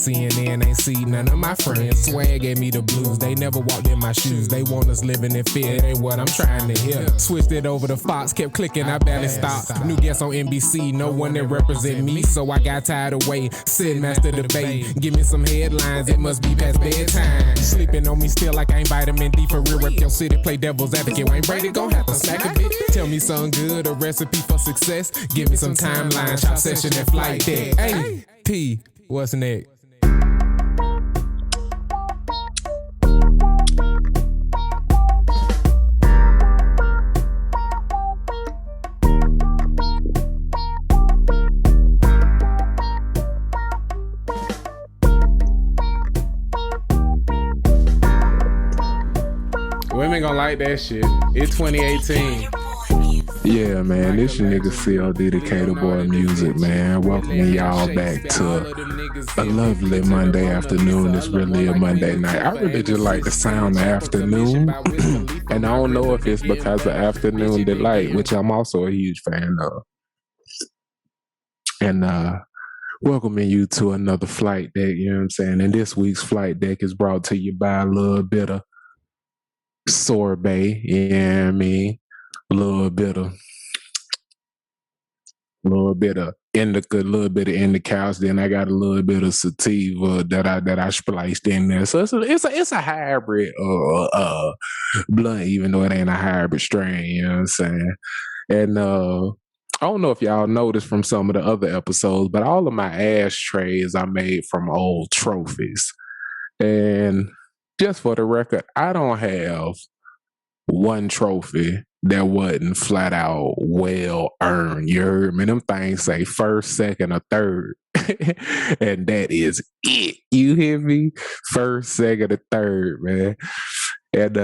CNN, ain't see none of my friends. Swag gave me the blues, they never walked in my shoes. They want us living in fear, it ain't what I'm trying to hear. Switched it over to Fox, kept clicking, I barely stopped. New guest on NBC, no one that represent me, so I got tired of waiting. Sit master debate, give me some headlines, it must be past bedtime. Sleeping on me still like I ain't vitamin D for real. Rep your city, play devil's advocate. Wayne Brady gon' have to smack a bit. Tell me something good, a recipe for success. Give me some timeline, shop session and flight deck. Hey, P, what's next? Women gonna like that shit. It's 2018. Yeah, man, this your nigga C.O.D, the Cater Boy Music, man. Welcoming y'all back to a lovely Monday afternoon. It's really a Monday night. I really just like the sound of afternoon. And I don't know if it's because of afternoon delight, which I'm also a huge fan of. And welcoming you to another flight deck, you know what I'm saying? And this week's flight deck is brought to you by a little bit of sorbet, you know what I mean? A little bit of indica, a little bit of indica. Then I got a little bit of sativa that I spliced in there. So it's a hybrid blunt, even though it ain't a hybrid strain. You know what I'm saying? And I don't know if y'all noticed from some of the other episodes, but all of my ashtrays I made from old trophies. And just for the record, I don't have one trophy that wasn't flat out well earned. You heard me? Them things say first, second, or third. And that is it. You hear me? First, second, or third, man. And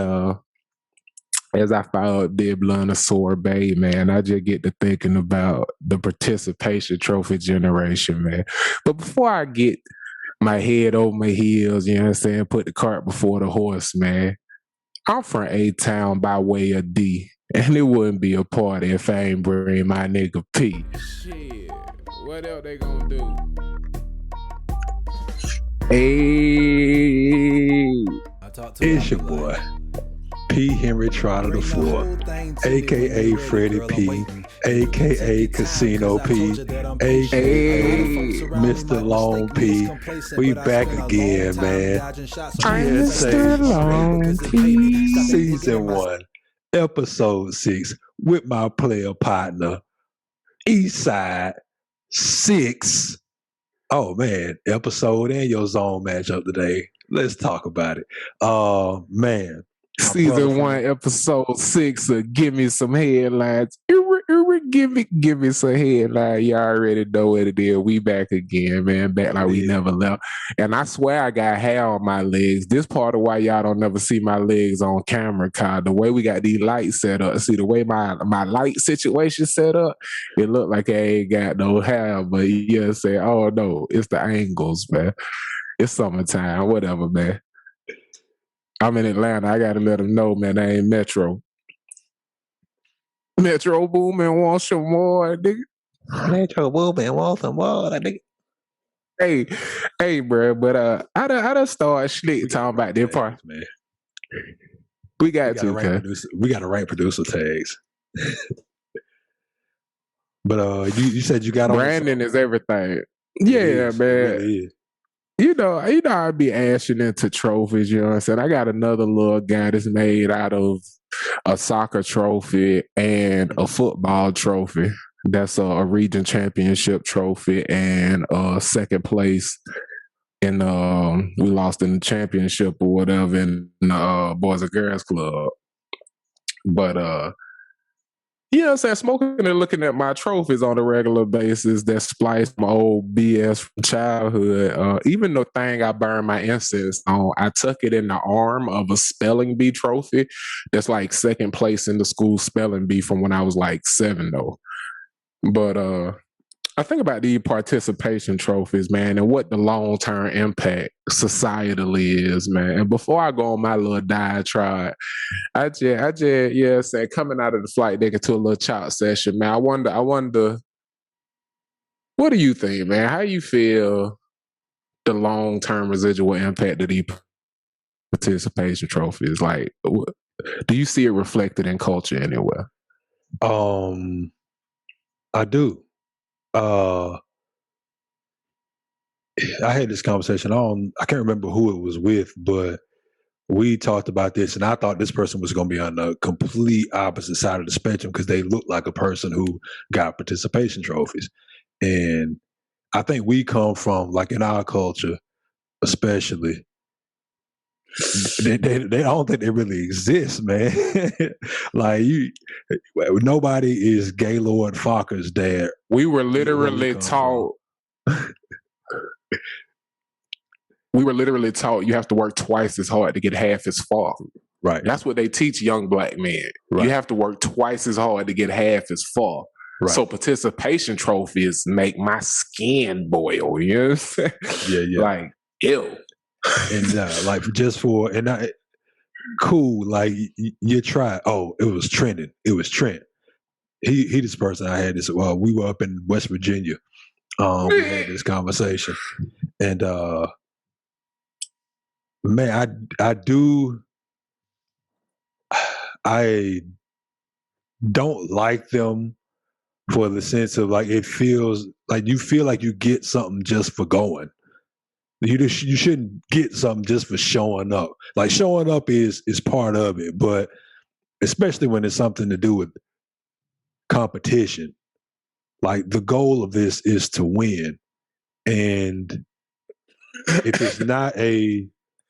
as I found did blunt of sorbet, man, I just get to thinking about the participation trophy generation, man. But before I get my head over my heels, you know what I'm saying, put the cart before the horse, man, I'm from A-Town by way of D, and it wouldn't be a party if I ain't bring my nigga P. Shit, what else they gonna do? Hey, it's your boy, P. Henry Trotter IV, a.k.a. Freddie P., a.k.a. Casino P., a.k.a. Mr. Long P. We back again, man. Mr. Long P. Season 1, Episode 6, with my player partner, Eastside 6. Oh, man, episode and your zone matchup today. Let's talk about it. Man. Season 1, episode 6 of Gimme Some Headlines. Give me some headlines. Y'all already know what it is. We back again, man. Back like we never left. And I swear I got hair on my legs. This part of why y'all don't never see my legs on camera, cause the way we got these lights set up. See, the way my light situation set up, it look like I ain't got no hair. But you say, oh no, it's the angles, man. It's summertime, whatever, man. I'm in Atlanta. I gotta let them know, man, I ain't Metro. Metro Boomin want some more, nigga. Metro Boomin want some more, nigga. Hey, bro, but I done started slick talking about this part, man. We got to, we got to write producer tags. But you said you got Brandon is everything. Yeah, man. Really, you know, I'd be ashing into trophies, you know what I'm saying? I got another little guy that's made out of a soccer trophy and a football trophy. That's a region championship trophy and second place in we lost in the championship or whatever in the Boys and Girls Club. But you know what I'm saying, smoking and looking at my trophies on a regular basis that splice my old BS from childhood. Even the thing I burn my incense on, I tuck it in the arm of a spelling bee trophy that's like second place in the school spelling bee from when I was like 7 though. But I think about these participation trophies, man, and what the long-term impact societally is, man. And before I go on my little diatribe, I just, yeah, say coming out of the flight deck into a little chop session, man. I wonder, what do you think, man? How you feel the long-term residual impact of these participation trophies? Like, do you see it reflected in culture anywhere? I do. I had this conversation. I can't remember who it was with, but we talked about this, and I thought this person was going to be on the complete opposite side of the spectrum because they looked like a person who got participation trophies. And I think we come from, like in our culture, especially, they don't think they really exist, man. Like nobody is Gaylord Falker's dad. We were literally taught. We were literally taught you have to work twice as hard to get half as far. Right. That's what they teach young black men. Right. You have to work twice as hard to get half as far. Right. So participation trophies make my skin boil. You know what I'm saying? Yeah. Like, ew. And like just for, and cool, like you try. Oh, it was trending. It was Trent. He this person I had this. Well, we were up in West Virginia. We had this conversation, and man, I don't like them for the sense of like it feels like you feel like you get something just for going. You shouldn't get something just for showing up. Like showing up is part of it, but especially when it's something to do with competition. Like the goal of this is to win. And if it's not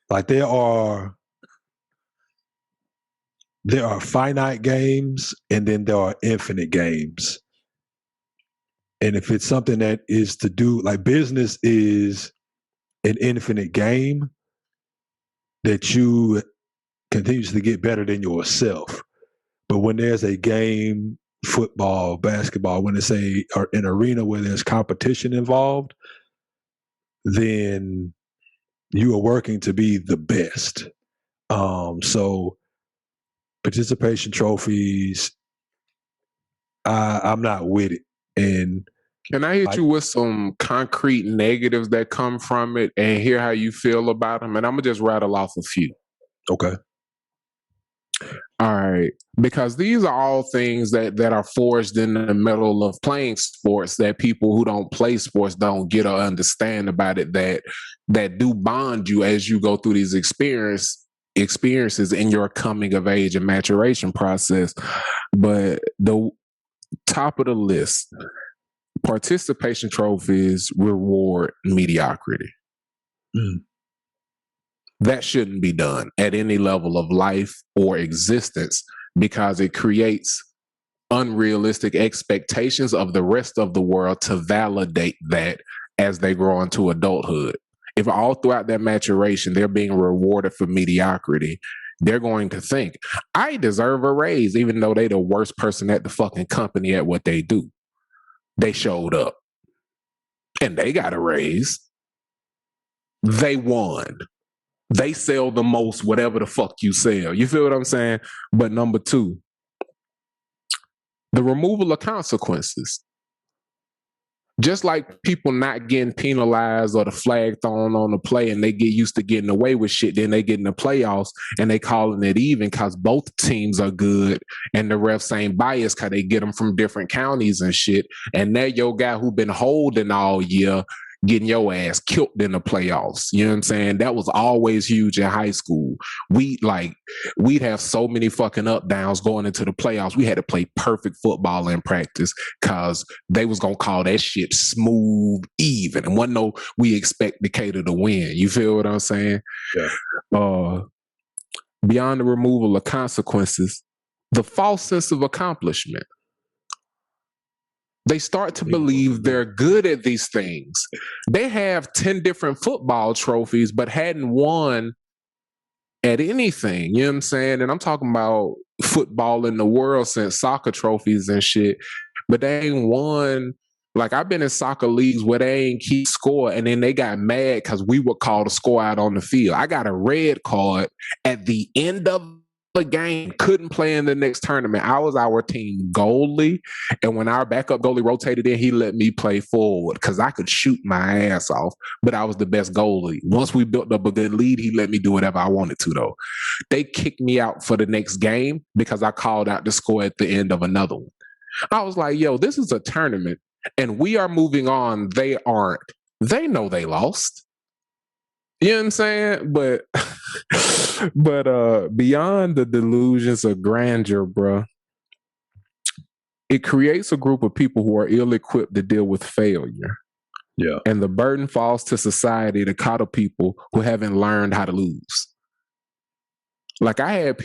like there are finite games and then there are infinite games. And if it's something that is to do, like business is an infinite game that you continuously get better than yourself. But when there's a game, football, basketball, when it's an arena where there's competition involved, then you are working to be the best. So participation trophies, I'm not with it. And can I hit you with some concrete negatives that come from it and hear how you feel about them? And I'm going to just rattle off a few. Okay. All right. Because these are all things that are forged in the middle of playing sports that people who don't play sports don't get or understand about it, that do bond you as you go through these experiences in your coming of age and maturation process. But the top of the list, participation trophies reward mediocrity. That shouldn't be done at any level of life or existence because it creates unrealistic expectations of the rest of the world to validate that as they grow into adulthood. If all throughout their maturation, they're being rewarded for mediocrity, they're going to think, I deserve a raise, even though they're the worst person at the fucking company at what they do. They showed up and they got a raise. They won. They sell the most, whatever the fuck you sell. You feel what I'm saying? But number two, the removal of consequences. Just like people not getting penalized or the flag thrown on the play and they get used to getting away with shit, then they get in the playoffs and they calling it even because both teams are good and the refs ain't biased because they get them from different counties and shit. And now your guy who been holding all year getting your ass killed in the playoffs. You know what I'm saying? That was always huge in high school. We'd have so many fucking up downs going into the playoffs. We had to play perfect football in practice because they was going to call that shit smooth even. And wasn't no we expect Decatur to win. You feel what I'm saying? Yeah. Beyond the removal of consequences, the false sense of accomplishment. They start to believe they're good at these things. They have 10 different football trophies, but hadn't won at anything. You know what I'm saying? And I'm talking about football in the world since soccer trophies and shit. But they ain't won. Like, I've been in soccer leagues where they ain't keep score, and then they got mad because we would call the score out on the field. I got a red card at the end of a game, couldn't play in the next tournament. I was our team goalie, and when our backup goalie rotated in, he let me play forward because I could shoot my ass off, but I was the best goalie. Once we built up a good lead, he let me do whatever I wanted to, though. They kicked me out for the next game because I called out the score at the end of another one. I was like, yo, this is a tournament, and we are moving on. They aren't. They know they lost. You know what I'm saying? But beyond the delusions of grandeur, bro, it creates a group of people who are ill-equipped to deal with failure. Yeah. And the burden falls to society to coddle people who haven't learned how to lose. Like I had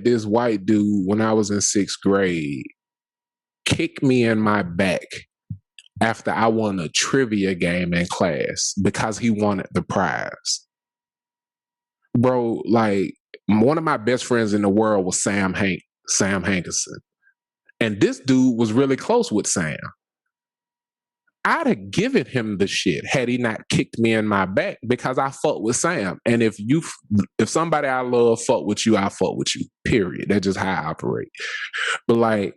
this white dude when I was in 6th grade kick me in my back after I won a trivia game in class because he wanted the prize. Bro, like one of my best friends in the world was Sam Hankerson. And this dude was really close with Sam. I'd have given him the shit had he not kicked me in my back because I fuck with Sam. And if somebody I love fuck with you, I fuck with you. Period. That's just how I operate. But like,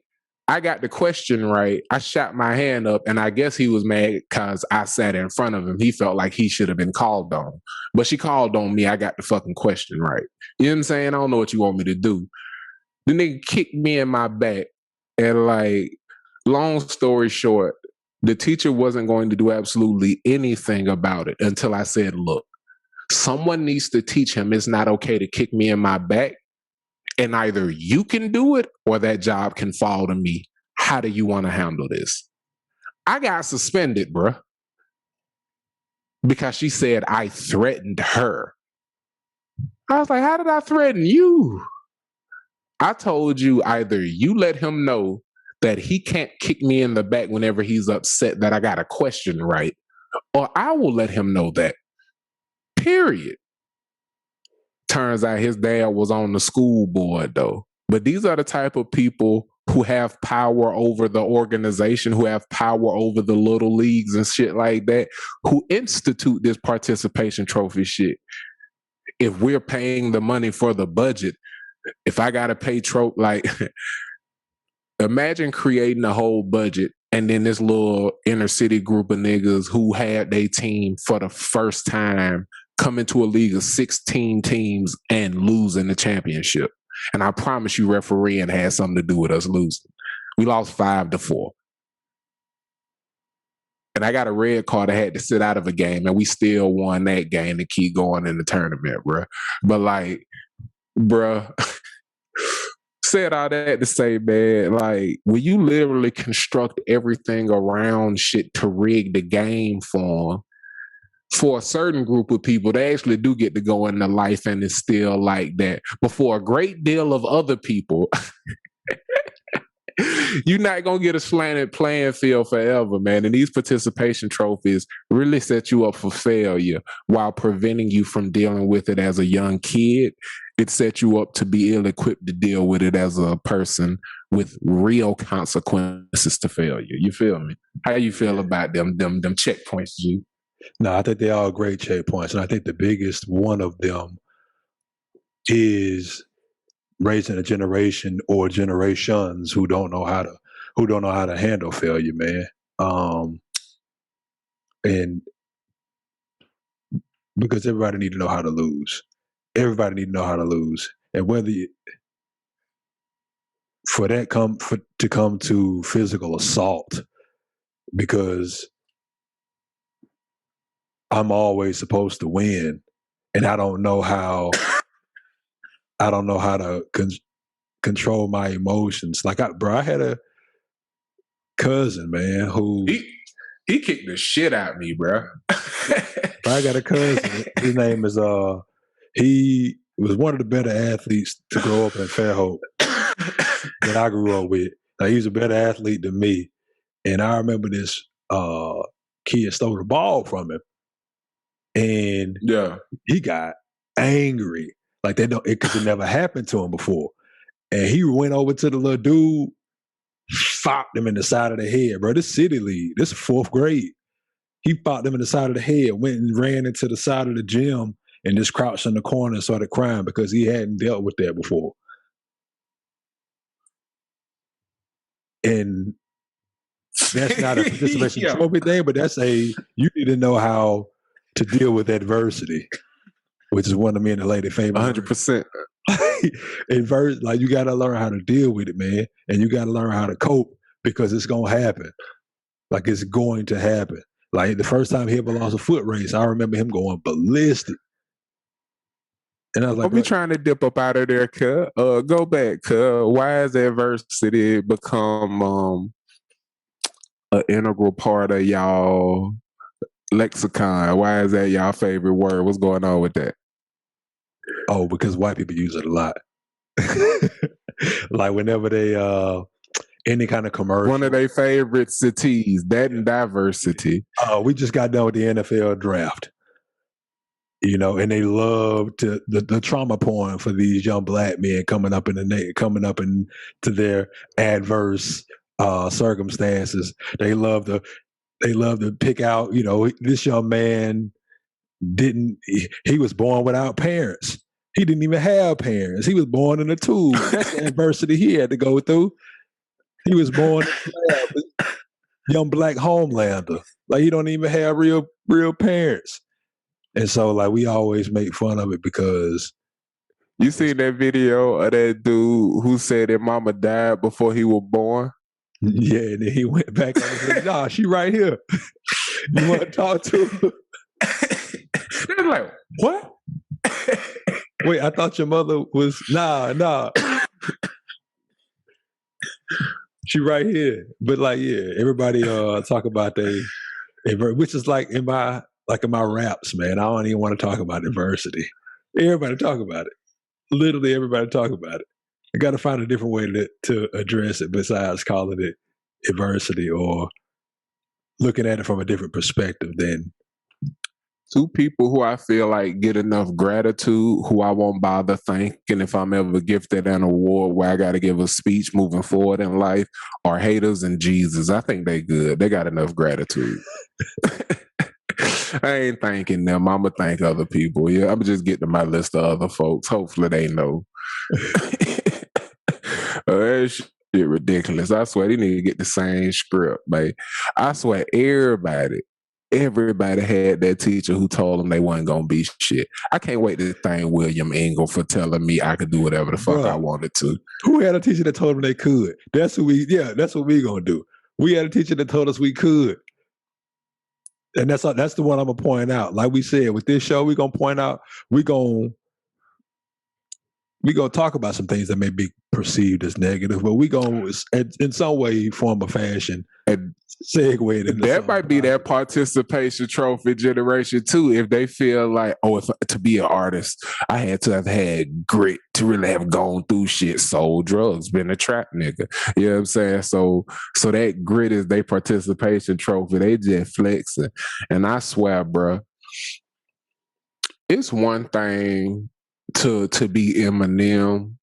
I got the question right. I shot my hand up, and I guess he was mad because I sat in front of him. He felt like he should have been called on. But she called on me. I got the fucking question right. You know what I'm saying? I don't know what you want me to do. The nigga kicked me in my back. And like, long story short, the teacher wasn't going to do absolutely anything about it until I said, look, someone needs to teach him it's not okay to kick me in my back. And either you can do it or that job can fall to me. How do you want to handle this? I got suspended, bruh. Because she said I threatened her. I was like, how did I threaten you? I told you either you let him know that he can't kick me in the back whenever he's upset that I got a question right, or I will let him know that. Period. Turns out his dad was on the school board, though. But these are the type of people who have power over the organization, who have power over the little leagues and shit like that, who institute this participation trophy shit. If we're paying the money for the budget, if I got to pay like, imagine creating a whole budget and then this little inner city group of niggas who had their team for the first time come into a league of 16 teams and losing the championship. And I promise you refereeing had something to do with us losing. We lost 5-4. And I got a red card. I had to sit out of a game, and we still won that game to keep going in the tournament, bro. But like, bro, said all that to say, man, like, when you literally construct everything around shit to rig the game for a certain group of people, they actually do get to go into life and it's still like that. But for a great deal of other people, you're not going to get a slanted playing field forever, man. And these participation trophies really set you up for failure while preventing you from dealing with it as a young kid. It set you up to be ill-equipped to deal with it as a person with real consequences to failure. You feel me? How you feel about them checkpoints, G? No, I think they're all great checkpoints. And I think the biggest one of them is raising a generation or generations who don't know how to handle failure, man. And because everybody need to know how to lose. Everybody need to know how to lose. And whether to come to physical assault, because I'm always supposed to win, and I don't know how to control my emotions. Like I had a cousin, man, who he kicked the shit out of me, bro. I got a cousin. His name is he was one of the better athletes to grow up in Fairhope that I grew up with. Now, he was a better athlete than me, and I remember this kid stole the ball from him. And he got angry, like because it never happened to him before. And he went over to the little dude, fopped him in the side of the head, bro. This city league, this 4th grade. He fopped him in the side of the head, went and ran into the side of the gym and just crouched in the corner and started crying because he hadn't dealt with that before. And that's not a participation trophy thing, but that's you need to know how to deal with adversity, which is one of me and the lady favorite. 100%. Adversity, like, you got to learn how to deal with it, man, and you got to learn how to cope because it's gonna happen. Like, it's going to happen. Like, the first time he ever lost a foot race, I remember him going ballistic. And I was like, Don't be trying to dip up out of there, cuz. Go back, cuz. Why has adversity become an integral part of y'all lexicon? Why is that y'all favorite word? What's going on with that? Oh, because white people use it a lot. Like, whenever they any kind of commercial. One of their favorite cities, that and diversity. We just got done with the NFL draft. You know, and they love the trauma porn for these young black men coming up into their adverse circumstances. They love to pick out, you know, this young man he was born without parents. He didn't even have parents. He was born in a tube. That's the adversity he had to go through. He was born young black homelander. Like, he don't even have real parents. And so, like, we always make fun of it because... You seen that video of that dude who said that mama died before he was born? Yeah, and then he went back and said, nah, she right here. You want to talk to her? They're like, what? Wait, I thought your mother was... Nah. She right here. But, like, yeah, everybody talk about which is like in my raps, man. I don't even want to talk about adversity. Everybody talk about it. Literally everybody talk about it. I got to find a different way to address it besides calling it adversity or looking at it from a different perspective than... Two people who I feel like get enough gratitude, who I won't bother thanking if I'm ever gifted an award where I got to give a speech moving forward in life, are haters and Jesus. I think they good. They got enough gratitude. I ain't thanking them. I'm going to thank other people. Yeah, I'm just getting to my list of other folks. Hopefully they know. That shit ridiculous. I swear they need to get the same script, man. I swear everybody had that teacher who told them they wasn't going to be shit. I can't wait to thank William Engel for telling me I could do whatever the fuck I wanted to. Who had a teacher that told them they could? That's what we going to do. We had a teacher that told us we could. And that's the one I'm going to point out. Like we said, with this show, we're going to point out, we're going to talk about some things that may be perceived as negative, but we're going to, in some way, form of fashion, and segue into that might be that participation trophy generation too. If they feel like, to be an artist, I had to have had grit to really have gone through shit, sold drugs, been a trap nigga. You know what I'm saying? So that grit is their participation trophy. They just flexing. And I swear, bro, it's one thing to be Eminem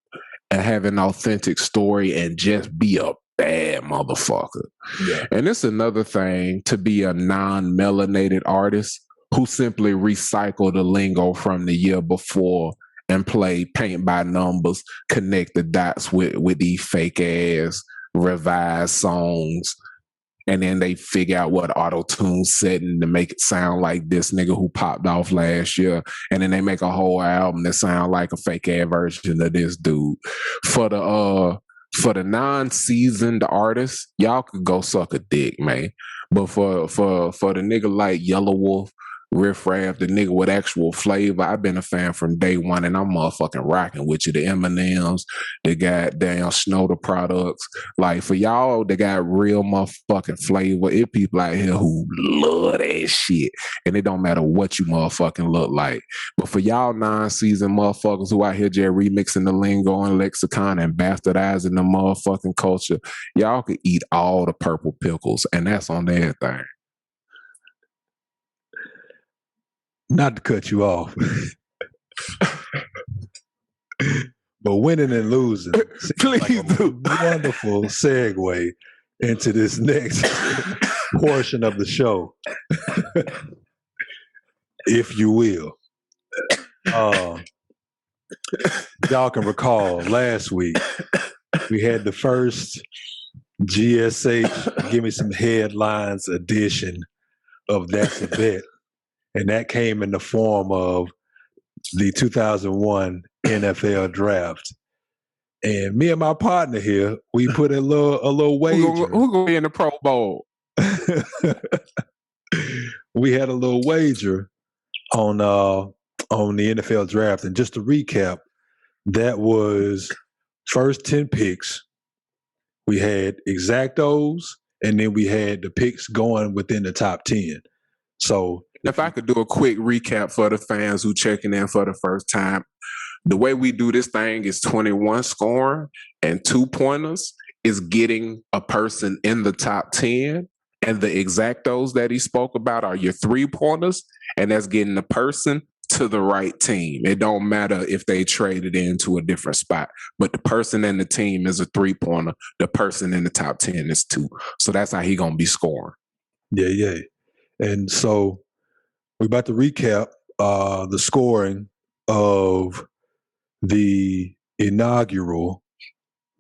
and have an authentic story and just be a bad motherfucker. Yeah. And it's another thing to be a non-melanated artist who simply recycle the lingo from the year before and play paint by numbers, connect the dots with these fake ass revised songs. And then they figure out what auto-tune setting to make it sound like this nigga who popped off last year. And then they make a whole album that sound like a fake ass version of this dude. For the non-seasoned artists, y'all could go suck a dick, man. But for the nigga like Yellow Wolf, Riff Raff, the nigga with actual flavor, I've been a fan from day one, and I'm motherfucking rocking with you. The Eminems, the goddamn Snow the products. Like, for y'all that got real motherfucking flavor, it people out here who love that shit. And it don't matter what you motherfucking look like. But for y'all non-seasoned motherfuckers who out here just remixing the lingo and lexicon and bastardizing the motherfucking culture, y'all could eat all the purple pickles, and that's on everything. Not to cut you off, but winning and losing. Please like do. Wonderful segue into this next portion of the show, if you will. Y'all can recall last week we had the first GSH Gimme Some Headlines edition of That's a Bet. And that came in the form of the 2001 NFL draft. And me and my partner here, we put a little wager. Who gonna be in the Pro Bowl? We had a little wager on the NFL draft. And just to recap, that was first 10 picks. We had exactos, and then we had the picks going within the top 10. So if I could do a quick recap for the fans who checking in for the first time, the way we do this thing is 21 scoring and 2-pointers is getting a person in the top 10. And the exactos that he spoke about are your 3-pointers, and that's getting the person to the right team. It don't matter if they traded into a different spot, but the person in the team is a 3-pointer. The person in the top 10 is 2. So that's how he gonna be scoring. Yeah. And so we're about to recap the scoring of the inaugural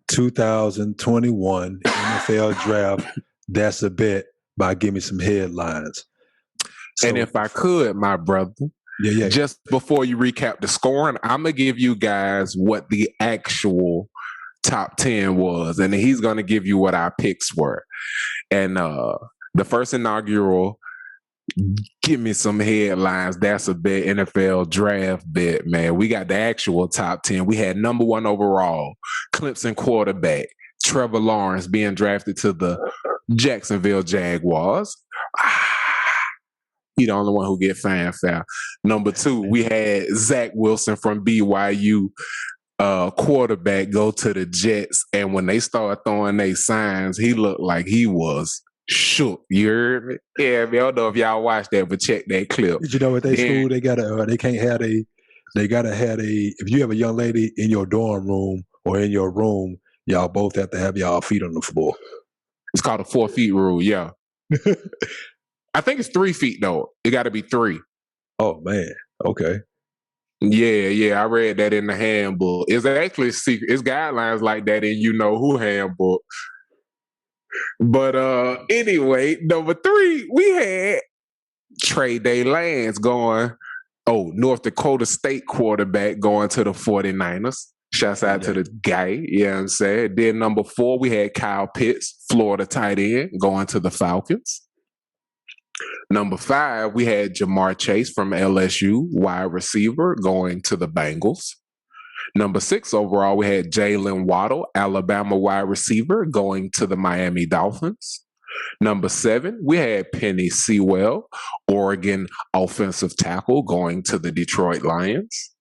2021 NFL draft. That's a bet by Gimme Some Headlines. So, and if I could, my brother, just before you recap the scoring, I'm going to give you guys what the actual top 10 was, and then he's going to give you what our picks were. And the first inaugural Give Me Some Headlines, That's a Bet NFL draft bet, man. We got the actual top 10. We had number 1 overall, Clemson quarterback, Trevor Lawrence, being drafted to the Jacksonville Jaguars. He the only one who get fanfare. Number 2, we had Zach Wilson from BYU, quarterback, go to the Jets. And when they started throwing their signs, he looked like he was shook. You heard me? Yeah, I don't know if y'all watched that, but check that clip. Did you know at their school they gotta they can't have they gotta have if you have a young lady in your dorm room or in your room, y'all both have to have y'all feet on the floor. It's called a 4 feet rule, yeah. I think it's 3 feet though. It gotta be 3. Oh man. Okay. Yeah. I read that in the handbook. It's actually secret. It's guidelines like that in You Know Who handbook. But anyway, number 3, we had Trey Day Lance going, North Dakota State quarterback going to the 49ers. Shouts out to the guy, you know what I'm saying? Then number 4, we had Kyle Pitts, Florida tight end, going to the Falcons. Number 5, we had Jamar Chase from LSU, wide receiver, going to the Bengals. Number 6 overall, we had Jalen Waddle, Alabama wide receiver, going to the Miami Dolphins. Number 7, we had Penny Sewell, Oregon offensive tackle, going to the Detroit Lions.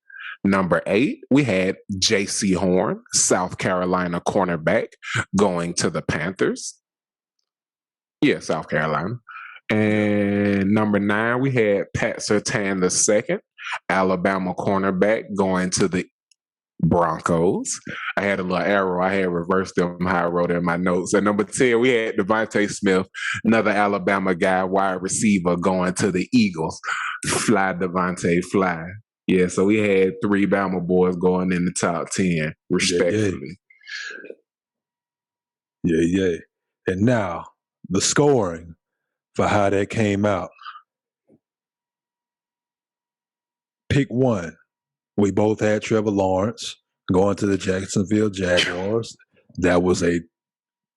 Number 8, we had J.C. Horn, South Carolina cornerback, going to the Panthers. Yeah, South Carolina. And number 9, we had Pat Surtain II, Alabama cornerback, going to the Broncos. I had a little arrow. I had reversed them how I wrote it in my notes. And number 10, we had Devontae Smith, another Alabama guy, wide receiver, going to the Eagles. Fly, Devontae, fly. Yeah, so we had 3 Bama boys going in the top 10, respectively. Yeah. And now, the scoring for how that came out. Pick 1. We both had Trevor Lawrence going to the Jacksonville Jaguars. That was the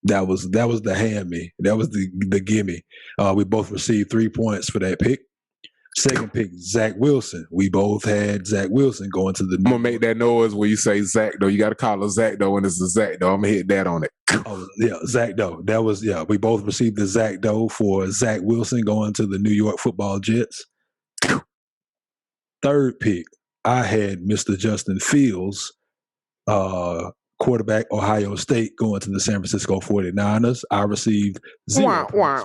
hand-me. That was the gimme. We both received 3 points for that pick. Second pick, Zach Wilson. We both had Zach Wilson going to the. I'm gonna make that noise when you say Zach though. You got to call it Zach though when it's a Zach though. I'm gonna hit that on it. Oh yeah, Zach Doe. That was We both received the Zach Doe for Zach Wilson going to the New York Football Jets. Third pick, I had Mr. Justin Fields, quarterback, Ohio State, going to the San Francisco 49ers. I received 0 points.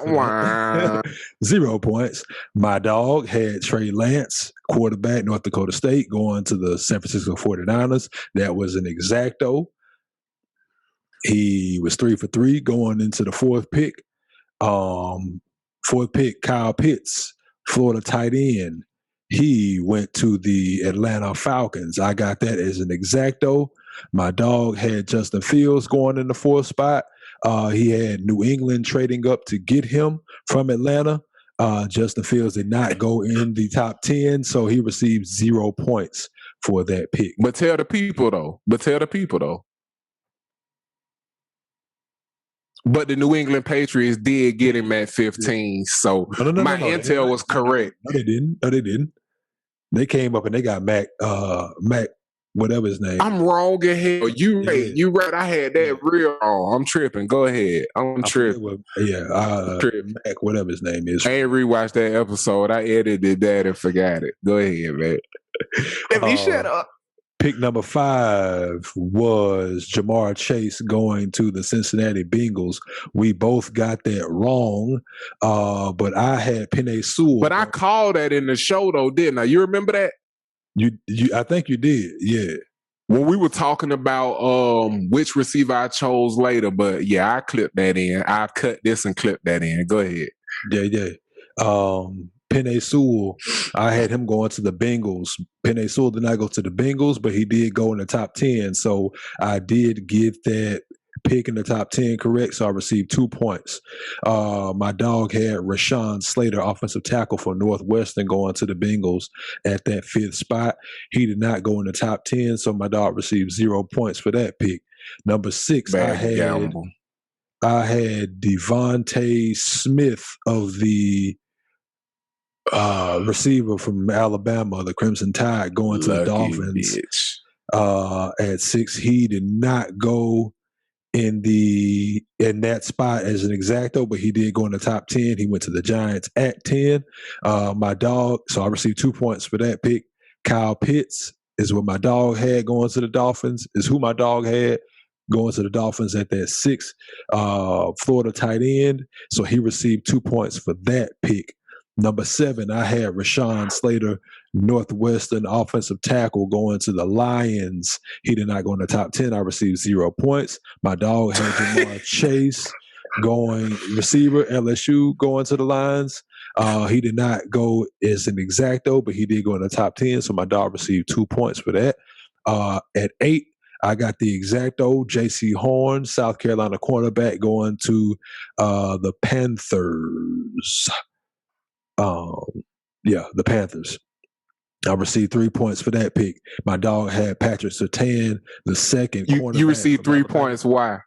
0 points. My dog had Trey Lance, quarterback, North Dakota State, going to the San Francisco 49ers. That was an exacto. He was 3 for 3 going into the 4th pick. 4th pick, Kyle Pitts, Florida tight end. he went to the Atlanta Falcons. I got that as an exacto. My dog had Justin Fields going in the 4th spot. He had New England trading up to get him from Atlanta. Justin Fields did not go in the top 10, so he received 0 points for that pick. But tell the people though. But the New England Patriots did get him at 15, so my intel was correct. No, they didn't. They came up and they got Mac, whatever his name. I'm wrong in hell. You right. I had that real wrong. I'm tripping. Go ahead. I'm tripping. Mac, whatever his name is. I ain't rewatched that episode. I edited that and forgot it. Go ahead, man. Let me shut up. Pick number 5 was Jamar Chase going to the Cincinnati Bengals. We both got that wrong, but I had Penei Sewell. But I called that in the show, though, didn't I? You remember that? I think you did, yeah. When we were talking about which receiver I chose later, but yeah, I clipped that in. I cut this and clipped that in. Go ahead. Yeah. Penei Sewell, I had him going to the Bengals. Penei Sewell did not go to the Bengals, but he did go in the top 10. So I did get that pick in the top 10 correct. So I received 2 points. My dog had Rashawn Slater, offensive tackle for Northwestern, going to the Bengals at that 5th spot. He did not go in the top 10. So my dog received 0 points for that pick. Number 6, I had Devontae Smith of the receiver from Alabama, the Crimson Tide, going to the Dolphins at 6. He did not go in that spot as an exacto, but he did go in the top 10. He went to the Giants at 10. My dog, so I received 2 points for that pick. Kyle Pitts is what my dog had going to the Dolphins, is who my dog had going to the Dolphins at that 6. Florida tight end, so he received 2 points for that pick. Number 7, I had Rashawn Slater, Northwestern offensive tackle, going to the Lions. He did not go in the top 10. I received 0 points. My dog had Jamar Chase, going receiver, LSU, going to the Lions. He did not go as an exacto, but he did go in the top 10. So my dog received 2 points for that. At 8, I got the exacto, J.C. Horn, South Carolina cornerback, going to the Panthers. The Panthers. I received 3 points for that pick. My dog had Patrick Surtain, the second cornerback. You received 3 points. Why?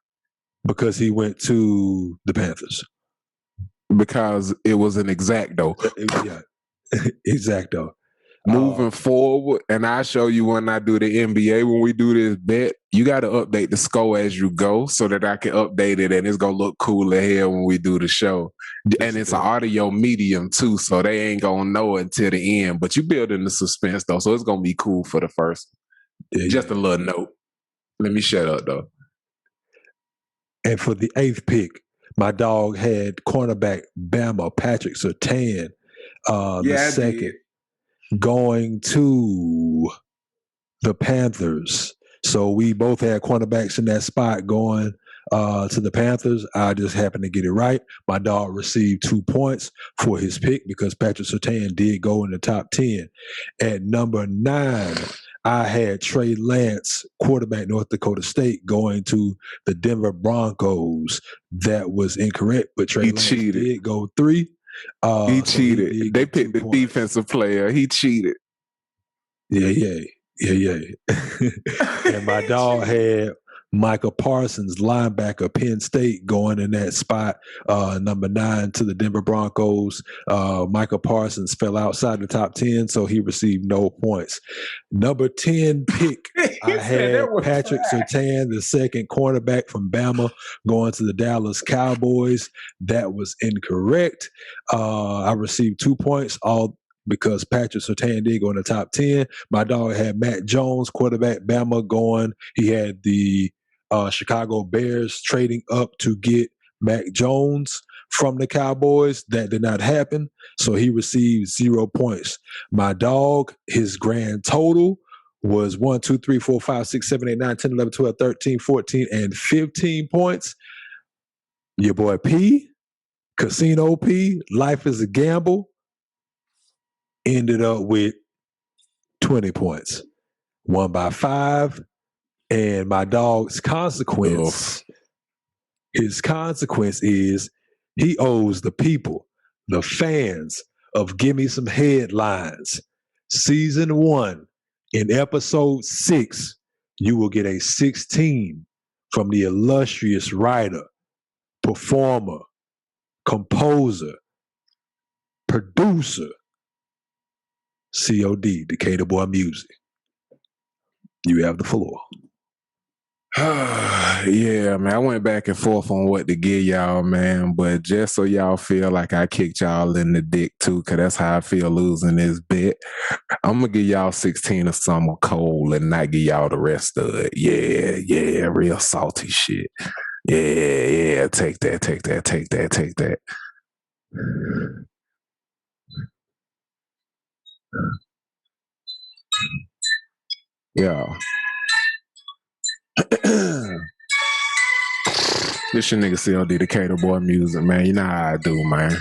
Because he went to the Panthers. Because it was an exacto. Yeah, exacto. Moving forward, and I show you when I do the NBA, when we do this bet, you got to update the score as you go so that I can update it and it's going to look cool ahead when we do the show. And it's an audio medium too, so they ain't going to know until the end. But you building the suspense though, so it's going to be cool for the first. Just a little note. Let me shut up though. And for the 8th pick, my dog had cornerback Bama, Patrick Surtain, the second. Going to the Panthers. So we both had cornerbacks in that spot going to the Panthers. I just happened to get it right. My dog received 2 points for his pick because Patrick Surtain did go in the top 10. At number 9, I had Trey Lance, quarterback, North Dakota State, going to the Denver Broncos. That was incorrect, but Trey Lance did go 3. He cheated. They picked the defensive player. He cheated. Yeah. And my dog had Micah Parsons, linebacker, Penn State, going in that spot, number 9 to the Denver Broncos. Micah Parsons fell outside the top 10, so he received no points. Number 10 pick, I had Patrick Surtain, the second cornerback from Bama, going to the Dallas Cowboys. That was incorrect. I received 2 points, all because Patrick Surtain did go in the top 10. My dog had Matt Jones, quarterback, Bama, going. He had the Chicago Bears trading up to get Mac Jones from the Cowboys. That did not happen, so he received 0 points. My dog, his grand total was 1, 2, 3, 4, 5, 6, 7, 8, 9, 10, 11, 12, 13, 14, and 15 points. Your boy P, Casino P, Life is a Gamble. ended up with 20 points. Won by 5. And my dog's consequence, his consequence is he owes the people, the fans of Gimme Some Headlines, Season 1, in Episode 6, you will get a 16 from the illustrious writer, performer, composer, producer, C.O.D, Decatur Boy Music. You have the floor. Yeah, man, I went back and forth on what to give y'all, man, but just so y'all feel like I kicked y'all in the dick too, because that's how I feel losing this bet, I'm going to give y'all 16 of Summer Cold and not give y'all the rest of it. Yeah, real salty shit. Yeah, take that. Yeah. This your nigga C.O.D, Decatur Boy Music, man. You know how I do, man.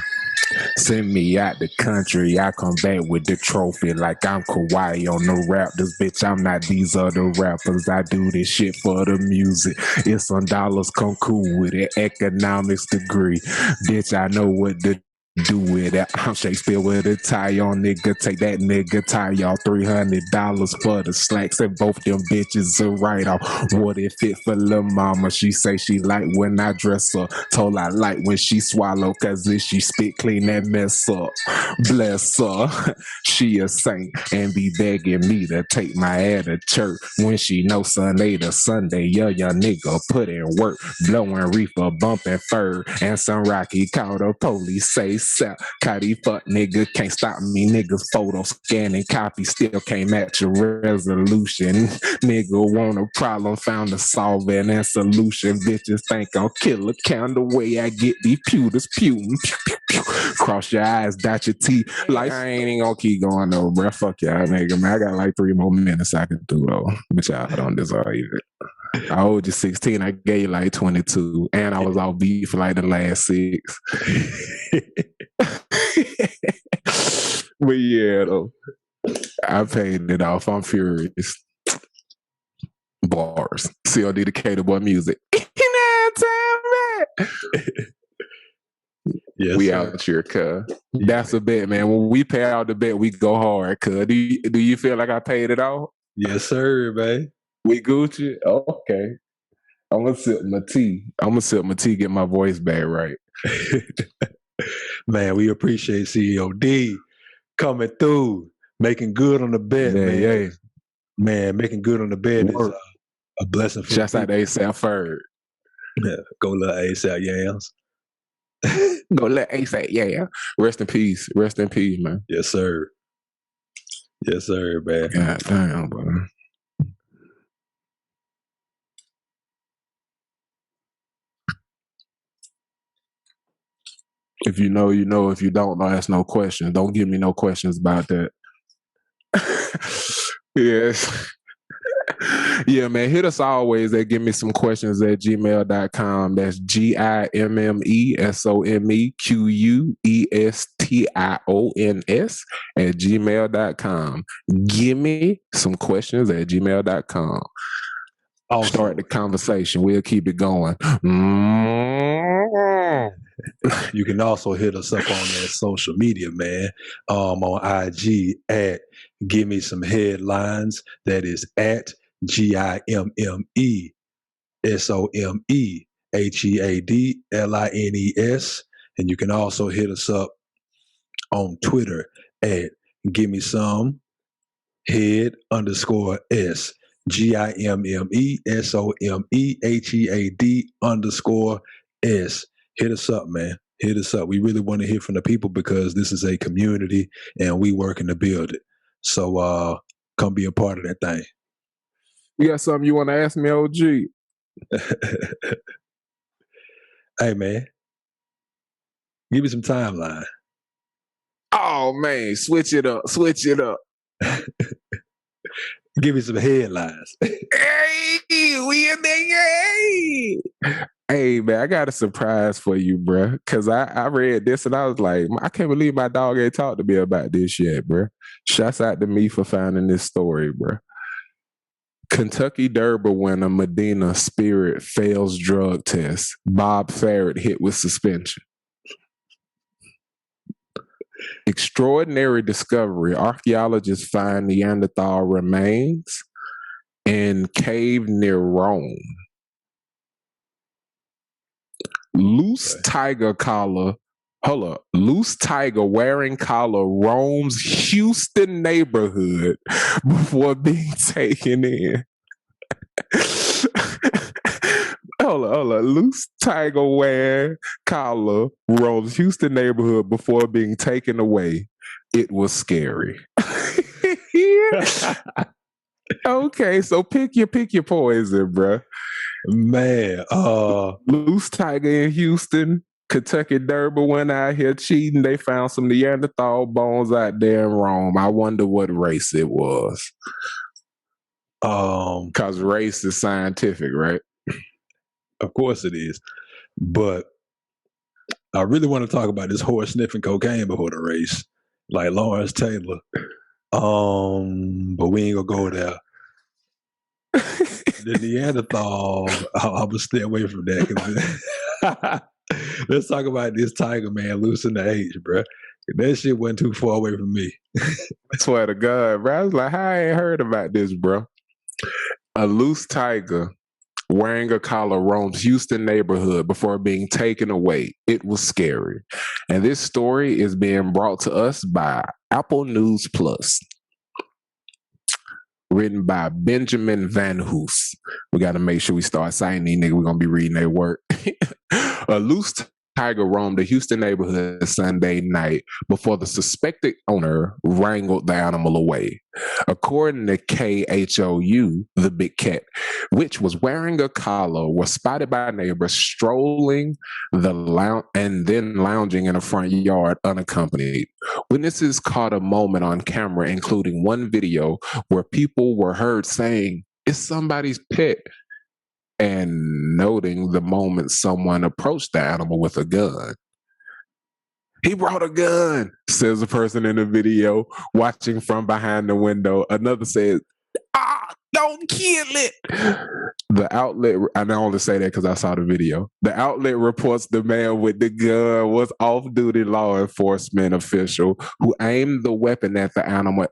Send me out the country, I come back with the trophy like I'm Kawhi on the Raptors. Bitch, I'm not these other rappers. I do this shit for the music. It's some dollars, come cool with it. Economics degree. Bitch, I know what to do with it. I'm Shakespeare with a tie on, nigga. Take that nigga tie, y'all $300 for the slacks, and both them bitches a write off. What it fit for lil' mama? She say she like when I dress her. Told I like when she swallow, cause if she spit clean that mess up. Bless her. She a saint and be begging me to take my ass to church when she know Sunday to Sunday. Yeah, young nigga put in work, blowing reefer, bumping fur, and some Rocky call the police say sap. Cotty fuck nigga can't stop me. Niggas photo scanning copy still can't match a resolution. Nigga want a problem, found a solving and solution. Bitches think I'm killer count the way I get these pewters pewing. Cross your eyes, dot your teeth. Like I ain't even gonna keep going though, bro. Fuck y'all, nigga, man. I got like 3 more minutes I can do though, but y'all don't deserve it. I owed you 16. I gave you like 22, and I was off beat for like the last 6. But yeah, though, I paid it off. I'm furious. Bars. C.O.D. Decatur Boy Music. Yes, we sir. out here, cuz. That's a bet, man. When we pay out the bet, we go hard, cuz. Do you feel like I paid it off? Yes, sir, man. We Gucci? Oh, okay. I'm gonna sip my tea, get my voice back right. Man, we appreciate C.O.D coming through, making good on the bet, man. Yeah. Man, making good on the bet is a blessing for Shouts out to ASAP Ferg. Yeah, go let ASAP Yams. Go let ASAP, yeah. Rest in peace, man. Yes, sir. Yes, sir, man. God damn, bro. If you know, you know. If you don't know, ask no questions. Don't give me no questions about that. Yes. Yeah, man. Hit us always at give me some questions at gmail.com. That's GIMMESONMEQUESTIONS at gmail.com. Give me some questions at gmail.com. Also, start the conversation. We'll keep it going. You can also hit us up on that social media, man. On IG at Gimme Some Headlines. That is at GIMMESOMEHEADLINES. And you can also hit us up on Twitter at Gimme Some Head_S. GIMMESOMEHEAD_S. Hit us up, man. Hit us up. We really want to hear from the people because this is a community and we working to build it. So come be a part of that thing. You got something you want to ask me, OG? Hey, man. Give me some timeline. Oh, man. Switch it up. Give me some headlines. Hey, we in there. Hey. Hey man, I got a surprise for you, bruh. Cause I read this and I was like, I can't believe my dog ain't talked to me about this yet, bruh. Shouts out to me for finding this story, bruh. Kentucky Derby winner Medina Spirit fails drug test. Bob Farrett hit with suspension. Extraordinary discovery. Archaeologists find Neanderthal remains in cave near Rome. Loose tiger collar. Hold up. Loose tiger wearing collar roams Houston neighborhood before being taken in. Hold on. Loose tiger wearing collar roams Houston neighborhood before being taken away. It was scary. Okay, so pick your poison, bruh. Man, Loose tiger in Houston, Kentucky Derby went out here cheating. They found some Neanderthal bones out there in Rome. I wonder what race it was. Because race is scientific, right? Of course it is. But I really want to talk about this horse sniffing cocaine before the race, like Lawrence Taylor. But we ain't gonna go there. The Neanderthal, I'm gonna stay away from that. Let's talk about this tiger, man, losing the H, bro. That shit wasn't too far away from me. I swear to God, bro. I was like, I ain't heard about this, bro. A loose tiger wearing a collar roams Houston neighborhood before being taken away. It was scary. And this story is being brought to us by Apple News Plus. Written by Benjamin Van Hoos. We got to make sure we start citing these niggas. We're going to be reading their work. A loose tiger roamed the Houston neighborhood Sunday night before the suspected owner wrangled the animal away. According to K.O.W, the big cat, which was wearing a collar, was spotted by neighbors strolling and then lounging in the front yard unaccompanied. Witnesses caught a moment on camera, including one video where people were heard saying, "It's somebody's pet," and noting the moment someone approached the animal with a gun. "He brought a gun," says the person in the video, watching from behind the window. Another said, "Don't kill it." The outlet, and I only say that because I saw the video. The outlet reports the man with the gun was off-duty law enforcement official who aimed the weapon at the animal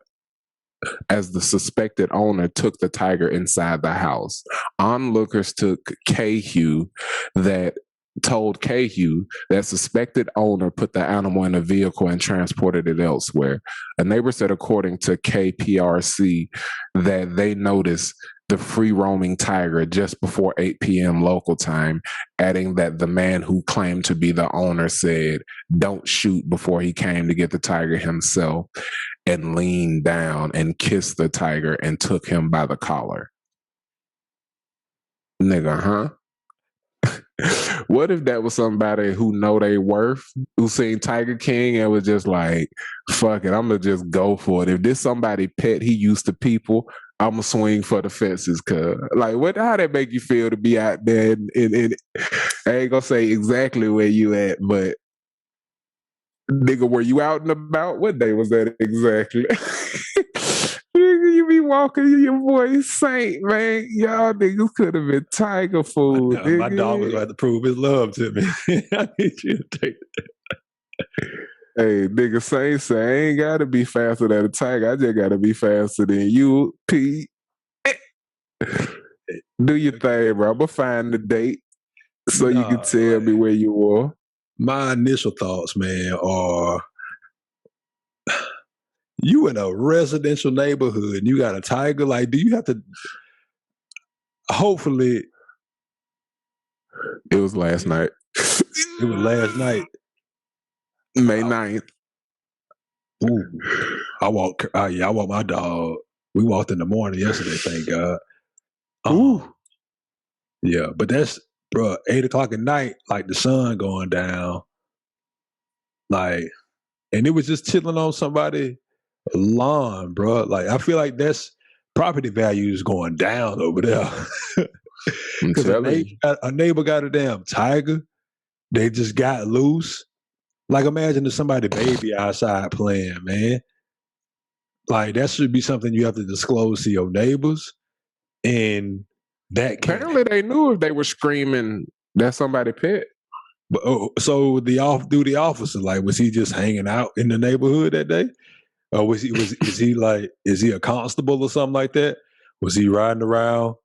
as the suspected owner took the tiger inside the house. Onlookers told Cahew that suspected owner put the animal in a vehicle and transported it elsewhere. A neighbor said, according to KPRC, that they noticed the free-roaming tiger just before 8 p.m. local time, adding that the man who claimed to be the owner said, "Don't shoot," before he came to get the tiger himself and leaned down and kissed the tiger and took him by the collar. Nigga, huh? What if that was somebody who know they worth, who seen Tiger King and was just like, fuck it, I'm gonna just go for it. If this somebody pet he used to people, I'm gonna swing for the fences, cuz. Like, how that make you feel to be out there and I ain't gonna say exactly where you at, but nigga, were you out and about? What day was that exactly? You be walking your boy Saint, man. Y'all niggas could have been tiger food. Yeah, my dog was going to prove his love to me. I need you to take that. Hey, nigga Saint say, I ain't got to be faster than a tiger. I just got to be faster than you, Pete. Do your thing, bro. I'm going to find the date so you can tell me where you were. My initial thoughts, man, are you in a residential neighborhood and you got a tiger. Like, do you have to? Hopefully, it was last night. It was last night, May 9th. Ooh, I walked my dog. We walked in the morning yesterday, thank God. Ooh, yeah, but that's, bro, 8 o'clock at night, like the sun going down, like, and it was just chilling on somebody's lawn, bro. Like, I feel like that's property values going down over there. I'm Because telling you. a neighbor got a damn tiger. They just got loose. Like, imagine if somebody baby outside playing, man. Like, that should be something you have to disclose to your neighbors. And that can't. Apparently, they knew if they were screaming that somebody pet. But, so the off-duty officer, like, was he just hanging out in the neighborhood that day? Or is he a constable or something like that? Was he riding around?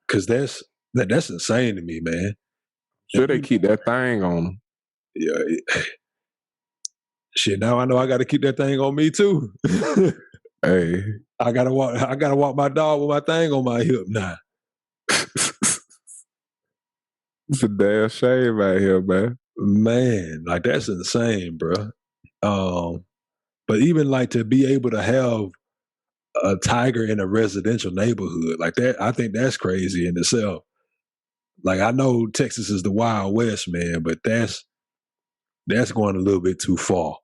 Because that's insane to me, man. Sure, they keep that thing on them. Yeah. Shit, now I know I got to keep that thing on me too. Hey, I gotta walk my dog with my thing on my hip now. it's a damn shame out here, man. Man, like, that's insane, bro. But even like to be able to have a tiger in a residential neighborhood like that, I think that's crazy in itself. Like, I know Texas is the Wild West, man, but that's going a little bit too far.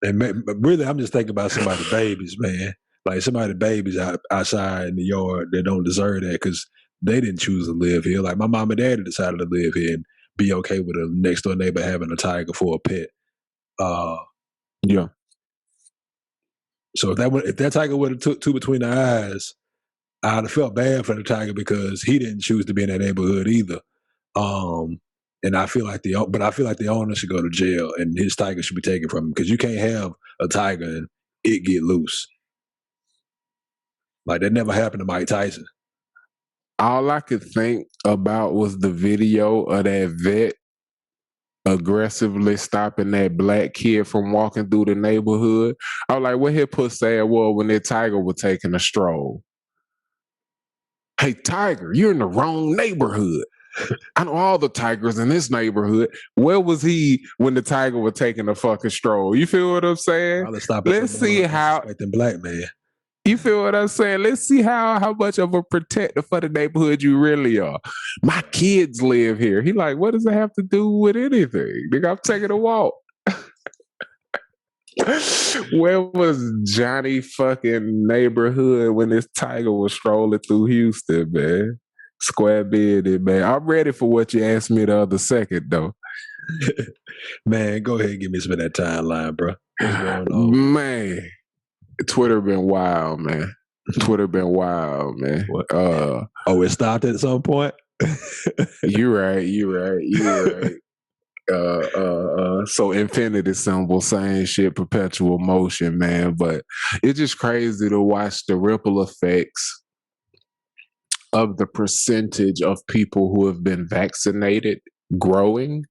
And really, I'm just thinking about somebody's babies, man. Like, somebody's babies outside in the yard that don't deserve that because they didn't choose to live here. Like, my mom and daddy decided to live here and be okay with a next door neighbor having a tiger for a pet. Yeah. So if that tiger would have took two between the eyes, I'd have felt bad for the tiger because he didn't choose to be in that neighborhood either. And I feel like the owner should go to jail and his tiger should be taken from him because you can't have a tiger and it get loose. Like, that never happened to Mike Tyson. All I could think about was the video of that vet aggressively stopping that black kid from walking through the neighborhood. I was like, what his pussy was when that tiger was taking a stroll. Hey, tiger, you're in the wrong neighborhood. I know all the tigers in this neighborhood. Where was he when the tiger was taking a fucking stroll? You feel what I'm saying? Let's see how black man. You feel what I'm saying? Let's see how much of a protector for the neighborhood you really are. My kids live here. He like, what does it have to do with anything? Nigga, I'm taking a walk. Where was Johnny fucking neighborhood when this tiger was strolling through Houston, man? Square bearded, man. I'm ready for what you asked me the other second, though. Man, go ahead and give me some of that timeline, bro. What's going on? Man, Twitter been wild, man. Twitter been wild, man. It stopped at some point? You're right. So infinity symbol, same shit, perpetual motion, man. But it's just crazy to watch the ripple effects of the percentage of people who have been vaccinated growing,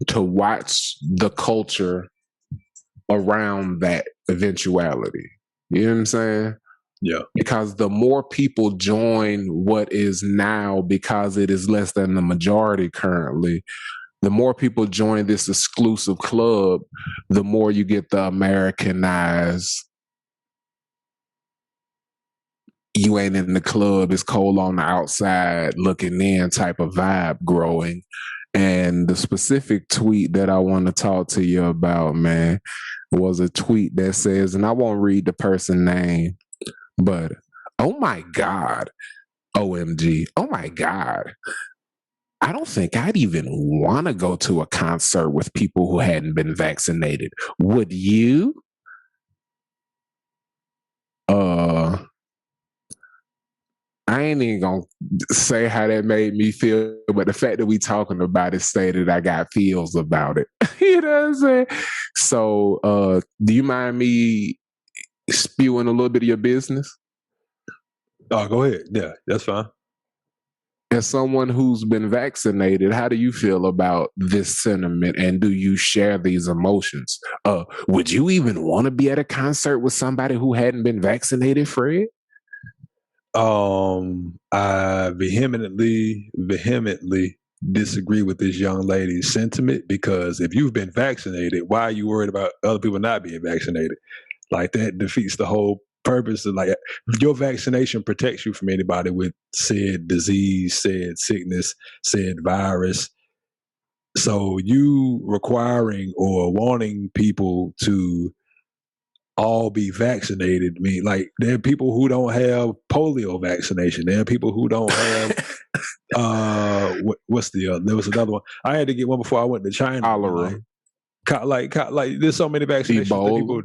to watch the culture around that eventuality. You know what I'm saying? Yeah. Because the more people join what is now, because it is less than the majority currently, the more people join this exclusive club, the more you get the Americanized, you ain't in the club, it's cold on the outside looking in type of vibe growing. And the specific tweet that I want to talk to you about, man, was a tweet that says, and I won't read the person's name, but oh my God, OMG, oh my God. I don't think I'd even want to go to a concert with people who hadn't been vaccinated. Would you? I ain't even gonna say how that made me feel, but the fact that we talking about it stated I got feels about it. You know what I'm saying? So, do you mind me spewing a little bit of your business? Oh, go ahead. Yeah, that's fine. As someone who's been vaccinated, how do you feel about this sentiment, and do you share these emotions? Would you even want to be at a concert with somebody who hadn't been vaccinated, Fred? I vehemently disagree with this young lady's sentiment, because if you've been vaccinated, why are you worried about other people not being vaccinated? Like, that defeats the whole purpose of, like, your vaccination protects you from anybody with said disease, said sickness, said virus. So you requiring or wanting people to all be vaccinated. I mean, like there are people who don't have polio vaccination. There are people who don't have what's the there was another one. I had to get one before I went to China. Cholera, Like there's so many vaccinations that people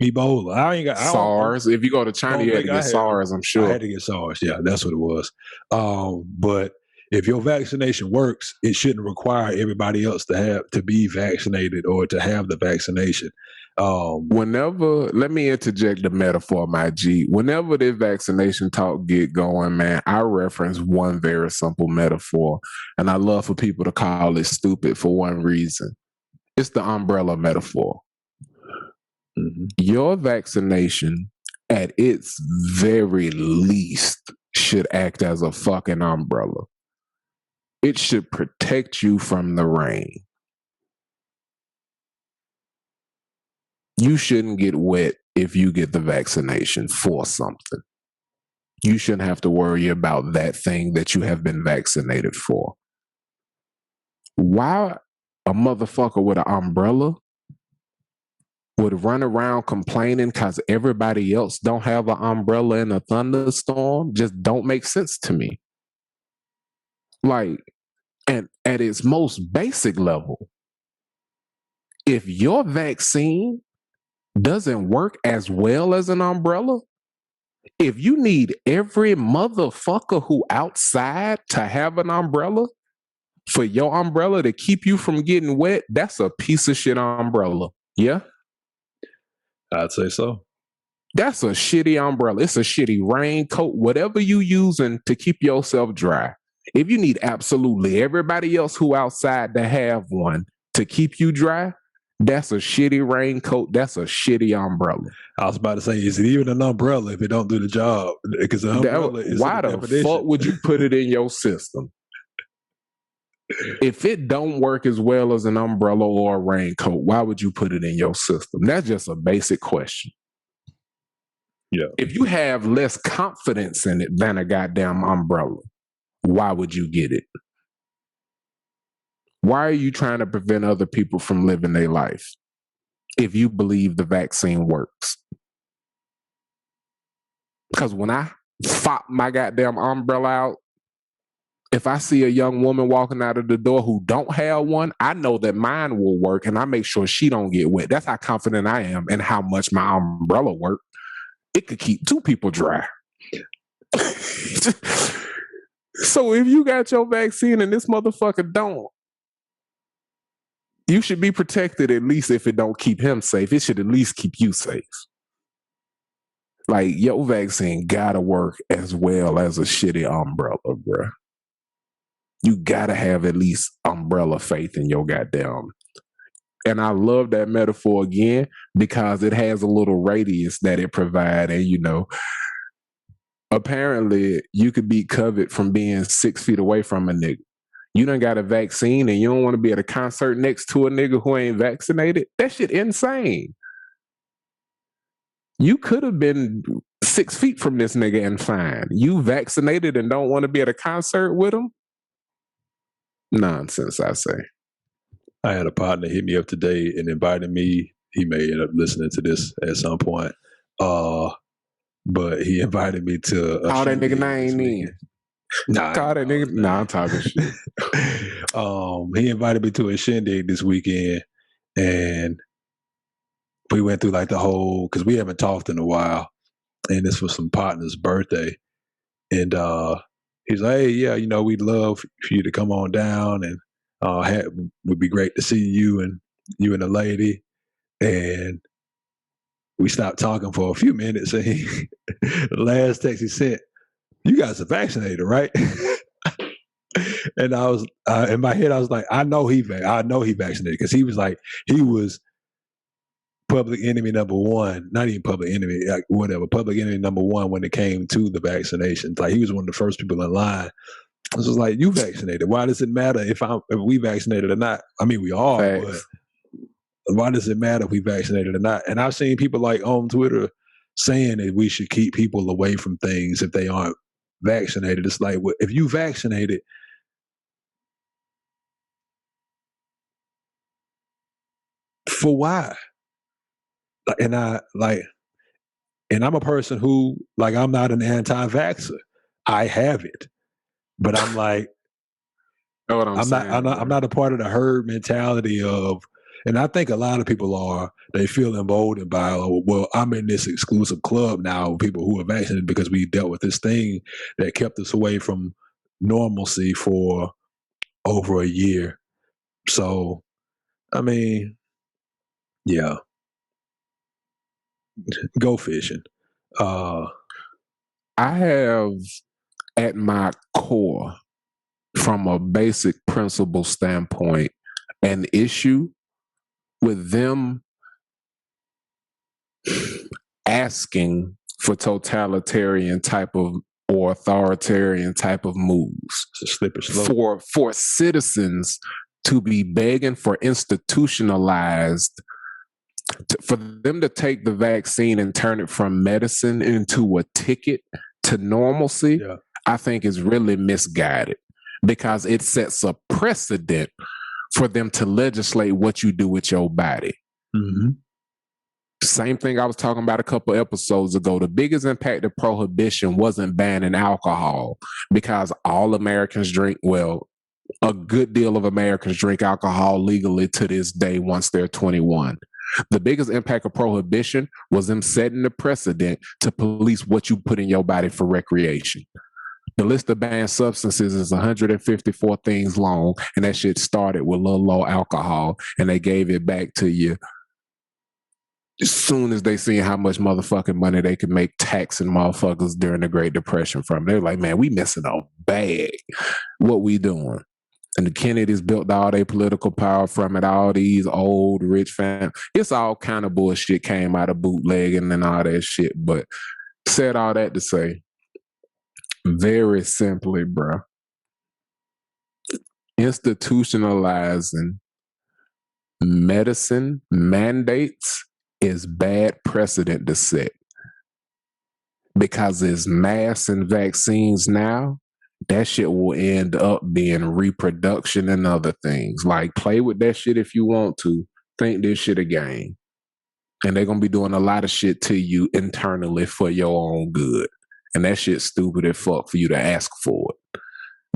Ebola. I don't think SARS. If you go to China, you had to get SARS, I'm sure. I had to get SARS. Yeah, that's what it was. But if your vaccination works, it shouldn't require everybody else to be vaccinated or to have the vaccination. Whenever, let me interject the metaphor, my G. Whenever this vaccination talk get going, man, I reference one very simple metaphor, and I love for people to call it stupid for one reason. It's the umbrella metaphor. Mm-hmm. Your vaccination, at its very least, should act as a fucking umbrella. It should protect you from the rain. You shouldn't get wet if you get the vaccination for something. You shouldn't have to worry about that thing that you have been vaccinated for. Why a motherfucker with an umbrella would run around complaining because everybody else don't have an umbrella in a thunderstorm just don't make sense to me. Like, and at its most basic level, if your vaccine doesn't work as well as an umbrella, if you need every motherfucker who outside to have an umbrella for your umbrella to keep you from getting wet, that's a piece of shit umbrella. Yeah? I'd say so. That's a shitty umbrella. It's a shitty raincoat, whatever you using to keep yourself dry. If you need absolutely everybody else who outside to have one to keep you dry, that's a shitty raincoat. That's a shitty umbrella. I was about to say, is it even an umbrella if it don't do the job? Because an umbrella is why the definition. fuck would you put it in your system? If it don't work as well as an umbrella or a raincoat, why would you put it in your system? That's just a basic question. Yeah. If you have less confidence in it than a goddamn umbrella, why would you get it? Why are you trying to prevent other people from living their life if you believe the vaccine works? Because when I fop my goddamn umbrella out, if I see a young woman walking out of the door who don't have one, I know that mine will work and I make sure she don't get wet. That's how confident I am in how much my umbrella works. It could keep two people dry. So if you got your vaccine and this motherfucker don't, you should be protected at least if it don't keep him safe. It should at least keep you safe. Like, your vaccine gotta work as well as a shitty umbrella, bruh. You gotta have at least umbrella faith in your goddamn. And I love that metaphor again because it has a little radius that it provides. And, you know, apparently you could be covered from being 6 feet away from a nigga. You done got a vaccine and you don't want to be at a concert next to a nigga who ain't vaccinated. That shit insane. You could have been 6 feet from this nigga and fine. You vaccinated and don't want to be at a concert with him? Nonsense, I say. I had a partner hit me up today and invited me. He may end up listening to this at some point. But he invited me to call that nigga name in. Nah, call that nigga. Nah, I'm talking shit. He invited me to a shindig this weekend, and we went through like the whole, because we haven't talked in a while, and this was some partner's birthday, and he's like, "Hey, yeah, you know, we'd love for you to come on down, and would be great to see you and the lady." And we stopped talking for a few minutes, and the last text he sent, "You guys are vaccinated, right?" And I was in my head, I was like, I know he vaccinated, because he was like, he was public enemy number one, not even public enemy, like whatever, public enemy number one when it came to the vaccinations. Like, he was one of the first people in line. I was just like, you vaccinated. Why does it matter if we vaccinated or not? I mean, we are, Thanks. But why does it matter if we vaccinated or not? And I've seen people like on Twitter saying that we should keep people away from things if they aren't vaccinated. It's like, well, if you vaccinated, for why? and I'm a person who, like, I'm not an anti-vaxxer. I have it, but I'm like, Know what I'm saying? I'm not a part of the herd mentality of, and I think a lot of people are. They feel emboldened by, oh, well, I'm in this exclusive club now, people who are vaccinated because we dealt with this thing that kept us away from normalcy for over a year. So, I mean, yeah, go fishing. I have at my core, from a basic principle standpoint, an issue with them asking for totalitarian type of or authoritarian type of moves. It's a slippery slope. For citizens to be begging for institutionalized, for them to take the vaccine and turn it from medicine into a ticket to normalcy, Yeah. I think is really misguided, because it sets a precedent for them to legislate what you do with your body. Mm-hmm. Same thing I was talking about a couple episodes ago. The biggest impact of prohibition wasn't banning alcohol, because all Americans drink, well, a good deal of Americans drink alcohol legally to this day once they're 21. The biggest impact of prohibition was them setting the precedent to police what you put in your body for recreation. The list of banned substances is 154 things long, and that shit started with little low alcohol, and they gave it back to you as soon as they seen how much motherfucking money they could make taxing motherfuckers during the Great Depression from. They're like, man, we missing a bag. What we doing? And the Kennedys built all their political power from it. All these old rich families. It's all kind of bullshit came out of bootlegging and all that shit. But said all that to say, very simply, bro, institutionalizing medicine mandates is bad precedent to set, because there's mass and vaccines now. That shit will end up being reproduction and other things. Like, play with that shit if you want to. Think this shit a game. And they're going to be doing a lot of shit to you internally for your own good. And that shit's stupid as fuck for you to ask for it.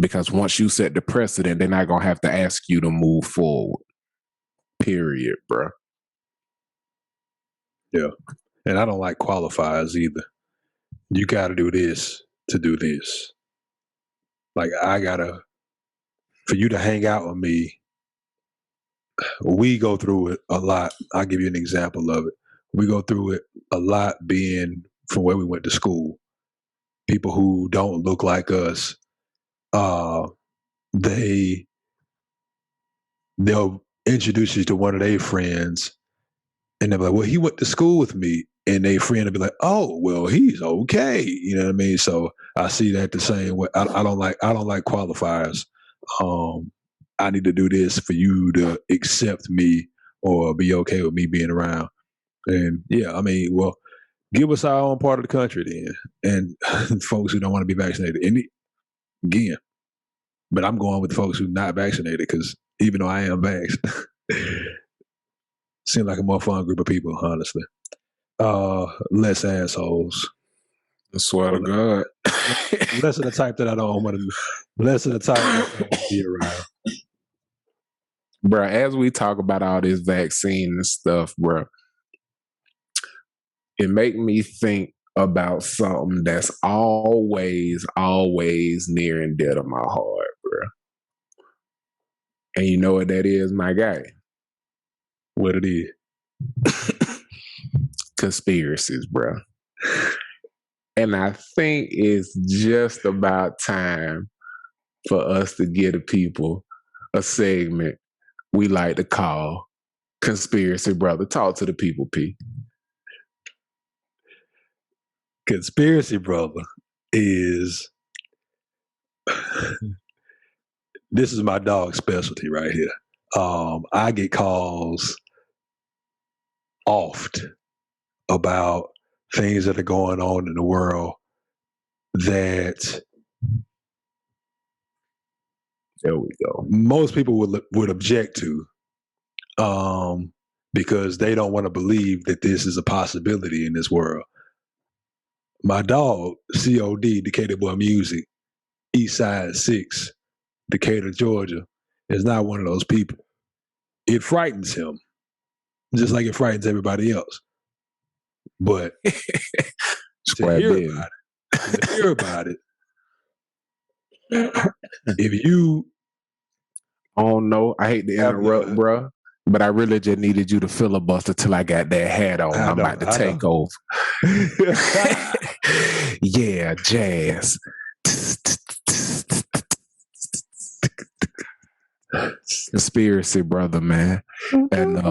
Because once you set the precedent, they're not going to have to ask you to move forward. Period, bro. Yeah. And I don't like qualifiers either. You got to do this to do this. Like, for you to hang out with me, we go through it a lot. I'll give you an example of it. We go through it a lot being from where we went to school. People who don't look like us, they'll introduce you to one of their friends, and they'll be like, well, he went to school with me. And their friend will be like, oh, well, he's okay. You know what I mean? So I see that the same way. I don't like qualifiers. I need to do this for you to accept me or be okay with me being around. And yeah, I mean, well, give us our own part of the country then. And folks who don't want to be vaccinated. And again, but I'm going with the folks who not vaccinated, because even though I am vaxxed, seem like a more fun group of people, honestly. Less assholes. I swear to God. Less of the type that I don't want to. Less of the type that I don't want to be around. Bro, as we talk about all this vaccine and stuff, bro, it make me think about something that's always near and dear to my heart, bro. And you know what that is, my guy? What it is? Conspiracies, bro. And I think it's just about time for us to give the people a segment we like to call Conspiracy Brother. Talk to the people, P. Conspiracy Brother is this is my dog's specialty right here. I get calls oft about things that are going on in the world that there we go. Most people would object to. because they don't want to believe that this is a possibility in this world. My dog, C.O.D, Decatur Boy Music, Eastside 6, Decatur, Georgia, is not one of those people. It frightens him, just like it frightens everybody else. But to hear about it, if you, I don't know. I hate to interrupt, bruh, but I really just needed you to filibuster till I got that hat on. I'm about to take over. Yeah, jazz. Conspiracy, brother, man. And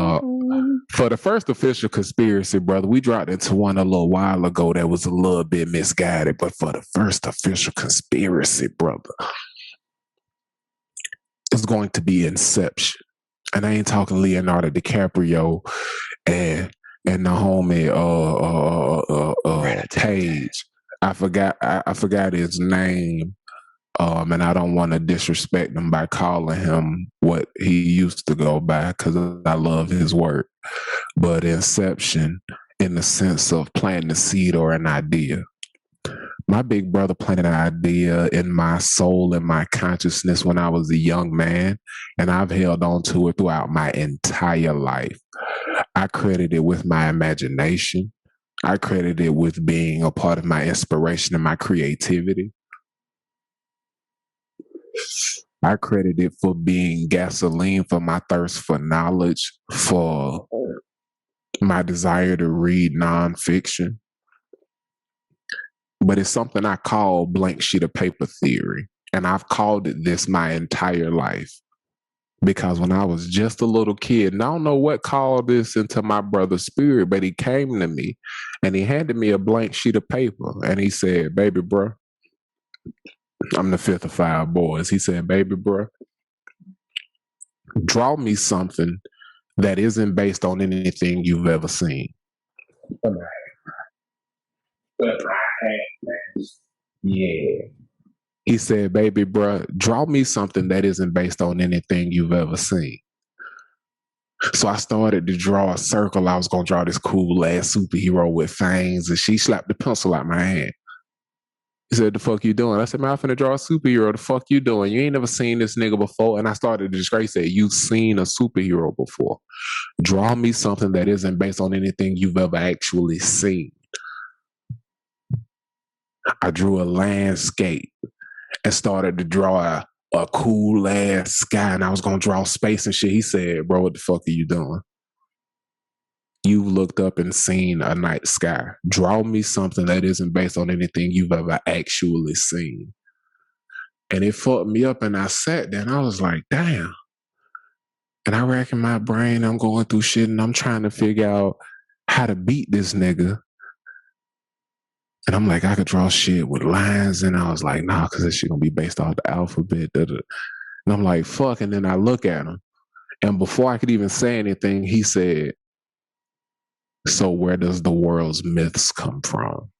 for the first official conspiracy, brother, we dropped into one a little while ago that was a little bit misguided. But for the first official conspiracy, brother, it's going to be Inception. And I ain't talking Leonardo DiCaprio and the homie Page. I forgot his name. And I don't want to disrespect him by calling him what he used to go by because I love his work. But Inception, in the sense of planting a seed or an idea. My big brother planted an idea in my soul and my consciousness when I was a young man, and I've held on to it throughout my entire life. I credit it with my imagination. I credit it with being a part of my inspiration and my creativity. I credit it for being gasoline for my thirst for knowledge, for my desire to read nonfiction. But it's something I call blank sheet of paper theory. And I've called it this my entire life. Because when I was just a little kid, and I don't know what called this into my brother's spirit, but he came to me and he handed me a blank sheet of paper. And he said, baby, bro, I'm the fifth of 5 boys. He said, baby, bro, draw me something that isn't based on anything you've ever seen. Yeah. He said, baby, bro, draw me something that isn't based on anything you've ever seen. So I started to draw a circle. I was going to draw this cool ass superhero with fangs, and she slapped the pencil out my hand. He said, the fuck you doing? I said, man, I'm finna draw a superhero. The fuck you doing? You ain't never seen this nigga before. And I started to disgrace it. You've seen a superhero before. Draw me something that isn't based on anything you've ever actually seen. I drew a landscape and started to draw a cool ass sky, and I was gonna draw space and shit. He said, bro, what the fuck are you doing? You've looked up and seen a night sky. Draw me something that isn't based on anything you've ever actually seen. And it fucked me up, and I sat there and I was like, damn. And I rack in my brain, I'm going through shit and I'm trying to figure out how to beat this nigga. And I'm like, I could draw shit with lines. And I was like, nah, because this shit gonna be based off the alphabet. And I'm like, fuck. And then I look at him. And before I could even say anything, he said, so where does the world's myths come from?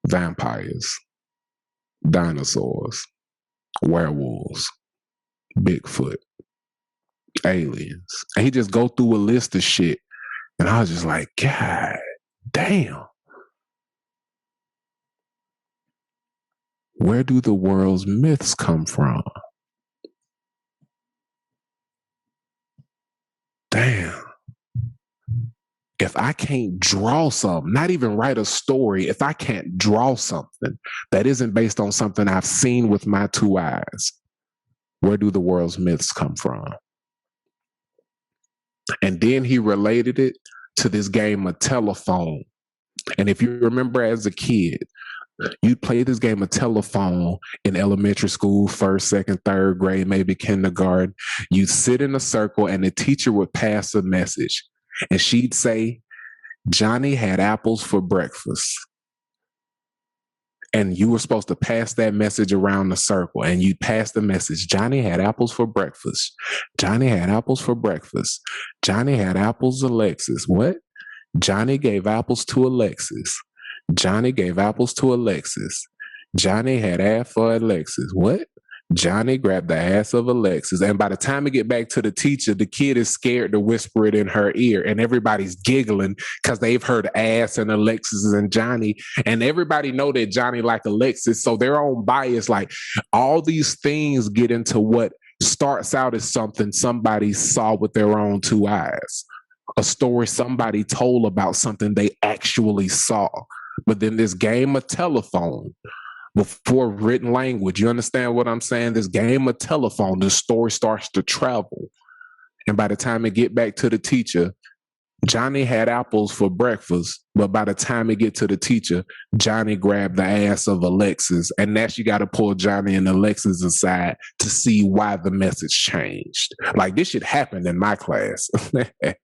Vampires, dinosaurs, werewolves, Bigfoot, aliens. And he just go through a list of shit. And I was just like, God damn. Where do the world's myths come from? Damn. If I can't draw something, not even write a story, if I can't draw something that isn't based on something I've seen with my 2 eyes, where do the world's myths come from? And then he related it to this game of telephone. And if you remember as a kid, you'd play this game of telephone in elementary school, 1st, 2nd, 3rd grade, maybe kindergarten. You'd sit in a circle and the teacher would pass a message. And she'd say, Johnny had apples for breakfast. And you were supposed to pass that message around the circle. And you'd pass the message, Johnny had apples for breakfast. Johnny had apples for breakfast. Johnny had apples, Alexis. What? Johnny gave apples to Alexis. Johnny gave apples to Alexis. Johnny had app for Alexis. What? Johnny grabbed the ass of Alexis, and by the time we get back to the teacher, the kid is scared to whisper it in her ear, and everybody's giggling because they've heard ass and Alexis and Johnny, and everybody know that Johnny like Alexis, so their own bias, like all these things get into what starts out as something somebody saw with their own two eyes, a story somebody told about something they actually saw. But then this game of telephone, before written language, you understand what I'm saying? This game of telephone, the story starts to travel. And by the time it get back to the teacher, Johnny had apples for breakfast, but by the time it get to the teacher, Johnny grabbed the ass of Alexis, and now she got to pull Johnny and Alexis aside to see why the message changed. Like, this shit happened in my class. I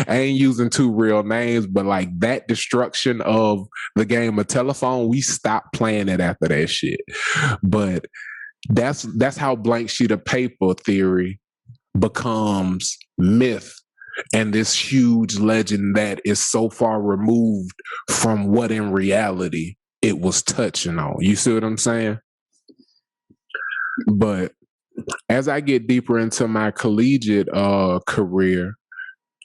ain't using two real names, but like that destruction of the game of telephone, we stopped playing it after that shit. But that's how blank sheet of paper theory becomes myth. And this huge legend that is so far removed from what in reality it was touching on. You see what I'm saying? But as I get deeper into my collegiate career,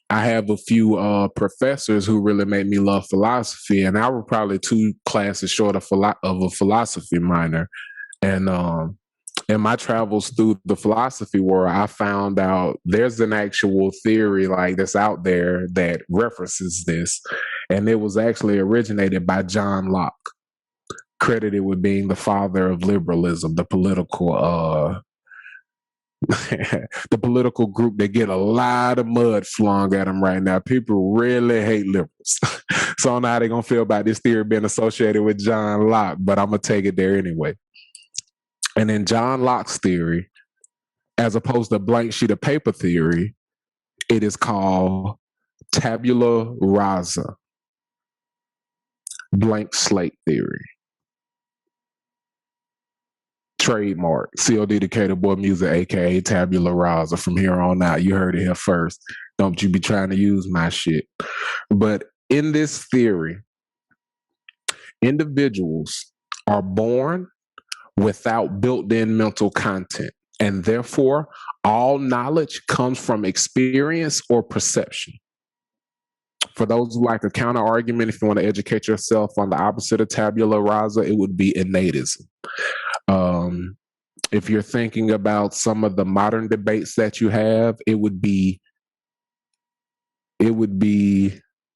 I have a few professors who really made me love philosophy, and I was probably 2 classes short of a philosophy minor. And in my travels through the philosophy world, I found out there's an actual theory like that's out there that references this. And it was actually originated by John Locke, credited with being the father of liberalism, the political the political group that get a lot of mud flung at them right now. People really hate liberals. So I don't know how they're going to feel about this theory being associated with John Locke, but I'm going to take it there anyway. And in John Locke's theory, as opposed to blank sheet of paper theory, it is called tabula rasa, blank slate theory. Trademark, C.O.D. Decatur Boy Music, aka tabula rasa. From here on out, you heard it here first. Don't you be trying to use my shit. But in this theory, individuals are born without built-in mental content, and therefore all knowledge comes from experience or perception. For those who like a counter argument, if you want to educate yourself on the opposite of tabula rasa, it would be innatism. If you're thinking about some of the modern debates that you have, it would be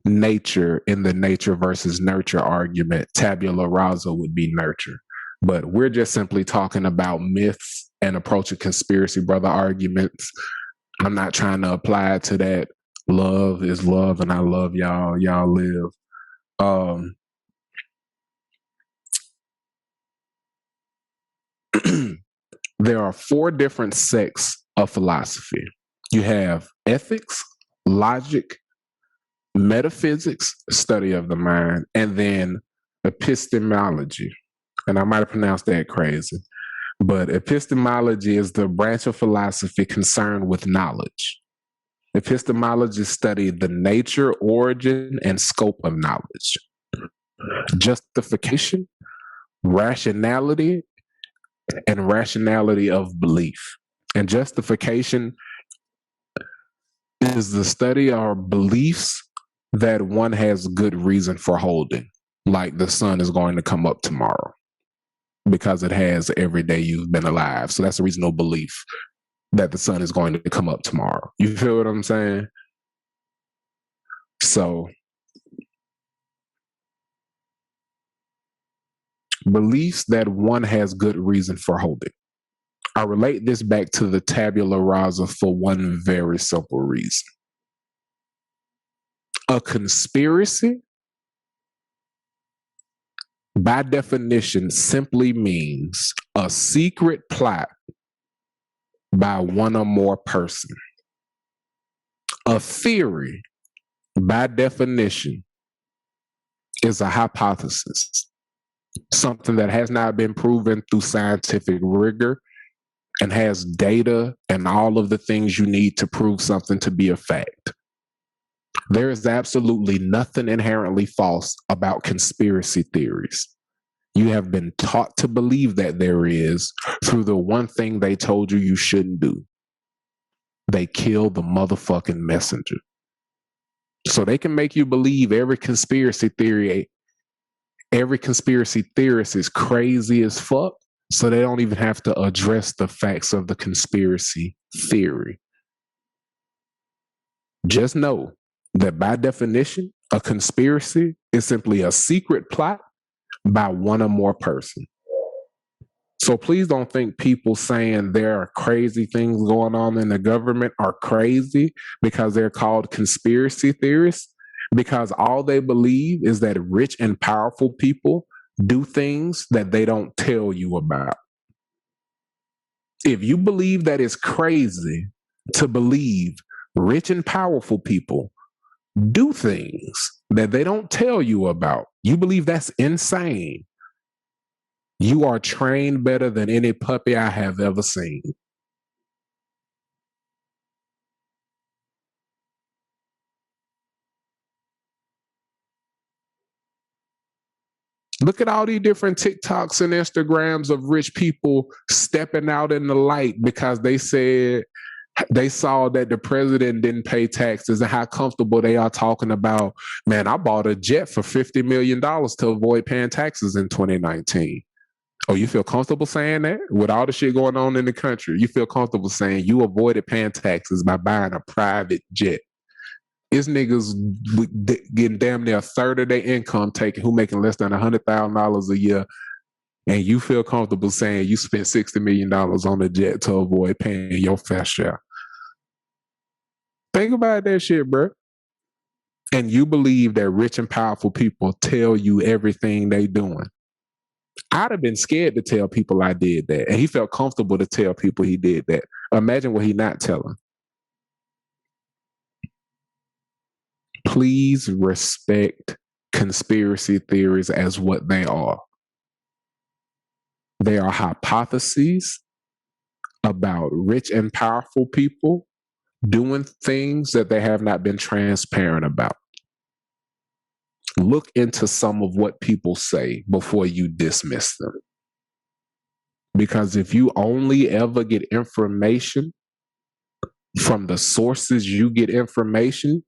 nature in the nature versus nurture argument. Tabula rasa would be nurture. But we're just simply talking about myths and approaching conspiracy brother arguments. I'm not trying to apply it to that. Love is love, and I love y'all. Y'all live. There are 4 different sects of philosophy. You have ethics, logic, metaphysics, study of the mind, and then epistemology. And I might have pronounced that crazy. But epistemology is the branch of philosophy concerned with knowledge. Epistemologists study the nature, origin, and scope of knowledge. Justification, rationality, and rationality of belief. And justification is the study or beliefs that one has good reason for holding, like the sun is going to come up tomorrow, because it has every day you've been alive. So that's a reasonable belief that the sun is going to come up tomorrow. You feel what I'm saying? So beliefs that one has good reason for holding. I relate this back to the tabula rasa for one very simple reason. A conspiracy, by definition, simply means a secret plot by one or more persons. A theory, by definition, is a hypothesis, something that has not been proven through scientific rigor and has data and all of the things you need to prove something to be a fact. There is absolutely nothing inherently false about conspiracy theories. You have been taught to believe that there is through the one thing they told you you shouldn't do. They killed the motherfucking messenger. So they can make you believe every conspiracy theorist is crazy as fuck. So they don't even have to address the facts of the conspiracy theory. Just know that by definition, a conspiracy is simply a secret plot by one or more persons. So please don't think people saying there are crazy things going on in the government are crazy because they're called conspiracy theorists, because all they believe is that rich and powerful people do things that they don't tell you about. If you believe that it's crazy to believe rich and powerful people do things that they don't tell you about, you believe that's insane. You are trained better than any puppy I have ever seen. Look at all these different TikToks and Instagrams of rich people stepping out in the light because they said they saw that the president didn't pay taxes, and how comfortable they are talking about, man, I bought a jet for $50 million to avoid paying taxes in 2019. Oh, you feel comfortable saying that? With all the shit going on in the country, you feel comfortable saying you avoided paying taxes by buying a private jet? It's niggas getting damn near a third of their income taken who making less than $100,000 a year, and you feel comfortable saying you spent $60 million on a jet to avoid paying your fair share. Think about that shit, bro. And you believe that rich and powerful people tell you everything they doing. I'd have been scared to tell people I did that. And he felt comfortable to tell people he did that. Imagine what he not telling. Please respect conspiracy theories as what they are. They are hypotheses about rich and powerful people doing things that they have not been transparent about. Look into some of what people say before you dismiss them. Because if you only ever get information from the sources you get information,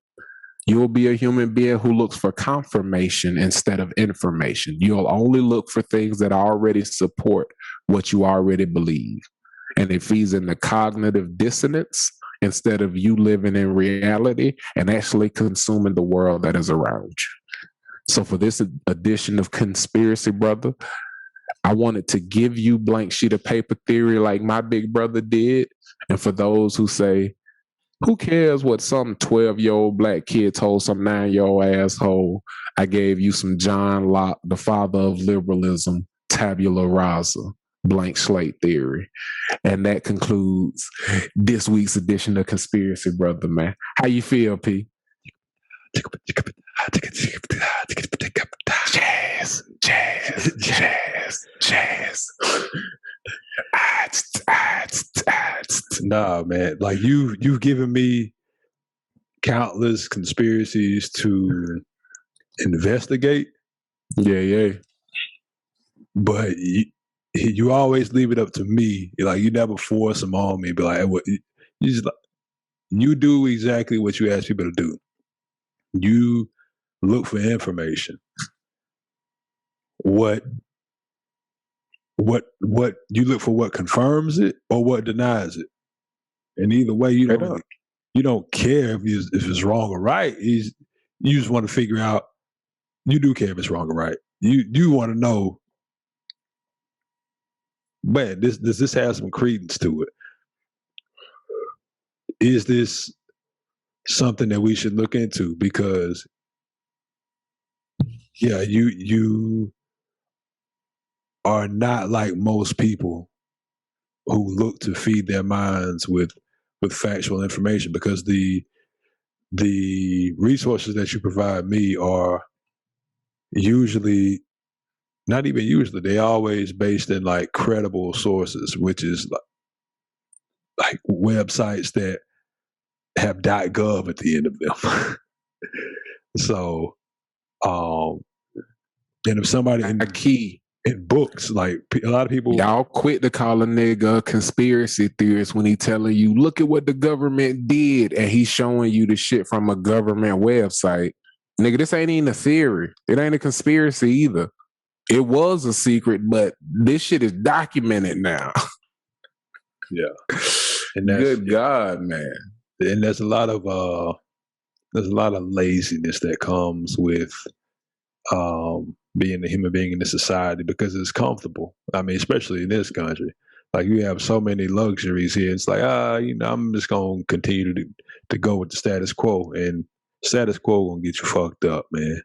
you'll be a human being who looks for confirmation instead of information. You'll only look for things that already support what you already believe. And it feeds into cognitive dissonance instead of you living in reality and actually consuming the world that is around you. So for this edition of Conspiracy Brother, I wanted to give you blank sheet of paper theory like my big brother did. And for those who say, who cares what some 12-year-old black kid told some 9-year-old asshole, I gave you some John Locke, the father of liberalism, tabula rasa, blank slate theory. And that concludes this week's edition of Conspiracy Brother, man. How you feel, P? Jazz, jazz, jazz, jazz. Nah, man. Like you've given me countless conspiracies to investigate. Yeah. But you always leave it up to me. Like you never force them on me. Be like, hey, what, you do exactly what you ask people to do. You look for information. What you look for? What confirms it or what denies it? And either way, you don't care if it's wrong or right. You just want to figure out. You do care if it's wrong or right. You want to know, man, does this have some credence to it? Is this something that we should look into? Because yeah, you are not like most people who look to feed their minds with factual information, because the resources that you provide me are usually, not even usually, they always based in like credible sources, which is like websites that have .gov at the end of them. So, and if somebody a key in books. Like a lot of people, y'all quit to call a nigga a conspiracy theorist when he telling you, look at what the government did, and he's showing you the shit from a government website. Nigga, this ain't even a theory. It ain't a conspiracy either. It was a secret, but this shit is documented now. Yeah, and good God, man. And there's a lot of laziness that comes with being a human being in this society because it's comfortable. I mean, especially in this country, like you have so many luxuries here. It's like, I'm just gonna continue to go with the status quo, and status quo gonna get you fucked up, man.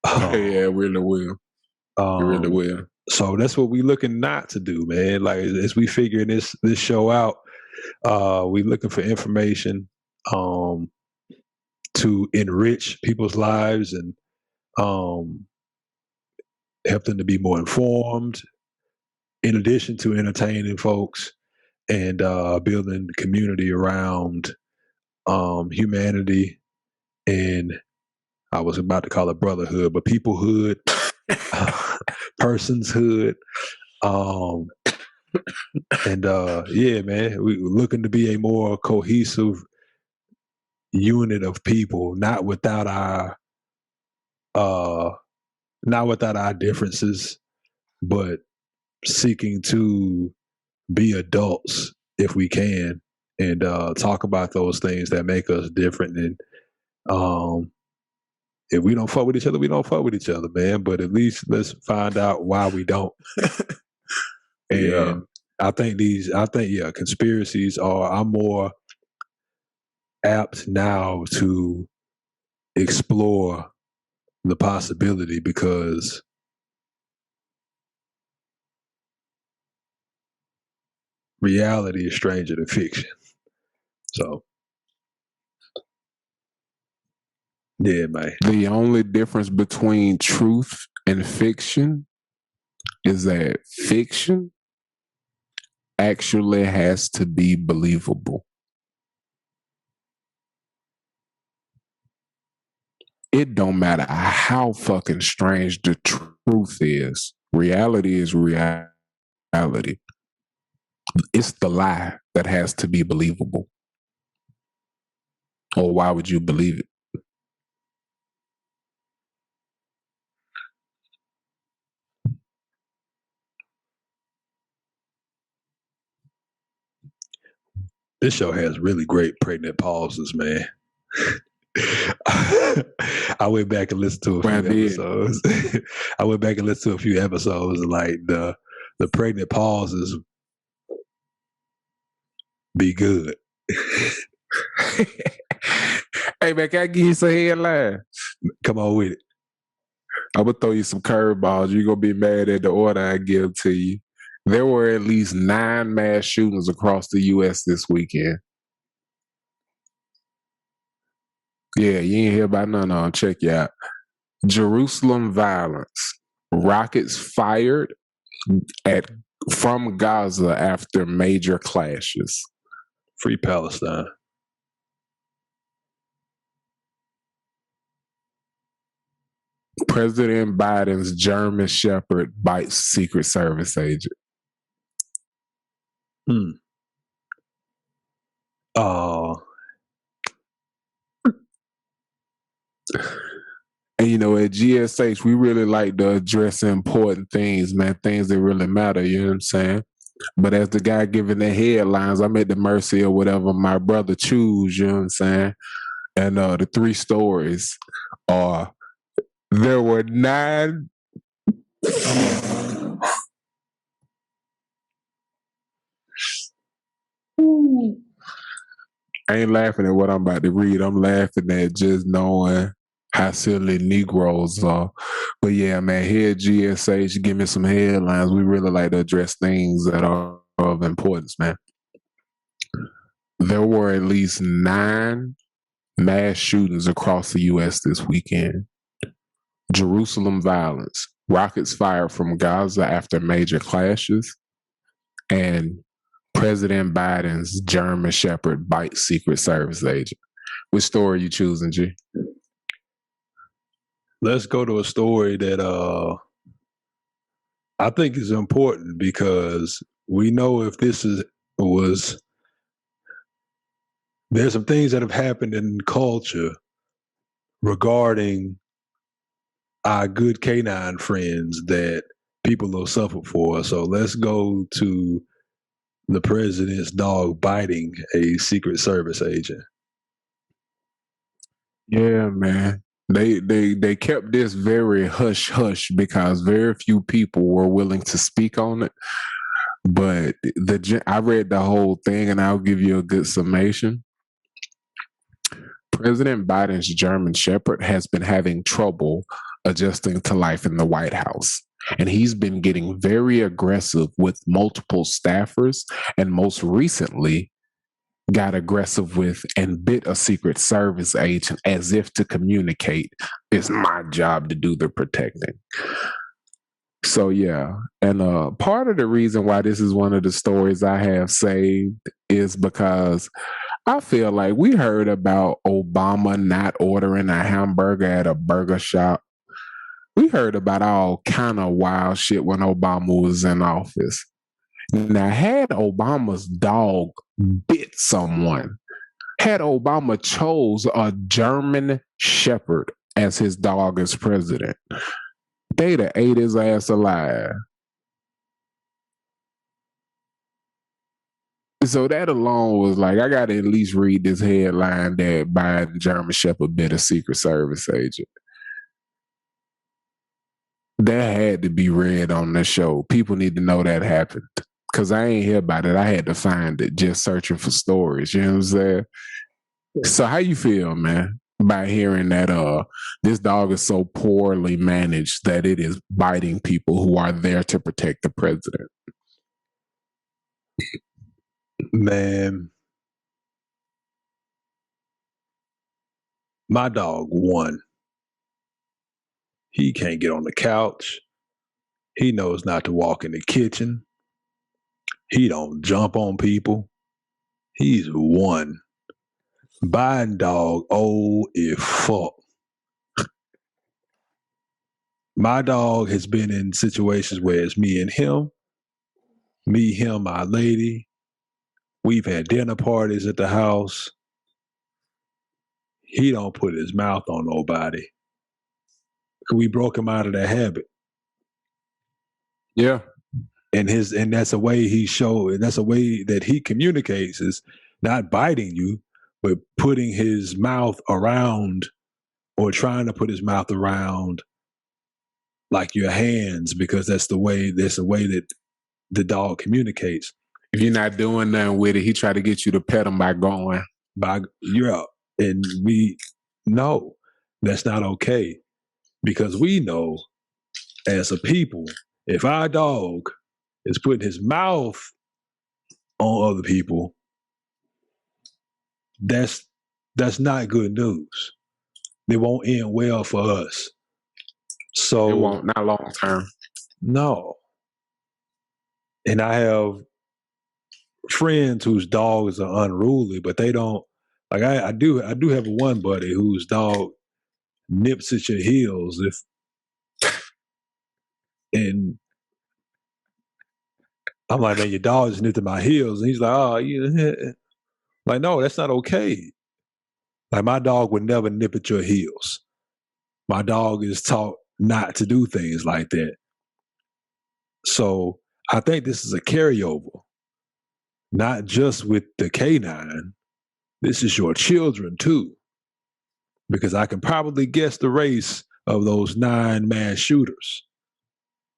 Yeah, it really will. It really will. So that's what we looking not to do, man. Like as we figure this show out, we looking for information to enrich people's lives and help them to be more informed, in addition to entertaining folks and building the community around humanity and I was about to call it brotherhood, but peoplehood, personshood. Yeah, man, we're looking to be a more cohesive unit of people, not without our differences, but seeking to be adults if we can and talk about those things that make us different. And if we don't fuck with each other, we don't fuck with each other, man. But at least let's find out why we don't. And yeah. I think conspiracies I'm more apt now to explore the possibility because reality is stranger than fiction. So, yeah, man. The only difference between truth and fiction is that fiction actually has to be believable. It don't matter how fucking strange the truth is. Reality is reality. It's the lie that has to be believable. Or why would you believe it? This show has really great pregnant pauses, man. I went back and listened to a few episodes. I went back and listened to a few episodes, and like the pregnant pauses be good. Hey man, can I give you some headlines? Come on with it. I'm gonna throw you some curveballs. You're gonna be mad at the order I give to you. There were at least 9 mass shootings across the U.S. this weekend. Yeah, you ain't hear about none of them. Check you out. Jerusalem violence. Rockets fired from Gaza after major clashes. Free Palestine. President Biden's German Shepherd bites Secret Service agent. And you know, at GSH, we really like to address important things, man, things that really matter, you know what I'm saying? But as the guy giving the headlines, I'm at the mercy of whatever my brother choose, you know what I'm saying? And the 3 stories are, there were 9... I ain't laughing at what I'm about to read. I'm laughing at just knowing how silly Negroes are. But yeah, man, here at GSH, give me some headlines. We really like to address things that are of importance, man. There were at least 9 mass shootings across the U.S. this weekend. Jerusalem violence. Rockets fired from Gaza after major clashes. And President Biden's German Shepherd bites Secret Service agent. Which story are you choosing, G? Let's go to a story that I think it's important because we know if there's some things that have happened in culture regarding our good canine friends that people will suffer for. So let's go to the president's dog biting a Secret Service agent. Yeah, man. They kept this very hush hush because very few people were willing to speak on it. But I read the whole thing, and I'll give you a good summation. President Biden's German Shepherd has been having trouble adjusting to life in the White House. And he's been getting very aggressive with multiple staffers, and most recently got aggressive with and bit a Secret Service agent as if to communicate, it's my job to do the protecting. So yeah, and part of the reason why this is one of the stories I have saved is because I feel like we heard about Obama not ordering a hamburger at a burger shop. We heard about all kind of wild shit when Obama was in office. Now, had Obama's dog bit someone, had Obama chose a German Shepherd as his dog as president, they'd have ate his ass alive. So that alone was like, I got to at least read this headline that Biden German Shepherd bit a Secret Service agent. That had to be read on the show. People need to know that happened. Because I ain't hear about it. I had to find it just searching for stories. You know what I'm saying? So how you feel, man, by hearing that this dog is so poorly managed that it is biting people who are there to protect the president? Man, my dog won. He can't get on the couch. He knows not to walk in the kitchen. He don't jump on people. He's won. Biden dog old as fuck. My dog has been in situations where it's me and him, my lady. We've had dinner parties at the house. He don't put his mouth on nobody. We broke him out of that habit. Yeah. And that's a way that's a way that he communicates, is not biting you, but putting his mouth around, or trying to put his mouth around like your hands, because that's the way that the dog communicates. If you're not doing nothing with it, he try to get you to pet him by going. You're up. And we know that's not okay, because we know as a people, if our dog is putting his mouth on other people, that's not good news. It won't end well for us. So it won't, not long term. No. And I have friends whose dogs are unruly, but they don't, like I do have one buddy whose dog nips at your heels and I'm like, man, your dog just nipped at my heels. And he's like, oh, like, no, that's not okay. Like, my dog would never nip at your heels. My dog is taught not to do things like that. So I think this is a carryover, not just with the canine. This is your children too, because I can probably guess the race of those 9 mass shooters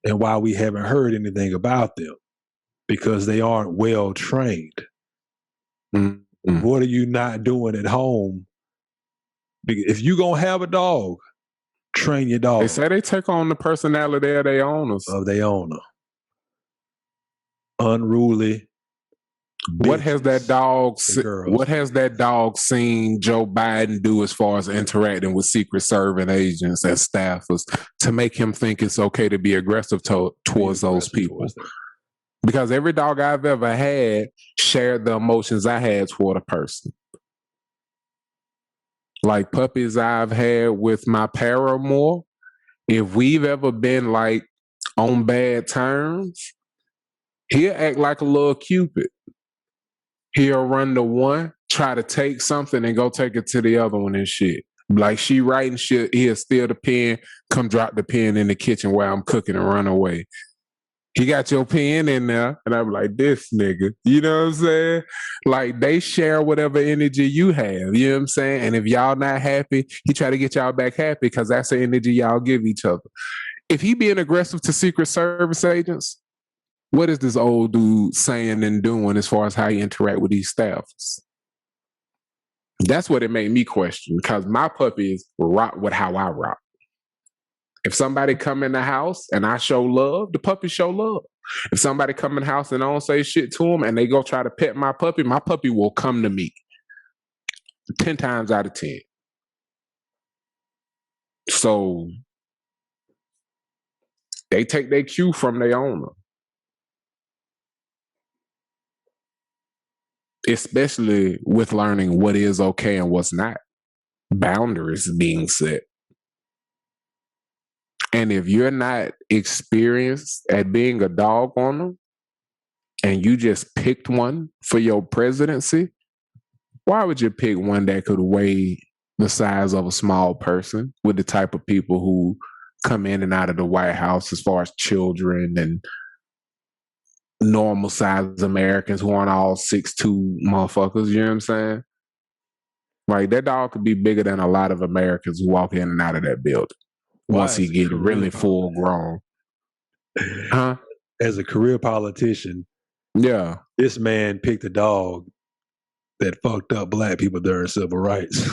and why we haven't heard anything about them, because they aren't well trained. Mm-hmm. What are you not doing at home? If you're going to have a dog, train your dog. They say they take on the personality of their owners. Of their owner. Unruly. What has that dog seen Joe Biden do as far as interacting with Secret Service agents and staffers to make him think it's okay to be aggressive towards those people? Because every dog I've ever had shared the emotions I had toward a person. Like puppies I've had with my paramour, if we've ever been like on bad terms, he'll act like a little Cupid. He'll run to one, try to take something, and go take it to the other one and shit. Like she writing shit, he'll steal the pen, come drop the pen in the kitchen while I'm cooking and run away. He got your pen in there, and I'm like, this nigga, you know what I'm saying? Like they share whatever energy you have, you know what I'm saying? And if y'all not happy, he try to get y'all back happy because that's the energy y'all give each other. If he being aggressive to Secret Service agents, what is this old dude saying and doing as far as how he interact with these staffers? That's what it made me question, because my puppies rock with how I rock. If somebody come in the house and I show love, the puppy show love. If somebody come in the house and I don't say shit to them and they go try to pet my puppy will come to me 10 times out of 10. So they take their cue from their owner. Especially with learning what is okay and what's not. Boundaries being set. And if you're not experienced at being a dog owner and you just picked one for your presidency, why would you pick one that could weigh the size of a small person with the type of people who come in and out of the White House as far as children and normal sized Americans who aren't all 6'2" motherfuckers, you know what I'm saying? Like that dog could be bigger than a lot of Americans who walk in and out of that building. Once he get really full grown. Huh? As a career politician, yeah, this man picked a dog that fucked up black people during civil rights.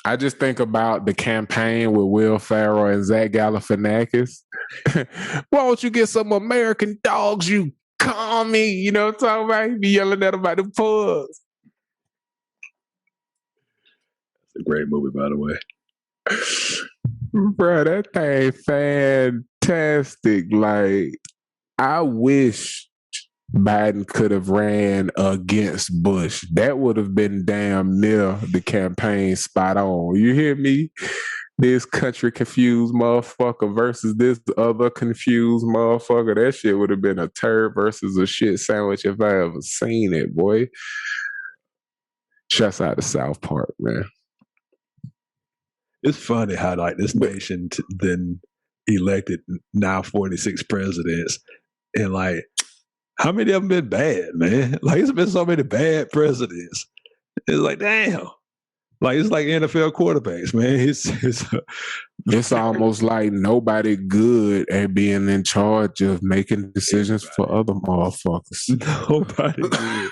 I just think about the campaign with Will Ferrell and Zach Galifianakis. Why don't you get some American dogs, you commie? You know what I'm talking about? He be yelling at them about the pugs. A great movie, by the way. Bro, that thing fantastic. Like, I wish Biden could have ran against Bush. That would have been damn near the campaign spot on. You hear me? This country confused motherfucker versus this other confused motherfucker. That shit would have been a turd versus a shit sandwich if I ever seen it, boy. Shouts out to South Park, man. It's funny how like this nation then elected now 46 presidents, and like how many of them been bad, man? Like it's been so many bad presidents. It's like damn, like it's like NFL quarterbacks, man. It's almost like nobody good at being in charge of making decisions for other motherfuckers. Nobody good.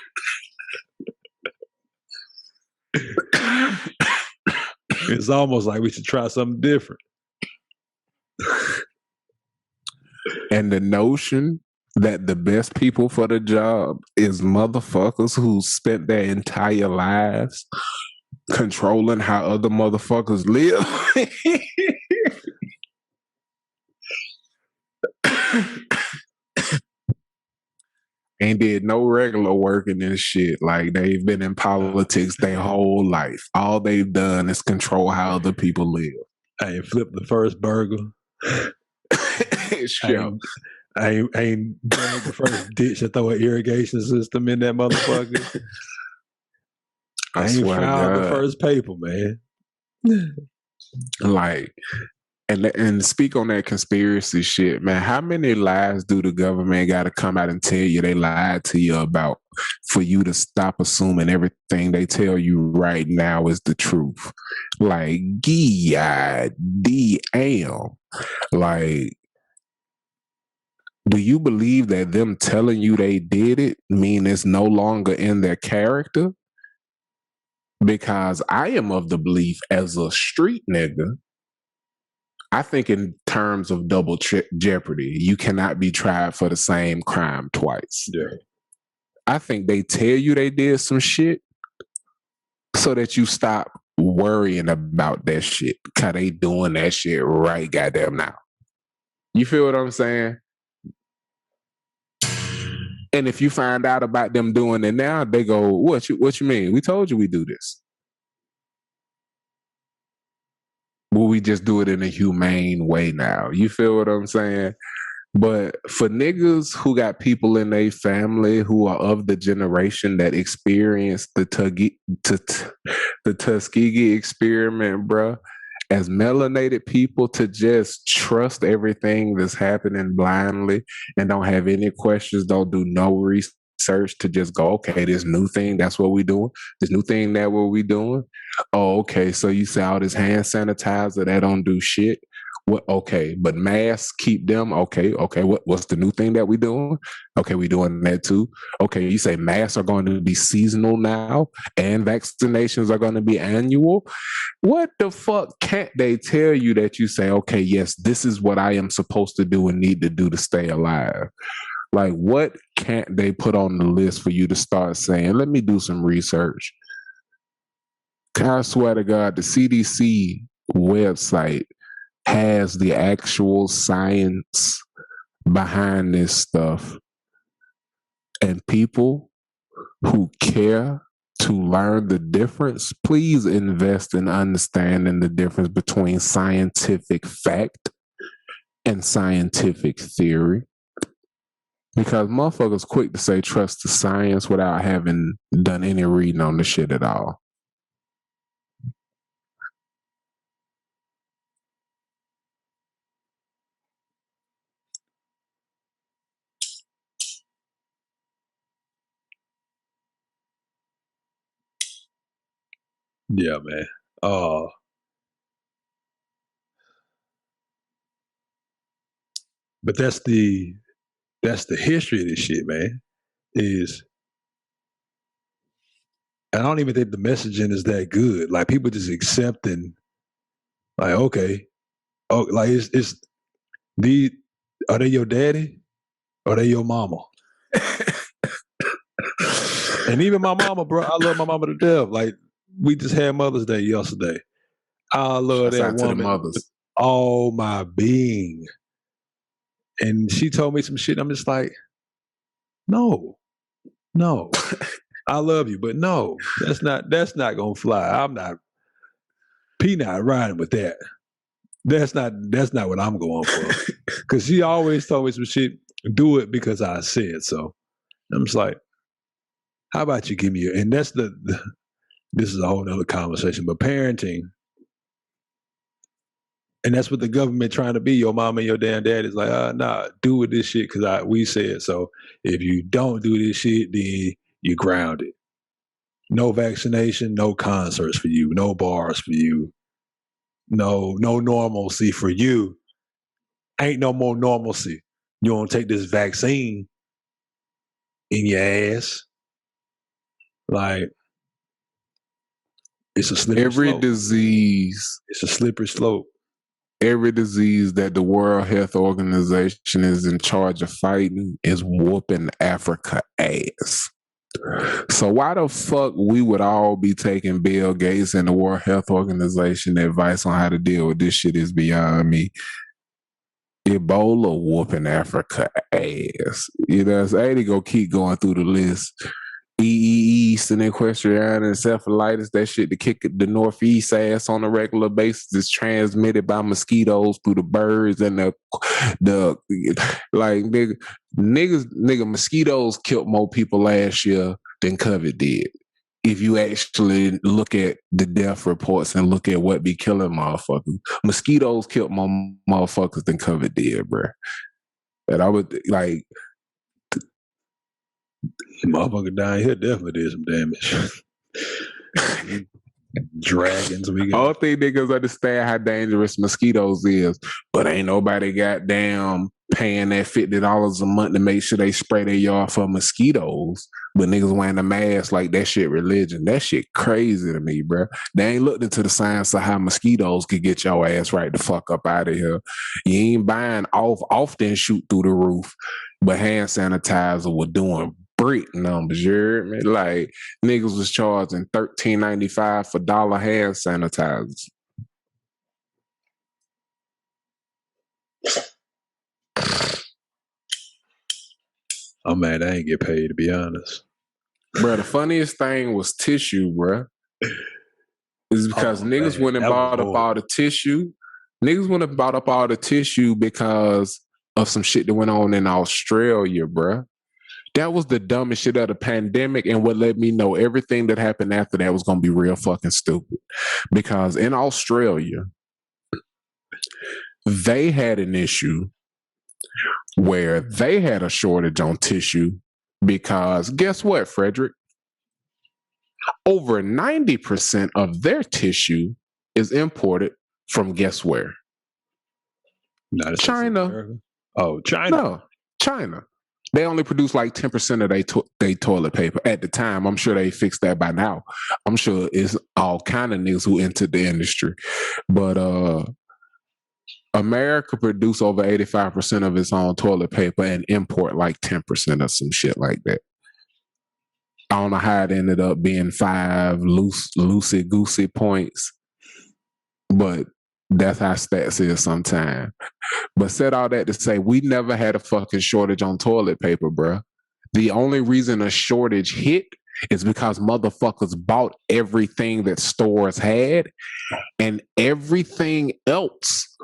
It's almost like we should try something different. And the notion that the best people for the job is motherfuckers who spent their entire lives controlling how other motherfuckers live. Ain't did no regular work in this shit. Like they've been in politics their whole life. All they've done is control how other people live. I ain't flipped the first burger. Sure. I ain't dug the first ditch to throw an irrigation system in that motherfucker. I ain't found the first paper, man. Like, and speak on that conspiracy shit, man. How many lies do the government got to come out and tell you they lied to you about for you to stop assuming everything they tell you right now is the truth? Like, damn. Like, do you believe that them telling you they did it mean it's no longer in their character? Because I am of the belief as a street nigga, I think in terms of double jeopardy, you cannot be tried for the same crime twice. Yeah. I think they tell you they did some shit so that you stop worrying about that shit because they doing that shit right goddamn now. You feel what I'm saying? And if you find out about them doing it now, they go, what you mean? We told you we do this. Well, we just do it in a humane way now. You feel what I'm saying? But for niggas who got people in their family who are of the generation that experienced the Tuskegee experiment, bruh, as melanated people, to just trust everything that's happening blindly and don't have any questions, don't do no research, to just go, okay, this new thing, that's what we doing. This new thing, that what we doing. Oh, okay. So you say all this hand sanitizer, that don't do shit. What? Okay, but masks, keep them. Okay. What's the new thing that we doing? Okay, we doing that too. Okay, you say masks are going to be seasonal now, and vaccinations are going to be annual. What the fuck can't they tell you that you say, okay, yes, this is what I am supposed to do and need to do to stay alive? Like, what can't they put on the list for you to start saying, let me do some research? I swear to God, the CDC website has the actual science behind this stuff. And people who care to learn the difference, please invest in understanding the difference between scientific fact and scientific theory. Because motherfuckers quick to say trust the science without having done any reading on the shit at all. Yeah, man. But that's the history of this shit, man. Is I don't even think the messaging is that good. Like people just accepting, like, okay, oh, like it's the are they your daddy or are they your mama? And even my mama, bro, I love my mama to death. Like we just had Mother's Day yesterday. I love Shouts that out to the woman with mothers. all my being. And she told me some shit. I'm just like, no. I love you, but no, that's not gonna fly. I'm not not riding with that. That's not what I'm going for. Cause she always told me some shit, do it because I said so. I'm just like, how about you give me and that's this is a whole nother conversation, but parenting, and that's what the government trying to be. Your mom and your damn dad is like, nah, do with this shit because we said so. If you don't do this shit, then you're grounded. No vaccination, no concerts for you, no bars for you, no normalcy for you. Ain't no more normalcy. You don't take this vaccine in your ass. Like, it's a slippery Every slope. disease, It's a slippery slope. every disease that the World Health Organization is in charge of fighting is whooping Africa ass. So why the fuck we would all be taking Bill Gates and the World Health Organization advice on how to deal with this shit is beyond me. Ebola whooping Africa ass. You know, so I had to go keep going through the list. East and equestrian and encephalitis, that shit to kick the northeast ass on a regular basis is transmitted by mosquitoes through the birds and the like nigga mosquitoes killed more people last year than COVID did. If you actually look at the death reports and look at what be killing motherfuckers, mosquitoes killed more motherfuckers than COVID did, bro. And I would like. Motherfucker down here definitely did some damage. Dragons, we I got. don't think niggas understand how dangerous mosquitoes is, but ain't nobody goddamn paying that $50 a month to make sure they spray their yard for mosquitoes. But niggas wearing a mask like that shit religion. That shit crazy to me, bro. They ain't looked into the science of how mosquitoes could get your ass right the fuck up out of here. You ain't buying often shoot through the roof, but hand sanitizer was doing brick numbers, you heard me? Like niggas was charging $13.95 for dollar hand sanitizers. I'm mad I ain't get paid, to be honest. Bro, the funniest thing was tissue, bro. It's because niggas went and bought up all the tissue. Niggas went and bought up all the tissue because of some shit that went on in Australia, bruh. That was the dumbest shit of the pandemic, and what let me know everything that happened after that was going to be real fucking stupid. Because in Australia, they had an issue where they had a shortage on tissue because guess what, Frederick? Over 90% of their tissue is imported from guess where? China. Oh, China. No, China. They only produce like 10% of their toilet paper at the time. I'm sure they fixed that by now. I'm sure it's all kind of niggas who entered the industry. But America produce over 85% of its own toilet paper and import like 10% or some shit like that. I don't know how it ended up being 5 loosey-goosey points, but that's how stats is sometimes. But said all that to say, we never had a fucking shortage on toilet paper, bruh. The only reason a shortage hit is because motherfuckers bought everything that stores had, and everything else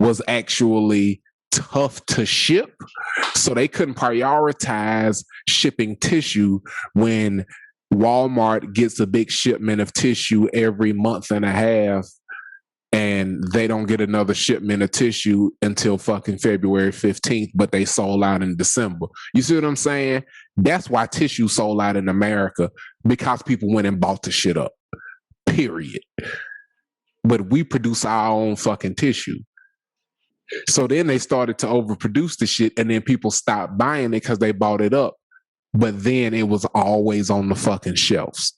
was actually tough to ship, so they couldn't prioritize shipping tissue when Walmart gets a big shipment of tissue every month and a half, and they don't get another shipment of tissue until fucking February 15th, but they sold out in December. You see what I'm saying? That's why tissue sold out in America, because people went and bought the shit up. Period. But we produce our own fucking tissue. So then they started to overproduce the shit, and then people stopped buying it because they bought it up. But then it was always on the fucking shelves.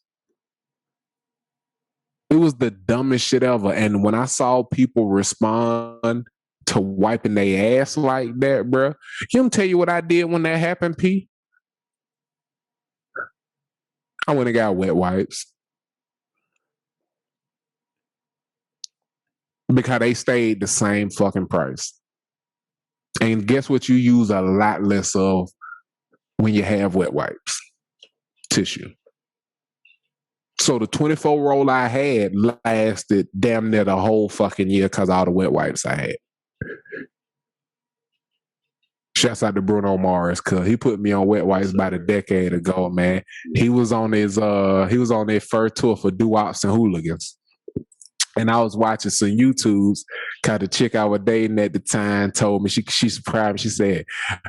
It was the dumbest shit ever. And when I saw people respond to wiping their ass like that, bro, you tell you what I did when that happened, P? I went and got wet wipes. Because they stayed the same fucking price. And guess what you use a lot less of when you have wet wipes? Tissue. So the 24 roll I had lasted damn near the whole fucking year because all the wet wipes I had. Shouts out to Bruno Mars, cause he put me on wet wipes about a decade ago, man. He was on their first tour for Doo-Wops and Hooligans. And I was watching some YouTubes, cause the chick I was dating at the time told me, she surprised me. She said,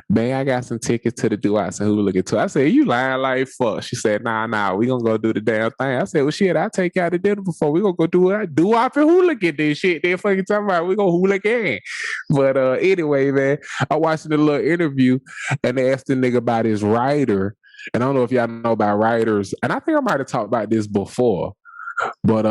man, I got some tickets to the Doo-Wops and Hooligans tour. I said, you lying like fuck. She said, nah, we gonna go do the damn thing. I said, well shit, I'll take you out to dinner before we gonna go do it. Doo-Wop and Hooligan this shit. They fucking talking about we gonna hooligan. But anyway, man, I watched the little interview and they asked the nigga about his rider. And I don't know if y'all know about riders. And I think I might have talked about this before. But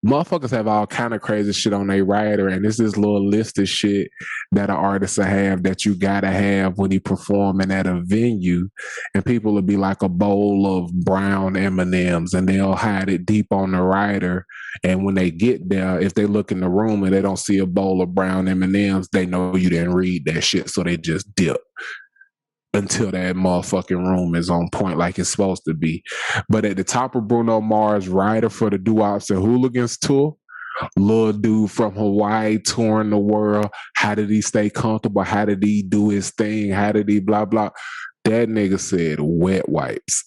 motherfuckers have all kind of crazy shit on their rider, and this little list of shit that an artist will have that you gotta have when he performing at a venue, and people will be like a bowl of brown M&Ms, and they'll hide it deep on the rider, and when they get there, if they look in the room and they don't see a bowl of brown M&Ms, they know you didn't read that shit, so they just dip until that motherfucking room is on point like it's supposed to be. But at the top of Bruno Mars' rider for the Doo-Wops and Hooligans tour, little dude from Hawaii touring the world, how did he stay comfortable? How did he do his thing? How did he blah, blah? That nigga said wet wipes.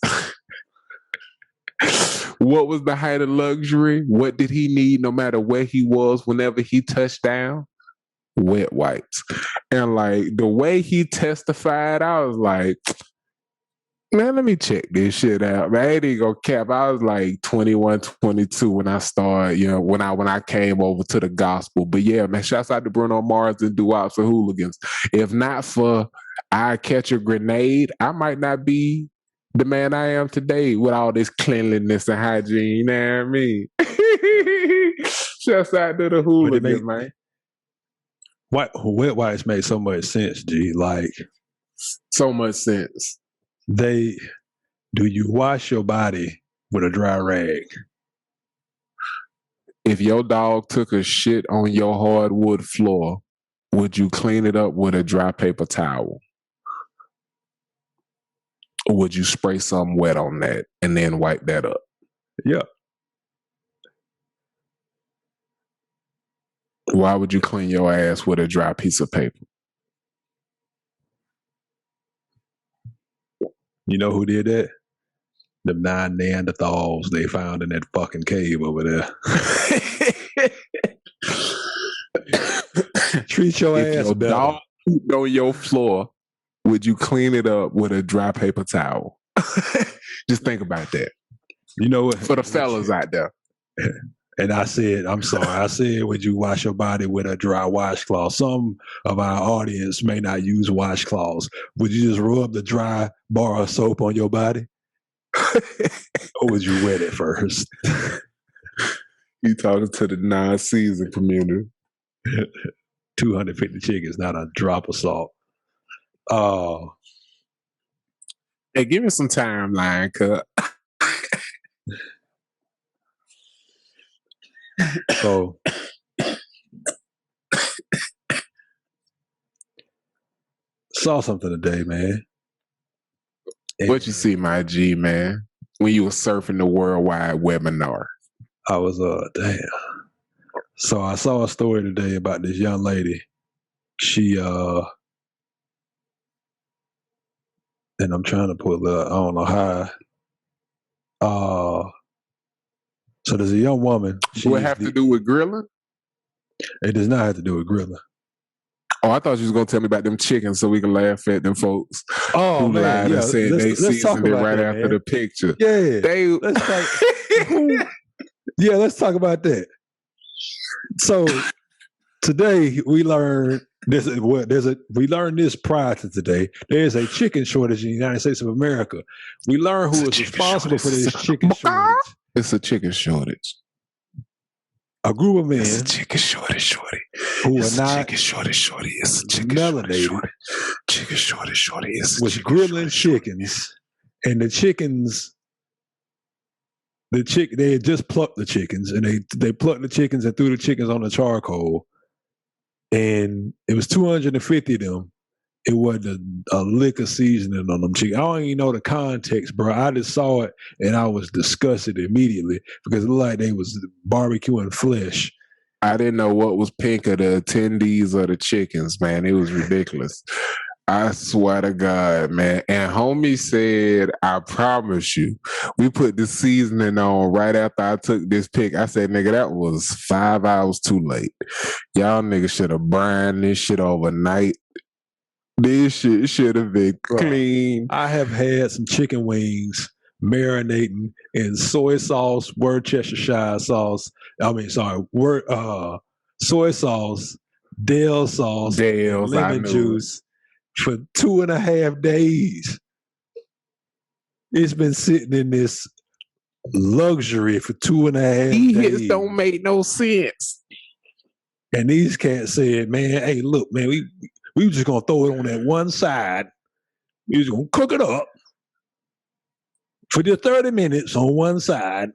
What was the height of luxury? What did he need no matter where he was whenever he touched down? Wet wipes. And like the way he testified, I was like, man, let me check this shit out. Man, I ain't even gonna cap. I was like 21, 22 when I started, when I came over to the gospel. But yeah, man, shouts out to Bruno Mars and Doo-Wops and Hooligans. If not for I Catch a Grenade, I might not be the man I am today with all this cleanliness and hygiene, you know what I mean? Shouts out to the Hooligans, man. Wet wipes make so much sense, G. Like, so much sense. Do you wash your body with a dry rag? If your dog took a shit on your hardwood floor, would you clean it up with a dry paper towel? Or would you spray something wet on that and then wipe that up? Yeah. Why would you clean your ass with a dry piece of paper? You know who did that? Them 9 Neanderthals they found in that fucking cave over there. Treat your If ass your better. dog pooped on your floor, would you clean it up with a dry paper towel? Just think about that. You know what? For the fellas out there. And I said, I'm sorry. I said, would you wash your body with a dry washcloth? Some of our audience may not use washcloths. Would you just rub the dry bar of soap on your body? Or would you wet it first? You talking to the non-seasoned community. 250 chickens, not a drop of salt. Hey, give me some timeline, cut. So saw something today, man. What you see, my G, man, when you were surfing the worldwide webinar? I was damn. So I saw a story today about this young lady. She and I'm trying to pull up, I don't know how. So there's a young woman. What have to do with grilling? It does not have to do with grilling. Oh, I thought you was gonna tell me about them chickens so we can laugh at them folks who lied and said they seasoned it right after the picture. Yeah, let's talk about that. So today we learned this. We learned this prior to today. There is a chicken shortage in the United States of America. We learned who is responsible for this chicken shortage. It's a chicken shortage. A group of men. It's a chicken shortage, who are not chicken shortage. It's a chicken melanated. Chicken shortage. It's was grilling chickens, and the chickens. They had just plucked the chickens, and they plucked the chickens and threw the chickens on the charcoal, and it was 250 of them. It wasn't a lick of seasoning on them chickens. I don't even know the context, bro. I just saw it and I was disgusted immediately because it looked like they was barbecuing flesh. I didn't know what was pink of the attendees or the chickens, man. It was ridiculous. I swear to God, man. And homie said, I promise you, we put the seasoning on right after I took this pic. I said, nigga, that was 5 hours too late. Y'all niggas should have brined this shit overnight. This shit should have been clean. I have had some chicken wings marinating in soy sauce, Worcestershire sauce. Soy sauce, Dale sauce, lemon juice for 2.5 days. It's been sitting in this luxury for 2.5 days. Hits don't make no sense. And these cats said, man, hey, look, man, we were just going to throw it on that one side. We was going to cook it up for the 30 minutes on one side,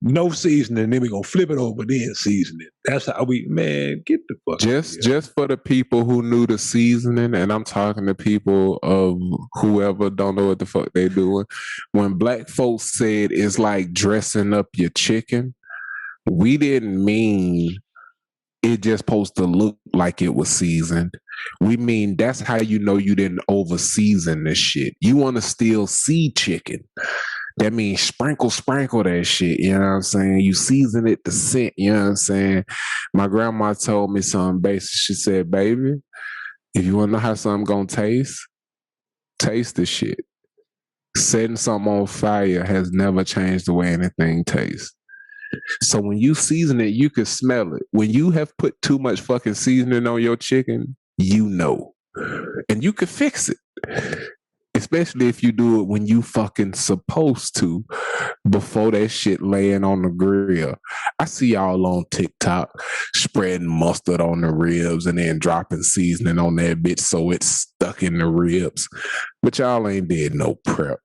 no seasoning, then we're going to flip it over, then season it. That's how man, get the fuck Just for the people who knew the seasoning, and I'm talking to people of whoever don't know what the fuck they doing. When black folks said it's like dressing up your chicken, we didn't mean it just supposed to look like it was seasoned. We mean that's how you know you didn't over season this shit. You want to still see chicken. That means sprinkle that shit. You know what I'm saying? You season it to scent. You know what I'm saying? My grandma told me something basic. She said, baby, if you want to know how something gonna taste the shit. Setting something on fire has never changed the way anything tastes. So when you season it, you can smell it. When you have put too much fucking seasoning on your chicken, you know. And you can fix it. Especially if you do it when you fucking supposed to before that shit laying on the grill. I see y'all on TikTok spreading mustard on the ribs and then dropping seasoning on that bitch so it's stuck in the ribs. But y'all ain't did no prep.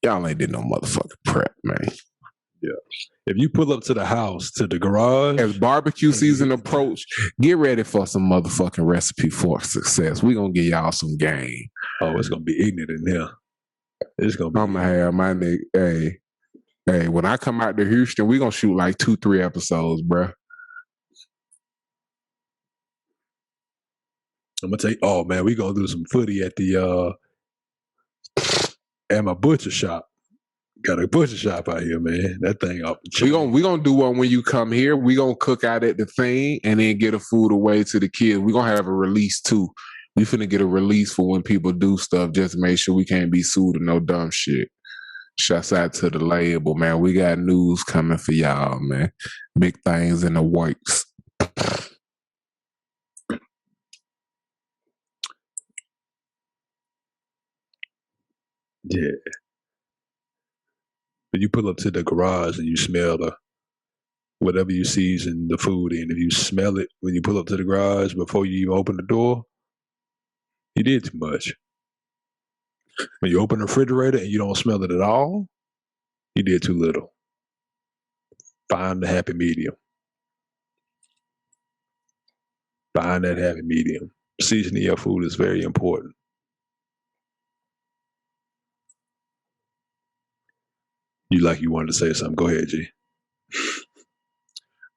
Y'all ain't did no motherfucking prep, man. Yeah. If you pull up to the house, to the garage. As barbecue season approach, get ready for some motherfucking recipe for success. We gonna give y'all some game. Oh, it's gonna be ignorant in there. It's gonna be. I'm gonna have my nigga. Hey, when I come out to Houston, we gonna shoot like 2-3 episodes, bro. I'm gonna take. Oh man, we gonna do some footy at the at my butcher shop. Got a butcher shop out here, man. That thing off the chain. We gonna do one when you come here. We gonna cook out at the thing and then get a food away to the kids. We gonna have a release too. We finna get a release for when people do stuff just to make sure we can't be sued or no dumb shit. Shouts out to the label, man. We got news coming for y'all, man. Big things in the works. Yeah. When you pull up to the garage and you smell the whatever you season the food in, if you smell it when you pull up to the garage before you even open the door, you did too much. When you open the refrigerator and you don't smell it at all, you did too little. Find the happy medium. Find that happy medium. Seasoning your food is very important. You wanted to say something. Go ahead, G.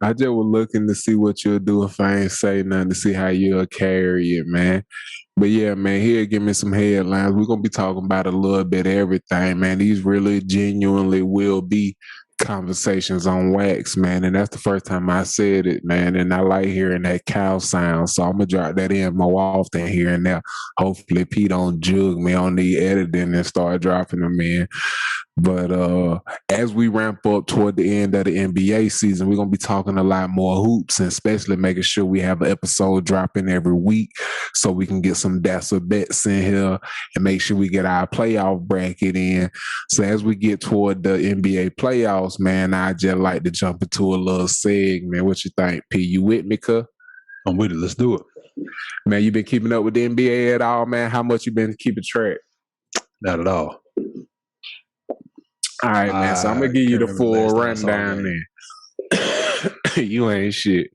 I just was looking to see what you'll do if I ain't say nothing, to see how you'll carry it, man. But yeah, man, here, give me some headlines. We're going to be talking about a little bit of everything, man. These really genuinely will be conversations on wax, man. And that's the first time I said it, man. And I like hearing that cow sound. So I'm going to drop that in more often here and there. Hopefully Pete don't jug me on the editing and start dropping them in. But as we ramp up toward the end of the NBA season, we're going to be talking a lot more hoops, and especially making sure we have an episode dropping every week so we can get some DASA bets in here and make sure we get our playoff bracket in. So as we get toward the NBA playoffs, man, I just like to jump into a little segment. What you think, P? You with me, cuh? I'm with it. Let's do it. Man, you been keeping up with the NBA at all, man? How much you been keeping track? Not at all. All right, man. So I'm gonna give you the full rundown then. You ain't shit.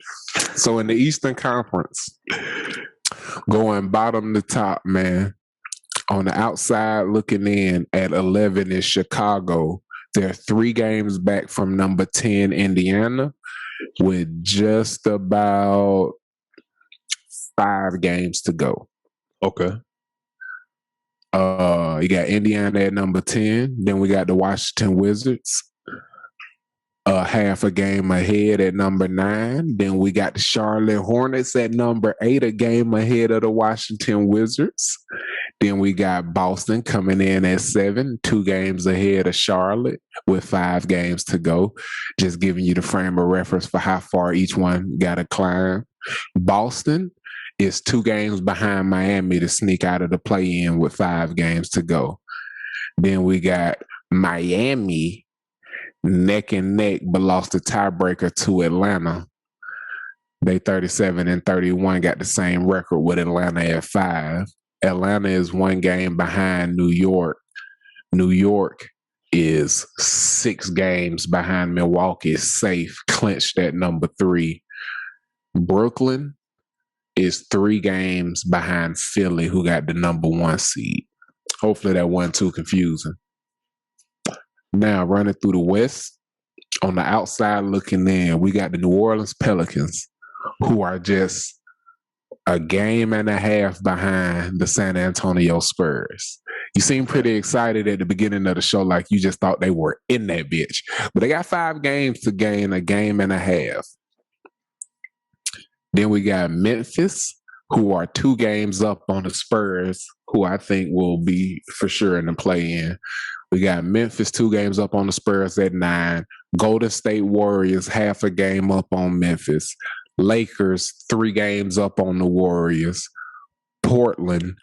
So in the Eastern Conference, going bottom to top, man. On the outside looking in at 11 is Chicago. They're 3 games back from number 10, Indiana, with just about 5 games to go. Okay. You got Indiana at number 10. Then we got the Washington Wizards, half a game ahead at number 9. Then we got the Charlotte Hornets at number 8, a game ahead of the Washington Wizards. Then we got Boston coming in at 7, 2 games ahead of Charlotte with 5 games to go. Just giving you the frame of reference for how far each one got to climb. Boston is 2 games behind Miami to sneak out of the play-in with 5 games to go. Then we got Miami neck and neck, but lost the tiebreaker to Atlanta. They 37-31, got the same record with Atlanta at 5. Atlanta is 1 game behind New York. New York is 6 games behind Milwaukee, safe, clinched at number 3. Brooklyn is 3 games behind Philly, who got the number 1 seed. Hopefully that wasn't too confusing. Now, running through the West, on the outside looking in, we got the New Orleans Pelicans, who are just a game and a half behind the San Antonio Spurs. You seem pretty excited at the beginning of the show, like you just thought they were in that bitch. But they got 5 games to gain, a game and a half. Then we got Memphis, who are 2 games up on the Spurs, who I think will be for sure in the play-in. We got Memphis 2 games up on the Spurs at 9. Golden State Warriors half a game up on Memphis. Lakers 3 games up on the Warriors. Portland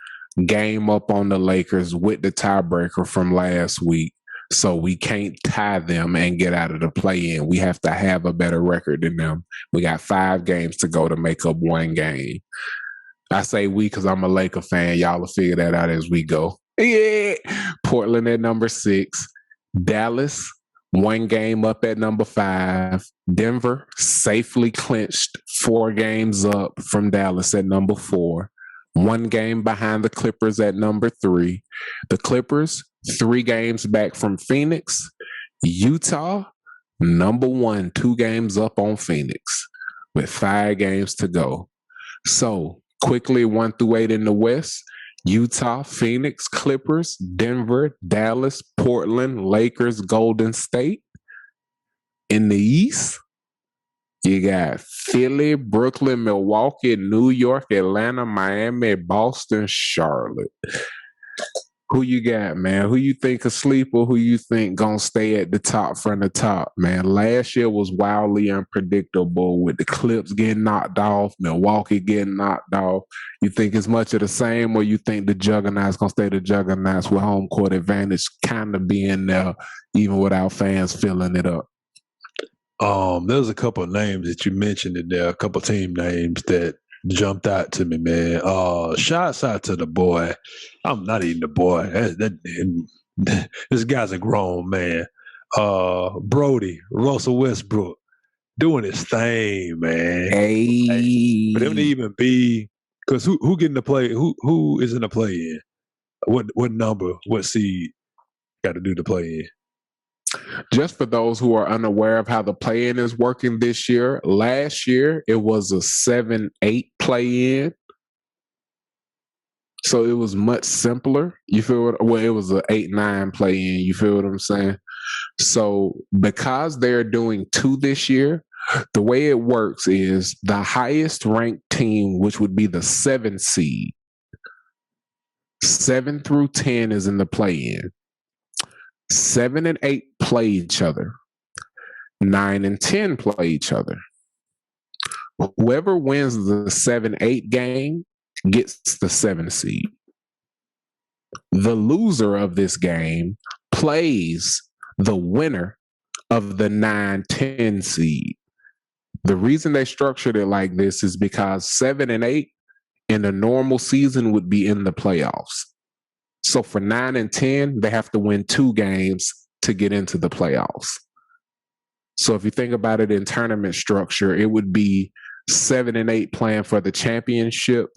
game up on the Lakers with the tiebreaker from last week. So we can't tie them and get out of the play-in. We have to have a better record than them. We got 5 games to go to make up 1 game. I say we because I'm a Laker fan. Y'all will figure that out as we go. Yeah. Portland at number 6. Dallas 1 game up at number 5. Denver safely clinched 4 games up from Dallas at number 4. 1 game behind the Clippers at number 3. The Clippers 3 games back from Phoenix. Utah number 1, 2 games up on Phoenix with 5 games to go. So Quickly, 1 through 8 in the West. Utah, Phoenix, Clippers, Denver, Dallas, Portland, Lakers, Golden State. In the East, you got Philly, Brooklyn, Milwaukee, New York, Atlanta, Miami, Boston, Charlotte. Who you got, man? Who you think a sleeper? Who you think gonna stay at the top from the top, man? Last year was wildly unpredictable with the Clips getting knocked off, Milwaukee getting knocked off. You think it's much of the same, or you think the Juggernauts gonna stay the Juggernauts with home court advantage kind of being there, even without fans filling it up? There's a couple of names that you mentioned in there, a couple of team names that jumped out to me, man. Shouts out to the boy. I'm not even the boy. This guy's a grown man. Brody, Russell Westbrook, doing his thing, man. Hey. For them to even be, because who getting the play? Who is in the play in? What number? What seed got to do the play in? Just for those who are unaware of how the play-in is working this year, last year it was a 7-8 play-in. So it was much simpler. You feel what? Well, it was an 8-9 play-in. You feel what I'm saying? So because they're doing 2 this year, the way it works is the highest ranked team, which would be the 7 seed, 7 through 10 is in the play-in. 7 and 8 play each other. 9 and 10 play each other. Whoever wins the 7-8 game gets the 7 seed. The loser of this game plays the winner of the 9-10 seed. The reason they structured it like this is because 7 and 8 in a normal season would be in the playoffs. So for 9 and 10, they have to win 2 games to get into the playoffs. So if you think about it in tournament structure, it would be 7 and 8 playing for the championship.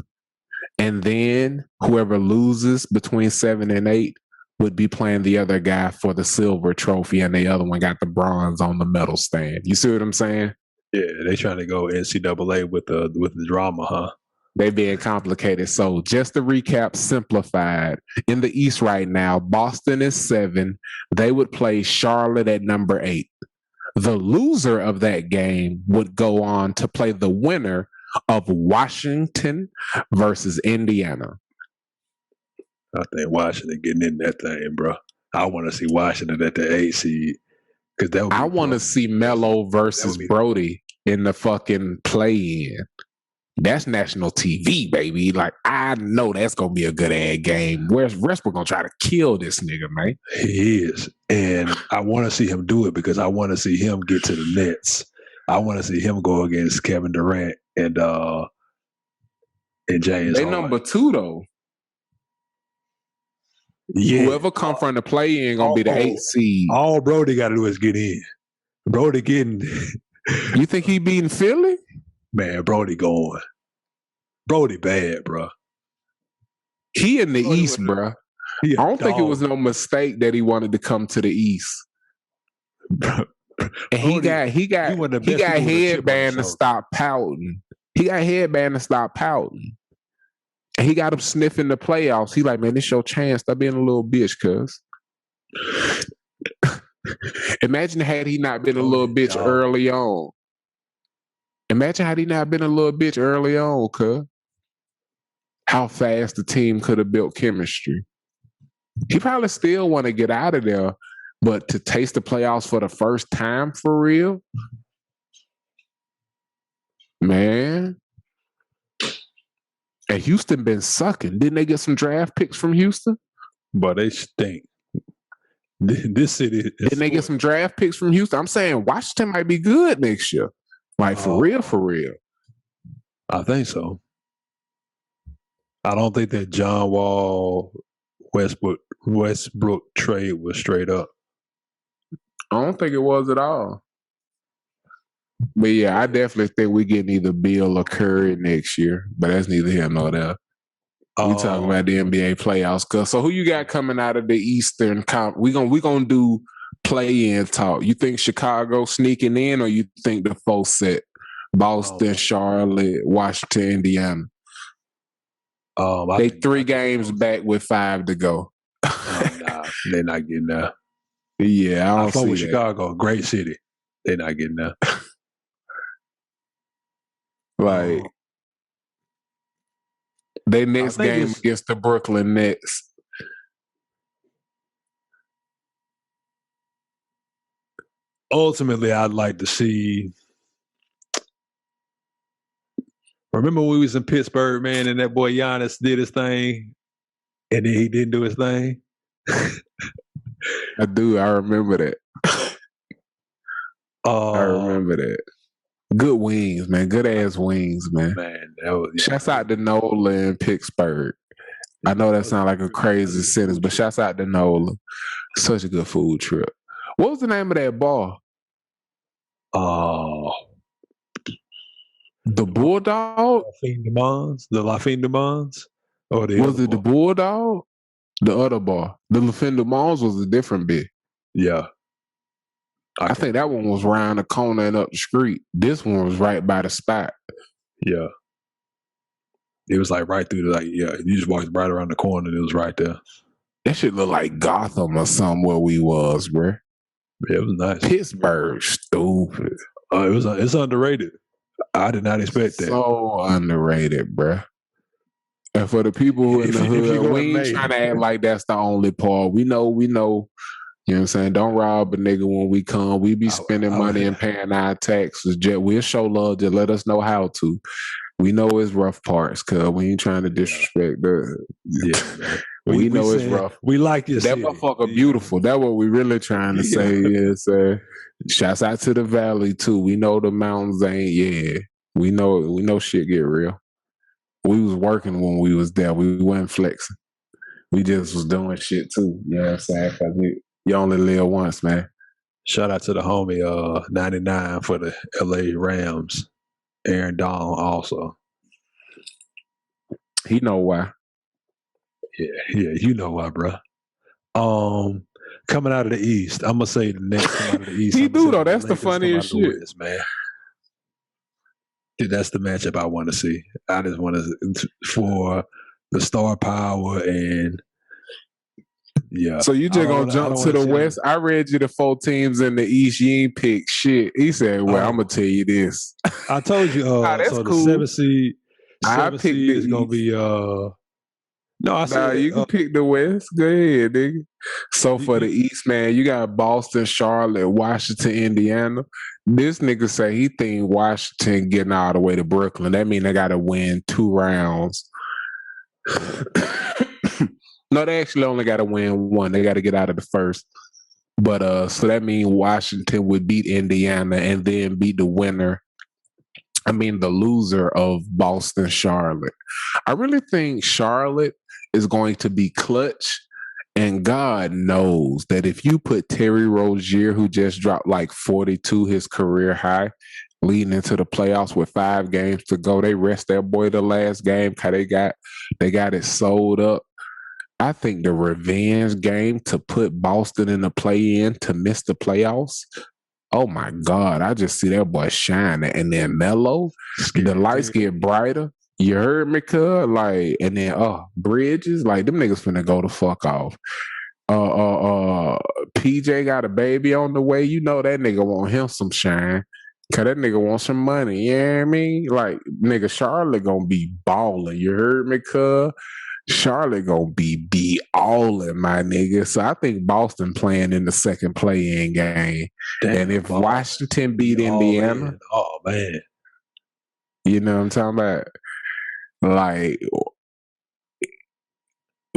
And then whoever loses between 7 and 8 would be playing the other guy for the silver trophy, and the other one got the bronze on the medal stand. You see what I'm saying? Yeah, they trying to go NCAA with the drama, huh? They being complicated. So just to recap, simplified. In the East right now, Boston is 7. They would play Charlotte at number 8. The loser of that game would go on to play the winner of Washington versus Indiana. I think Washington getting in that thing, bro. I want to see Washington at the 8 seed. I want to see Melo versus Brody in the fucking play-in. That's national TV, baby. Like, I know that's going to be a good ad game. Westbrook going to try to kill this nigga, man. He is. And I want to see him do it because I want to see him get to the Nets. I want to see him go against Kevin Durant and James They Harden. number 2, though. Yeah. Whoever come from the play-in going to be the 8 seed. All Brody got to do is get in. Brody getting... You think he beating Philly? Man, Brody going. Brody bad, bro. He in the East, bro. I don't think it was no mistake that he wanted to come to the East. And he got headband to stop pouting. He got headband to stop pouting. And he got him sniffing the playoffs. He like, man, this your chance. Stop being a little bitch, cuz. Imagine had he not been a little bitch early on. Imagine had he not been a little bitch early on, cuz. How fast the team could have built chemistry. He probably still want to get out of there, but to taste the playoffs for the first time for real, man. And Houston been sucking. Didn't they get some draft picks from Houston? But they stink. This city. Didn't they get some draft picks from Houston? I'm saying Washington might be good next year. Like, for real, for real. I think so. I don't think that John Wall Westbrook trade was straight up. I don't think it was at all. But yeah, I definitely think we getting either Bill or Curry next year. But that's neither here nor there. We talking about the NBA playoffs. So who you got coming out of the Eastern we gonna do play-in talk. You think Chicago sneaking in, or you think the 4 set? Boston, Charlotte, Washington, Indiana. They 3 games back with 5 to go. Nah, they're not getting there. Yeah, I I don't fuck see with that. Chicago, great city. They're not getting there. Like they next think game it's- against the Brooklyn Nets. Ultimately, I'd like to see. Remember when we was in Pittsburgh, man, and that boy Giannis did his thing, and then he didn't do his thing. I do. I remember that. I remember that. Good wings, man. Good ass wings, man. Man, that was, Shouts out to Nola in Pittsburgh. I know that sounds like a crazy sentence, but shouts out to Nola. Such a good food trip. What was the name of that bar? The Bulldog? The Lafine de Mons? Or Was it the Bulldog? The other bar. The Lafine de Mons was a different bit. Yeah. I think that one was round the corner and up the street. This one was right by the spot. Yeah. It was like right through you just walked right around the corner and it was right there. That shit looked like Gotham or something where we was, bruh. Yeah, it was nice. Pittsburgh, stupid. It's underrated. I did not expect that. So underrated, bruh. And for the people who in the hood, we ain't trying to act like that's the only part. We know. You know what I'm saying? Don't rob a nigga when we come. We be spending money and paying our taxes. We'll show love to let us know how to. We know it's rough parts, cuz we ain't trying to disrespect the. Yeah, we know it's rough. We like this. That motherfucker beautiful. That's what we really trying to say. Is shouts out to the valley too. We know the mountains ain't. Yeah, we know shit get real. We was working when we was there. We wasn't flexing. We just was doing shit too. You know what I'm saying? Cause you only live once, man. Shout out to the homie 99 for the LA Rams. Aaron Donald also. He know why. Yeah, you know why, bro. Coming out of the East, I'm gonna say the Nets come out of the East. He do though. That's the funniest shit, West, man. Dude, that's the matchup I want to see. I just want to for the star power and yeah. So you just gonna jump to the West? I read you the 4 teams in the East. You ain't pick shit. He said, "Well, I'm gonna tell you this." I told you. that's so cool. The 7 seed. I picked is gonna be. No, I said you can pick the West. Go ahead, nigga. So for the East, man, you got Boston, Charlotte, Washington, Indiana. This nigga say he think Washington getting all the way to Brooklyn. That mean they got to win 2 rounds. No, they actually only got to win 1. They got to get out of the first. But so that means Washington would beat Indiana and then beat the winner. I mean, the loser of Boston, Charlotte. I really think Charlotte is going to be clutch. And God knows that if you put Terry Rozier, who just dropped like 42, his career high, leading into the playoffs with 5 games to go, they rest that boy the last game because they got it sold up. I think the revenge game to put Boston in the play-in to miss the playoffs. Oh my God, I just see that boy shining. And then Melo, the lights get brighter. You heard me, cuz? Like, and then Bridges, like them niggas finna go the fuck off. PJ got a baby on the way. You know that nigga want him some shine. Cause that nigga want some money. You know what I mean? Like, nigga, Charlotte gonna be balling. You heard me, cuz? Charlotte gonna be all-in, my nigga. So I think Boston playing in the second play-in game. Damn, and if Washington beat Indiana, oh man, you know what I'm talking about? Like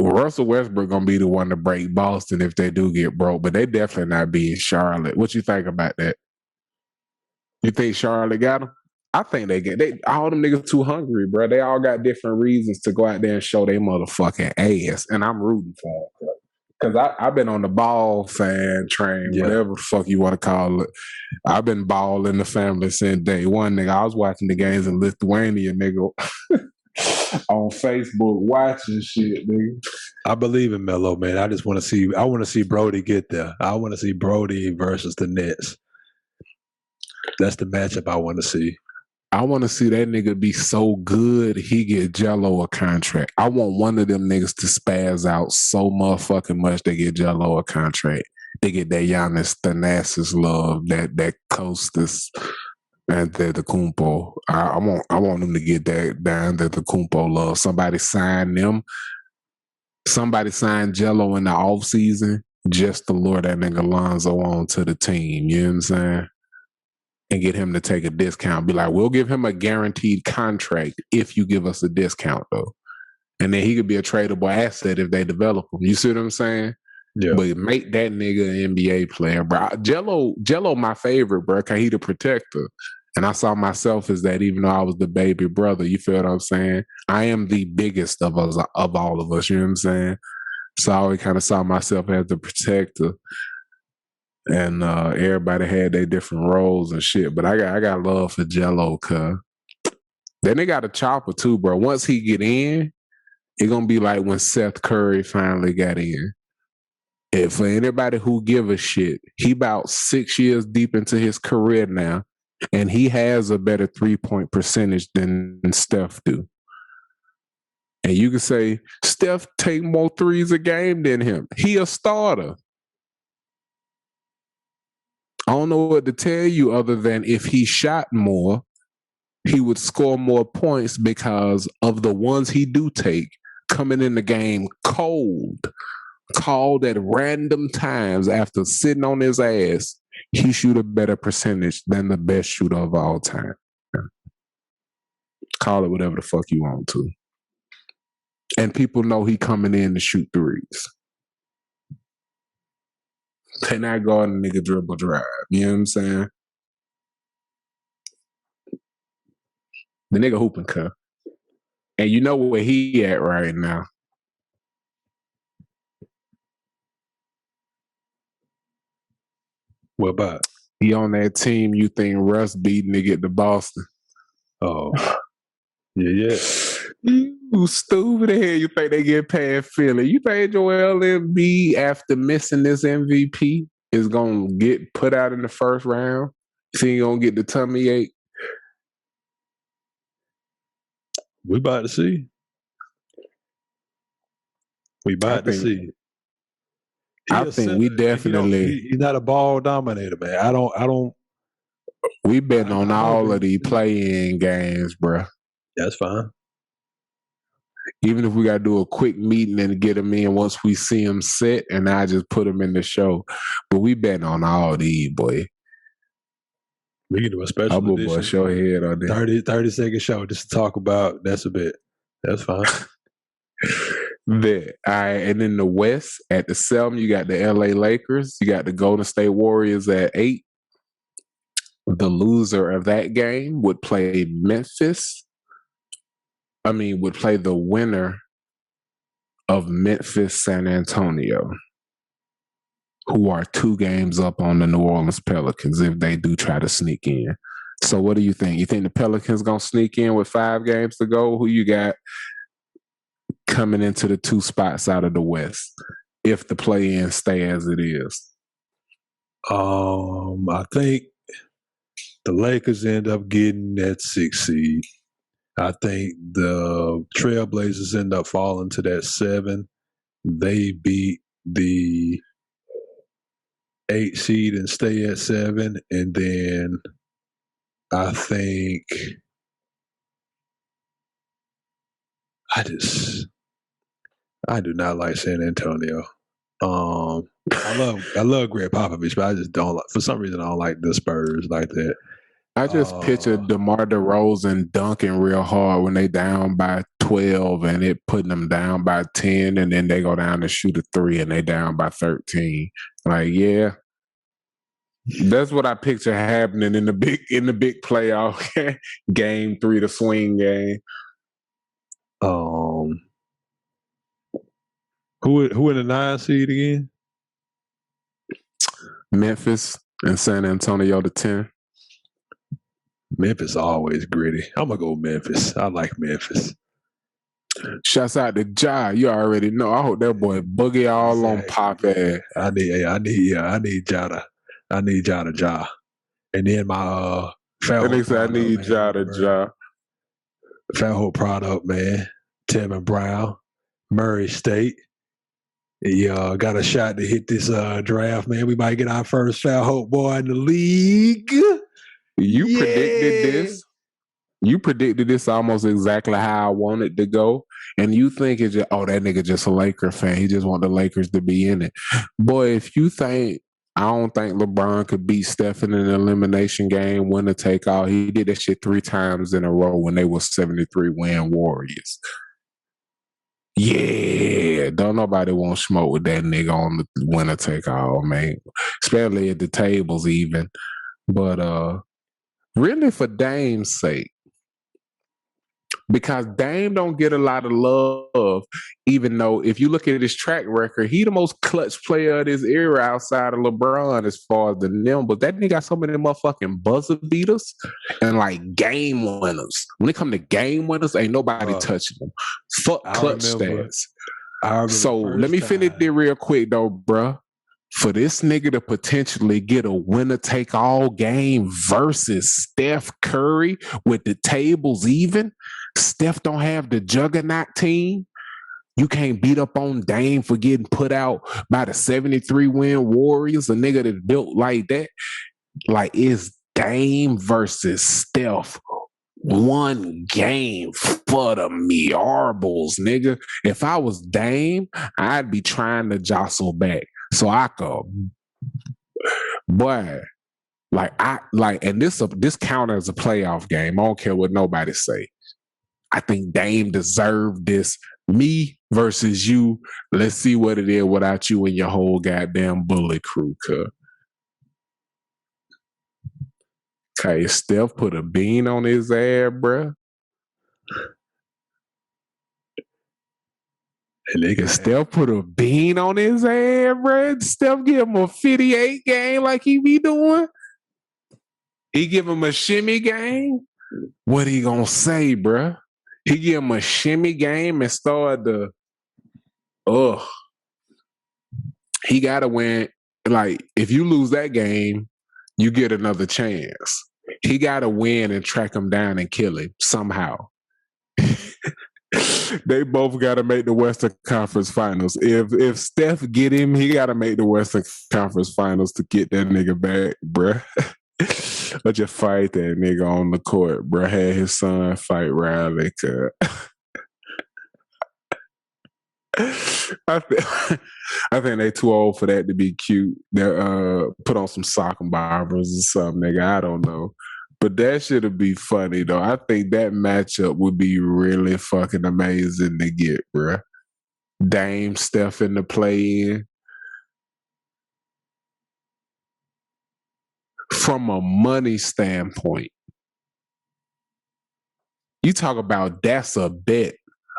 Russell Westbrook gonna be the one to break Boston if they do get broke, but they definitely not beating Charlotte. What you think about that? You think Charlotte got them? I think all them niggas too hungry, bro. They all got different reasons to go out there and show their motherfucking ass, and I'm rooting for them. Because I've been on the ball fan train, whatever the fuck you want to call it. I've been balling the family since day one, nigga. I was watching the games in Lithuania, nigga, on Facebook watching shit, nigga. I believe in Melo, man. I want to see Brody get there. I want to see Brody versus the Nets. That's the matchup I want to see. I want to see that nigga be so good he get Jello a contract. I want one of them niggas to spaz out so motherfucking much they get Jello a contract. They get that Giannis Thanasis love, that Costas and the Kumpo. I want them to get that down the Kumpo love. Somebody sign them. Somebody signed Jello in the offseason just to lure that nigga Lonzo on to the team. You know what I'm saying? And get him to take a discount. Be like, we'll give him a guaranteed contract if you give us a discount, though. And then he could be a tradable asset if they develop him. You see what I'm saying? Yeah. But make that nigga an NBA player, bro. Jello, my favorite, bro, because he the protector. And I saw myself as that, even though I was the baby brother. You feel what I'm saying? I am the biggest of us, of all of us. You know what I'm saying? So I always kind of saw myself as the protector. And everybody had their different roles and shit. But I got love for Jello, cuz. Then they got a chopper too, bro. Once he get in, it's gonna be like when Seth Curry finally got in. And for anybody who give a shit, he about 6 years deep into his career now, and he has a better 3-point percentage than Steph do. And you can say Steph take more threes a game than him. He a starter. I don't know what to tell you other than if he shot more, he would score more points because of the ones he do take coming in the game cold, called at random times after sitting on his ass. He shoot a better percentage than the best shooter of all time. Call it whatever the fuck you want to. And people know he coming in to shoot threes. They not guarding the nigga dribble drive. You know what I'm saying? The nigga hooping cup. And you know where he at right now. What about? He on that team you think Russ beat nigga to Boston. Oh. Yeah. You stupid hell. You think they get past Philly? You think Joel Embiid, after missing this MVP, is gonna get put out in the first round? See, he gonna get the tummy ache. We about to see. I think we definitely. He's not a ball dominator, man. I don't. We betting on all of these play-in games, bro. That's fine. Even if we got to do a quick meeting and get them in once we see them set, and I just put them in the show. But we betting on all these, boy. We can do a special edition. Boy, show head on this. 30-second show just to talk about. That's a bit. That's fine. There. All right. And in the West, at the 7, you got the LA Lakers. You got the Golden State Warriors at 8. The loser of that game would play would play the winner of Memphis San Antonio, who are 2 games up on the New Orleans Pelicans if they do try to sneak in. So what do you think? You think the Pelicans going to sneak in with 5 games to go? Who you got coming into the 2 spots out of the West if the play-in stay as it is? I think the Lakers end up getting that 6 seed. I think the Trailblazers end up falling to that 7. They beat the 8 seed and stay at 7. And then I think I do not like San Antonio. I love Greg Popovich, but I just don't like, for some reason I don't like the Spurs like that. I just pictured DeMar DeRozan dunking real hard when they down by 12 and it putting them down by 10, and then they go down to shoot a 3 and they down by 13. Like, yeah. That's what I picture happening in the big playoff game 3, the swing game. Who in the 9 seed again? Memphis and San Antonio the 10. Memphis always gritty. I'm gonna go Memphis. I like Memphis. Shouts out to Ja. You already know. I hope that boy boogie all on Pop ass. I need Ja to Ja. And then my Fat And they Hope say I product, need man, Ja to bro. Ja. Fat Hope product, man. Tevin Brown, Murray State. Got a shot to hit this draft, man. We might get our first Fat Hope boy in the league. You predicted this. You predicted this almost exactly how I wanted to go. And you think it's just, oh, that nigga just a Laker fan. He just want the Lakers to be in it. Boy, if you think, I don't think LeBron could beat Steph in an elimination game, winner take all. He did that shit 3 times in a row when they were 73-win Warriors. Yeah, don't nobody want smoke with that nigga on the winner take all, man. Especially at the tables even. But really for Dame's sake, because Dame don't get a lot of love, even though if you look at his track record, he the most clutch player of this era outside of LeBron as far as the numbers. That nigga got so many motherfucking buzzer beaters and like game winners. When it come to game winners, ain't nobody touching them. Fuck clutch stats. So let me finish it real quick though, bruh. For this nigga to potentially get a winner-take-all game versus Steph Curry with the tables even, Steph don't have the juggernaut team. You can't beat up on Dame for getting put out by the 73-win Warriors, a nigga that's built like that. Like, it's Dame versus Steph. One game for the mearbles, nigga. If I was Dame, I'd be trying to jostle back. So I could, boy, and this count as a playoff game. I don't care what nobody say. I think Dame deserved this. Me versus you. Let's see what it is without you and your whole goddamn bullet crew, cuz. Okay, Steph put a bean on his ass, bruh. And Steph put a bean on his ass, bruh. Steph give him a 58 game like he be doing. He give him a shimmy game. What he gonna say, bruh? He give him a shimmy game and start the, he gotta win. Like, if you lose that game, you get another chance. He gotta win and track him down and kill him somehow. They both got to make the Western Conference Finals. If Steph get him, he got to make the Western Conference Finals to get that nigga back, bruh. Or just fight that nigga on the court, bruh. Had his son fight Riley. I think they too old for that to be cute. They put on some sock and bombers or something, nigga. I don't know. But that should be funny, though. I think that matchup would be really fucking amazing to get, bruh. Dame, Steph in the play-in. From a money standpoint, you talk about that's a bet.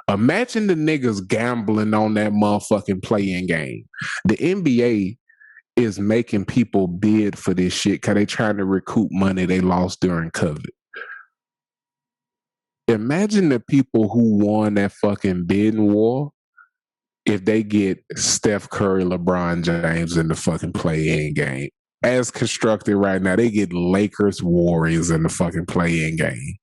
Imagine the niggas gambling on that motherfucking play-in game. The NBA is making people bid for this shit because they trying to recoup money they lost during COVID. Imagine the people who won that fucking bidding war if they get Steph Curry, LeBron James in the fucking play-in game. As constructed right now, they get Lakers, Warriors in the fucking play-in game.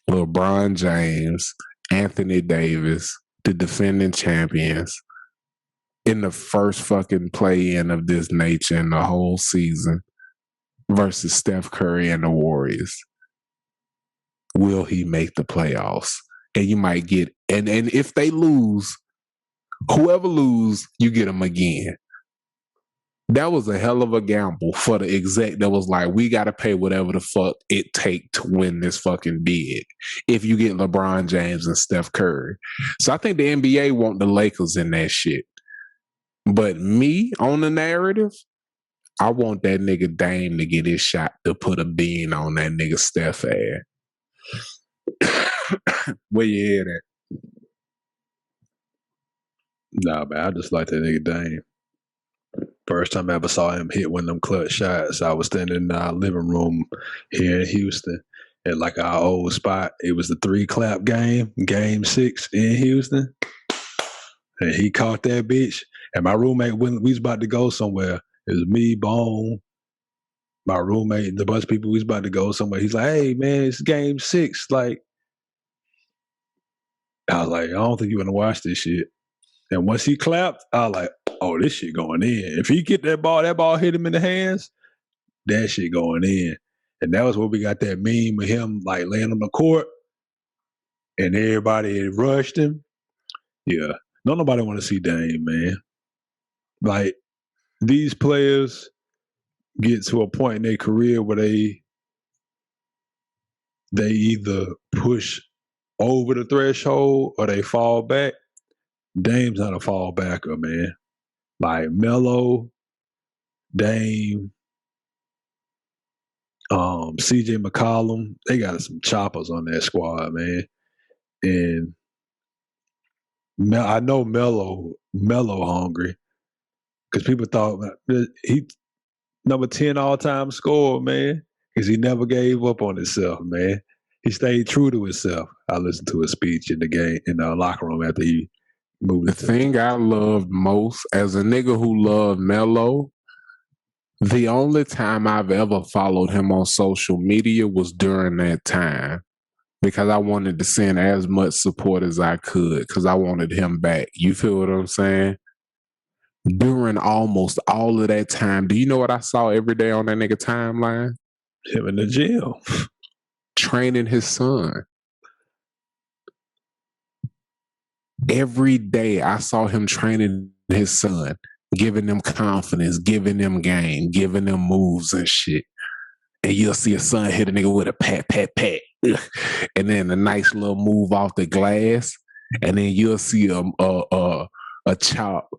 LeBron James, Anthony Davis, the defending champions, in the first fucking play-in of this nature in the whole season versus Steph Curry and the Warriors. Will he make the playoffs? And you might get, and if they lose, whoever lose, you get them again. That was a hell of a gamble for the exec that was like, we got to pay whatever the fuck it take to win this fucking bid if you get LeBron James and Steph Curry. So I think the NBA want the Lakers in that shit. But me, on the narrative, I want that nigga Dame to get his shot to put a bean on that nigga Steph ass. Where you hear that? Nah, man, I just like that nigga Dame. First time I ever saw him hit one of them clutch shots, I was standing in our living room here in Houston at like our old spot. It was the 3-clap game, game 6 in Houston. And he caught that bitch. And my roommate, when we was about to go somewhere, it was me, Bone, my roommate and a bunch of people, we was about to go somewhere. He's like, hey, man, it's game 6. Like, I was like, I don't think you want to watch this shit. And once he clapped, I was like, oh, this shit going in. If he get that ball hit him in the hands, that shit going in. And that was where we got that meme of him like laying on the court and everybody had rushed him. Yeah. Don't nobody want to see Dame, man. Like, these players get to a point in their career where they either push over the threshold or they fall back. Dame's not a fall backer, man. Like Melo, Dame, CJ McCollum, they got some choppers on that squad, man. And I know Melo hungry because people thought he number 10 all-time scorer, man, because he never gave up on himself, man. He stayed true to himself. I listened to his speech in the locker room after he moved. The thing I loved most as a nigga who loved Melo, the only time I've ever followed him on social media was during that time because I wanted to send as much support as I could because I wanted him back. You feel what I'm saying? During almost all of that time, do you know what I saw every day on that nigga timeline? Him in the gym. Training his son. Every day I saw him training his son, giving them confidence, giving them game, giving them moves and shit. And you'll see a son hit a nigga with a pat, pat, pat. And then a nice little move off the glass. And then you'll see a chop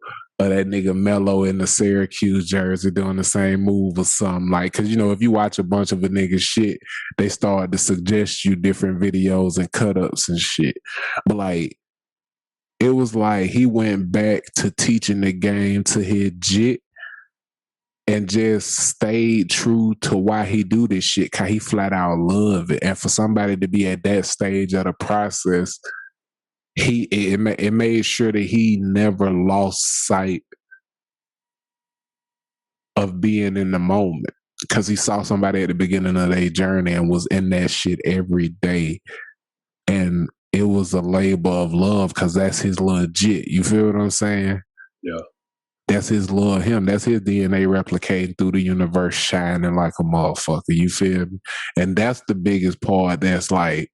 of that nigga Melo in the Syracuse jersey doing the same move or something. Like, cause you know, if you watch a bunch of a nigga shit, they start to suggest you different videos and cut-ups and shit. But like, it was like he went back to teaching the game to his jit and just stayed true to why he do this shit, cause he flat out love it. And for somebody to be at that stage of the process, it made sure that he never lost sight of being in the moment, because he saw somebody at the beginning of their journey and was in that shit every day. And it was a labor of love because that's his legit. You feel what I'm saying? Yeah. That's his love, him. That's his DNA replicating through the universe, shining like a motherfucker. You feel me? And that's the biggest part that's like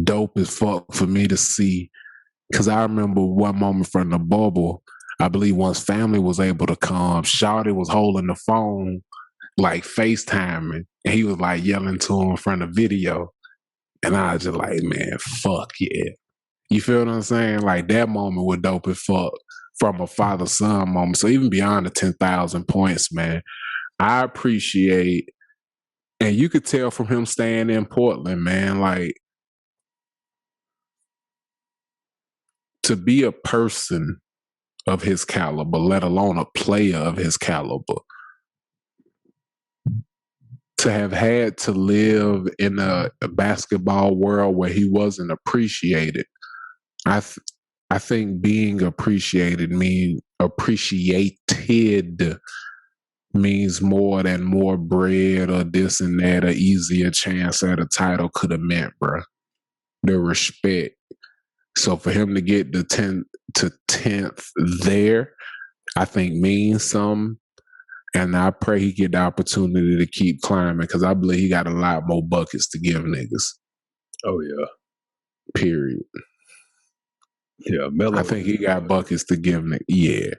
dope as fuck for me to see. Because I remember one moment from the bubble, I believe once family was able to come, Shawty was holding the phone, like FaceTiming, and he was like yelling to him in front of video. And I was just like, man, fuck yeah. You feel what I'm saying? Like, that moment was dope as fuck from a father-son moment. So even beyond the 10,000 points, man, I appreciate, and you could tell from him staying in Portland, man, like, to be a person of his caliber, let alone a player of his caliber, to have had to live in a basketball world where he wasn't appreciated. I think being appreciated means more than more bread or this and that, or easier chance at a title could have meant, bro. The respect. So for him to get the 10th there, I think means something. And I pray he get the opportunity to keep climbing, because I believe he got a lot more buckets to give niggas. Oh, yeah. Period. Yeah, Melo. I think he got buckets to give niggas. Yeah.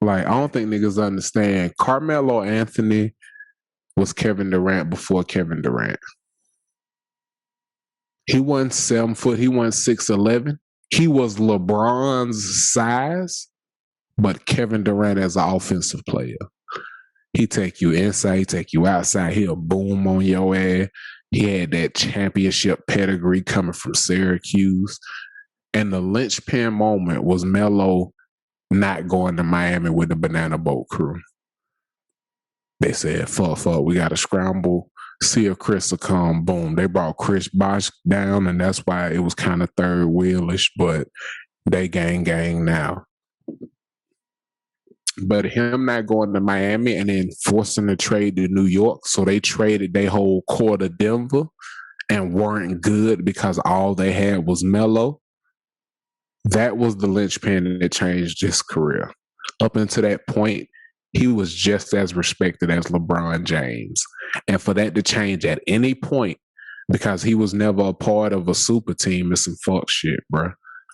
Like, I don't think niggas understand. Carmelo Anthony was Kevin Durant before Kevin Durant. He wasn't 7 foot. He wasn't 6'11". He was LeBron's size, but Kevin Durant as an offensive player. He take you inside, he take you outside, he'll boom on your ass. He had that championship pedigree coming from Syracuse. And the linchpin moment was Melo not going to Miami with the Banana Boat crew. They said, fuck, we got to scramble, see if Chris will come. Boom. They brought Chris Bosh down, and that's why it was kind of third wheelish, but they gang now. But him not going to Miami and then forcing the trade to New York, so they traded their whole core to Denver and weren't good because all they had was Melo. That was the linchpin that changed his career. Up until that point, he was just as respected as LeBron James. And for that to change at any point, because he was never a part of a super team, is some fuck shit, bro.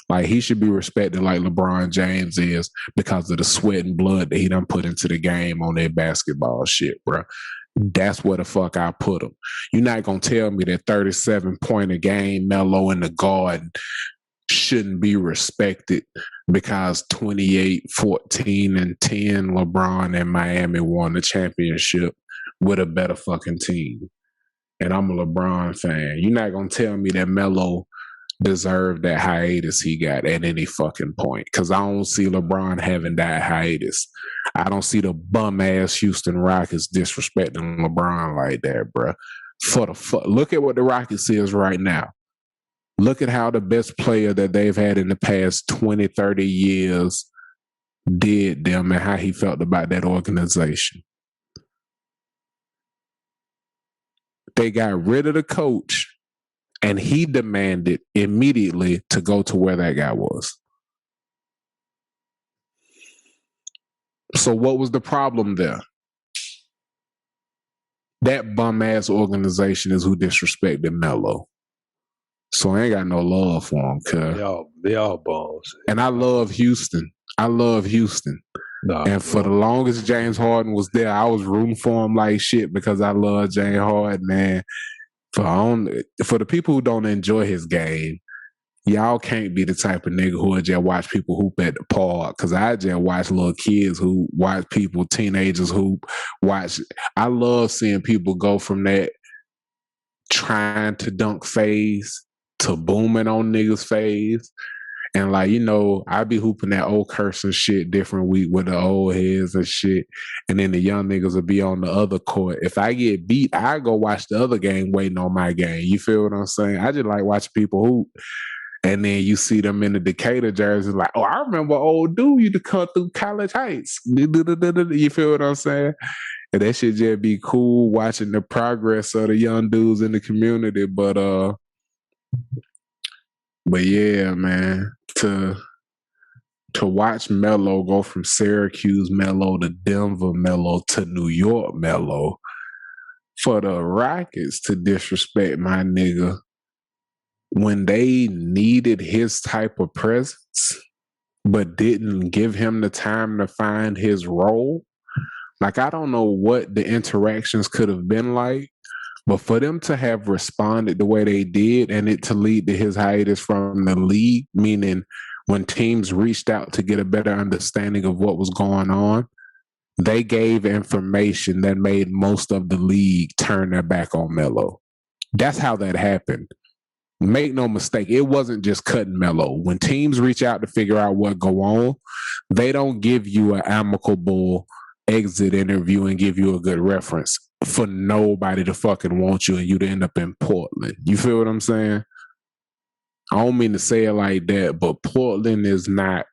Like, he should be respected like LeBron James is because of the sweat and blood that he done put into the game on that basketball shit, bro. That's where the fuck I put him. You're not going to tell me that 37-point a game Melo in the Garden shouldn't be respected because 28, 14, and 10 LeBron and Miami won the championship with a better fucking team. And I'm a LeBron fan. You're not going to tell me that Melo deserved that hiatus he got at any fucking point, because I don't see LeBron having that hiatus. I don't see the bum-ass Houston Rockets disrespecting LeBron like that, bro. Look at what the Rockets is right now. Look at how the best player that they've had in the past 20, 30 years did them and how he felt about that organization. They got rid of the coach and he demanded immediately to go to where that guy was. So what was the problem there? That bum-ass organization is who disrespected Melo. So I ain't got no love for him, cuz. They all bums. And I love Houston. And for the longest James Harden was there, I was rooting for him like shit because I love James Harden, man. For the people who don't enjoy his game, y'all can't be the type of nigga who would just watch people hoop at the park, because I just watch little kids who watch people, teenagers hoop, I love seeing people go from that trying to dunk phase to booming on niggas' phase. And like, you know, I be hooping that old cursing shit different week with the old heads and shit. And then the young niggas will be on the other court. If I get beat, I go watch the other game waiting on my game. You feel what I'm saying? I just like watching people hoop. And then you see them in the Decatur jersey, like, oh, I remember old dude used to come through College Heights. You feel what I'm saying? And that shit just be cool watching the progress of the young dudes in the community. But yeah, man, to watch Melo go from Syracuse Melo to Denver Melo to New York Melo, for the Rockets to disrespect my nigga when they needed his type of presence but didn't give him the time to find his role. Like, I don't know what the interactions could have been like, but for them to have responded the way they did and it to lead to his hiatus from the league, meaning when teams reached out to get a better understanding of what was going on, they gave information that made most of the league turn their back on Melo. That's how that happened. Make no mistake, it wasn't just cutting Melo. When teams reach out to figure out what go on, they don't give you an amicable exit interview and give you a good reference for nobody to fucking want you and you to end up in Portland. You feel what I'm saying? I don't mean to say it like that, but Portland is not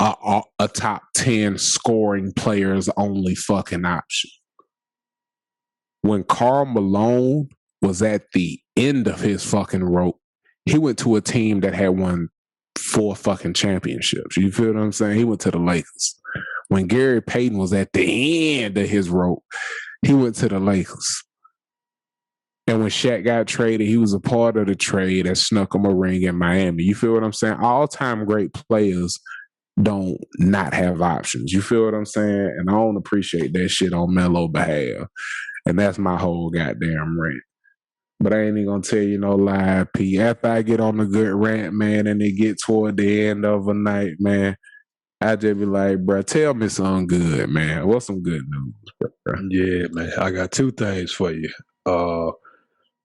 a top 10 scoring players only fucking option. When Karl Malone was at the end of his fucking rope, he went to a team that had won 4 fucking championships. You feel what I'm saying? He went to the Lakers. When Gary Payton was at the end of his rope, he went to the Lakers. And when Shaq got traded, he was a part of the trade that snuck him a ring in Miami. You feel what I'm saying? All-time great players don't not have options. You feel what I'm saying? And I don't appreciate that shit on Melo's behalf. And that's my whole goddamn rant. But I ain't even gonna tell you no lie, P. After I get on a good rant, man, and it get toward the end of a night, man, I just be like, bro, tell me something good, man. What's some good news, bro? Yeah, man. I got 2 things for you.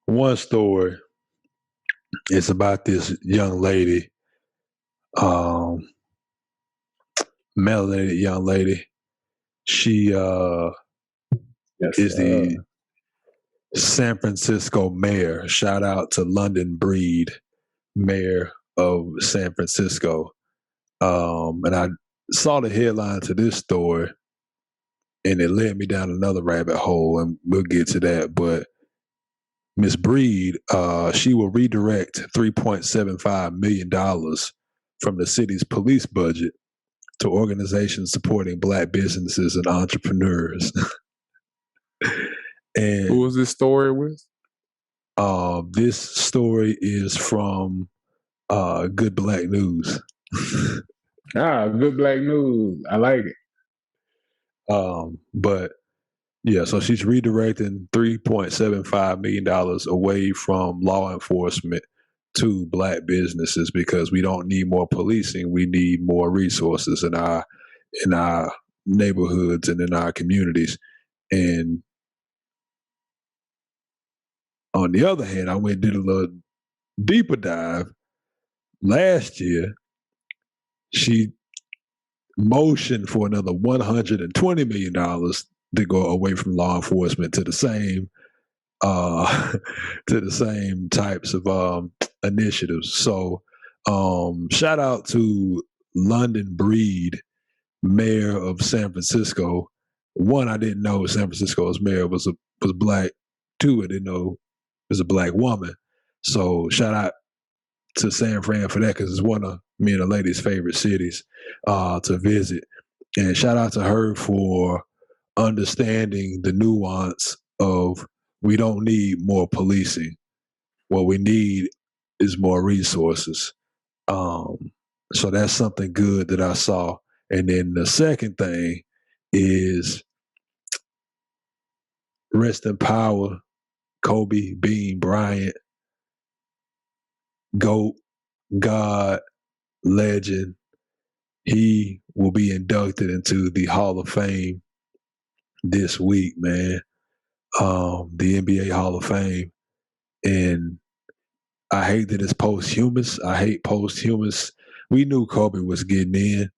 One story is about this young lady, melanated young lady. She is the San Francisco mayor. Shout out to London Breed, mayor of San Francisco. And I saw the headline to this story, and it led me down another rabbit hole, and we'll get to that. But Miss Breed, she will redirect $3.75 million from the city's police budget to organizations supporting Black businesses and entrepreneurs. And Who was this story with? this story is from Good Black News. Good Black News. I like it. But yeah, so she's redirecting $3.75 million away from law enforcement to Black businesses because we don't need more policing. We need more resources in our neighborhoods and in our communities. And on the other hand, I went and did a little deeper dive. Last year, she motioned for another $120 million to go away from law enforcement to the same types of initiatives. So shout out to London Breed, mayor of San Francisco. One, I didn't know San Francisco's mayor was Black. Two, I didn't know it was a Black woman. So shout out to San Fran for that, because it's one of me and the lady's favorite cities to visit. And shout out to her for understanding the nuance of we don't need more policing. What we need is more resources. So that's something good that I saw. And then the second thing is rest in power, Kobe Bean Bryant, GOAT, God, legend. He will be inducted into the Hall of Fame this week, man. The NBA Hall of Fame. And I hate that it's posthumous. I hate posthumous. We knew Kobe was getting in,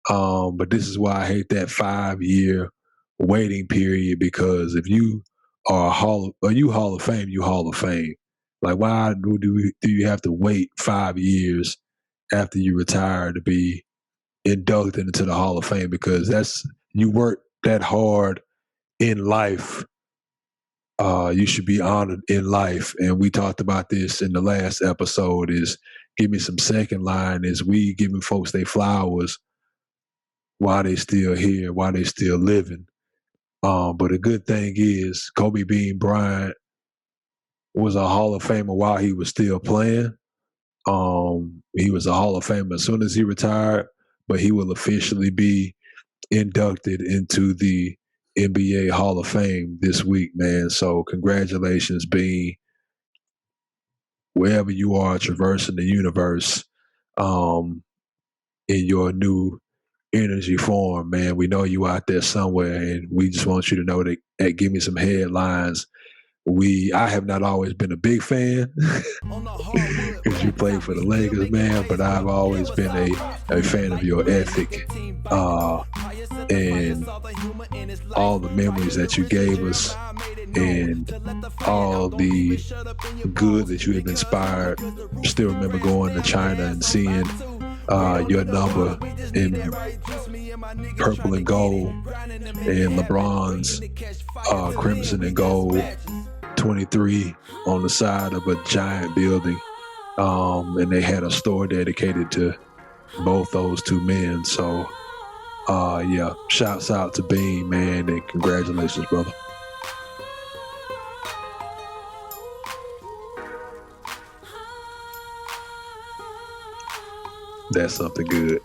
but this is why I hate that 5-year waiting period, because if you are Hall of Fame, you Hall of Fame. Like, why do you have to wait 5 years after you retire to be inducted into the Hall of Fame? Because you work that hard in life. You should be honored in life. And we talked about this in the last episode, is give me some second line, is we giving folks their flowers while they still here, while they still living. But the good thing is Kobe Bean Bryant was a Hall of Famer while he was still playing. He was a Hall of Famer as soon as he retired, but he will officially be inducted into the NBA Hall of Fame this week, man. So congratulations, Bean. Wherever you are traversing the universe, in your new energy form, man. We know you out there somewhere, and we just want you to know that at Gimme Some Headlines, I have not always been a big fan because you played for the Lakers, man, but I've always been a fan of your ethic and all the memories that you gave us and all the good that you have inspired. Still remember going to China and seeing your number in purple and gold and LeBron's crimson and gold 23 on the side of a giant building. And they had a store dedicated to both those two men. So, yeah, shouts out to Bean, man, and congratulations, brother. That's something good.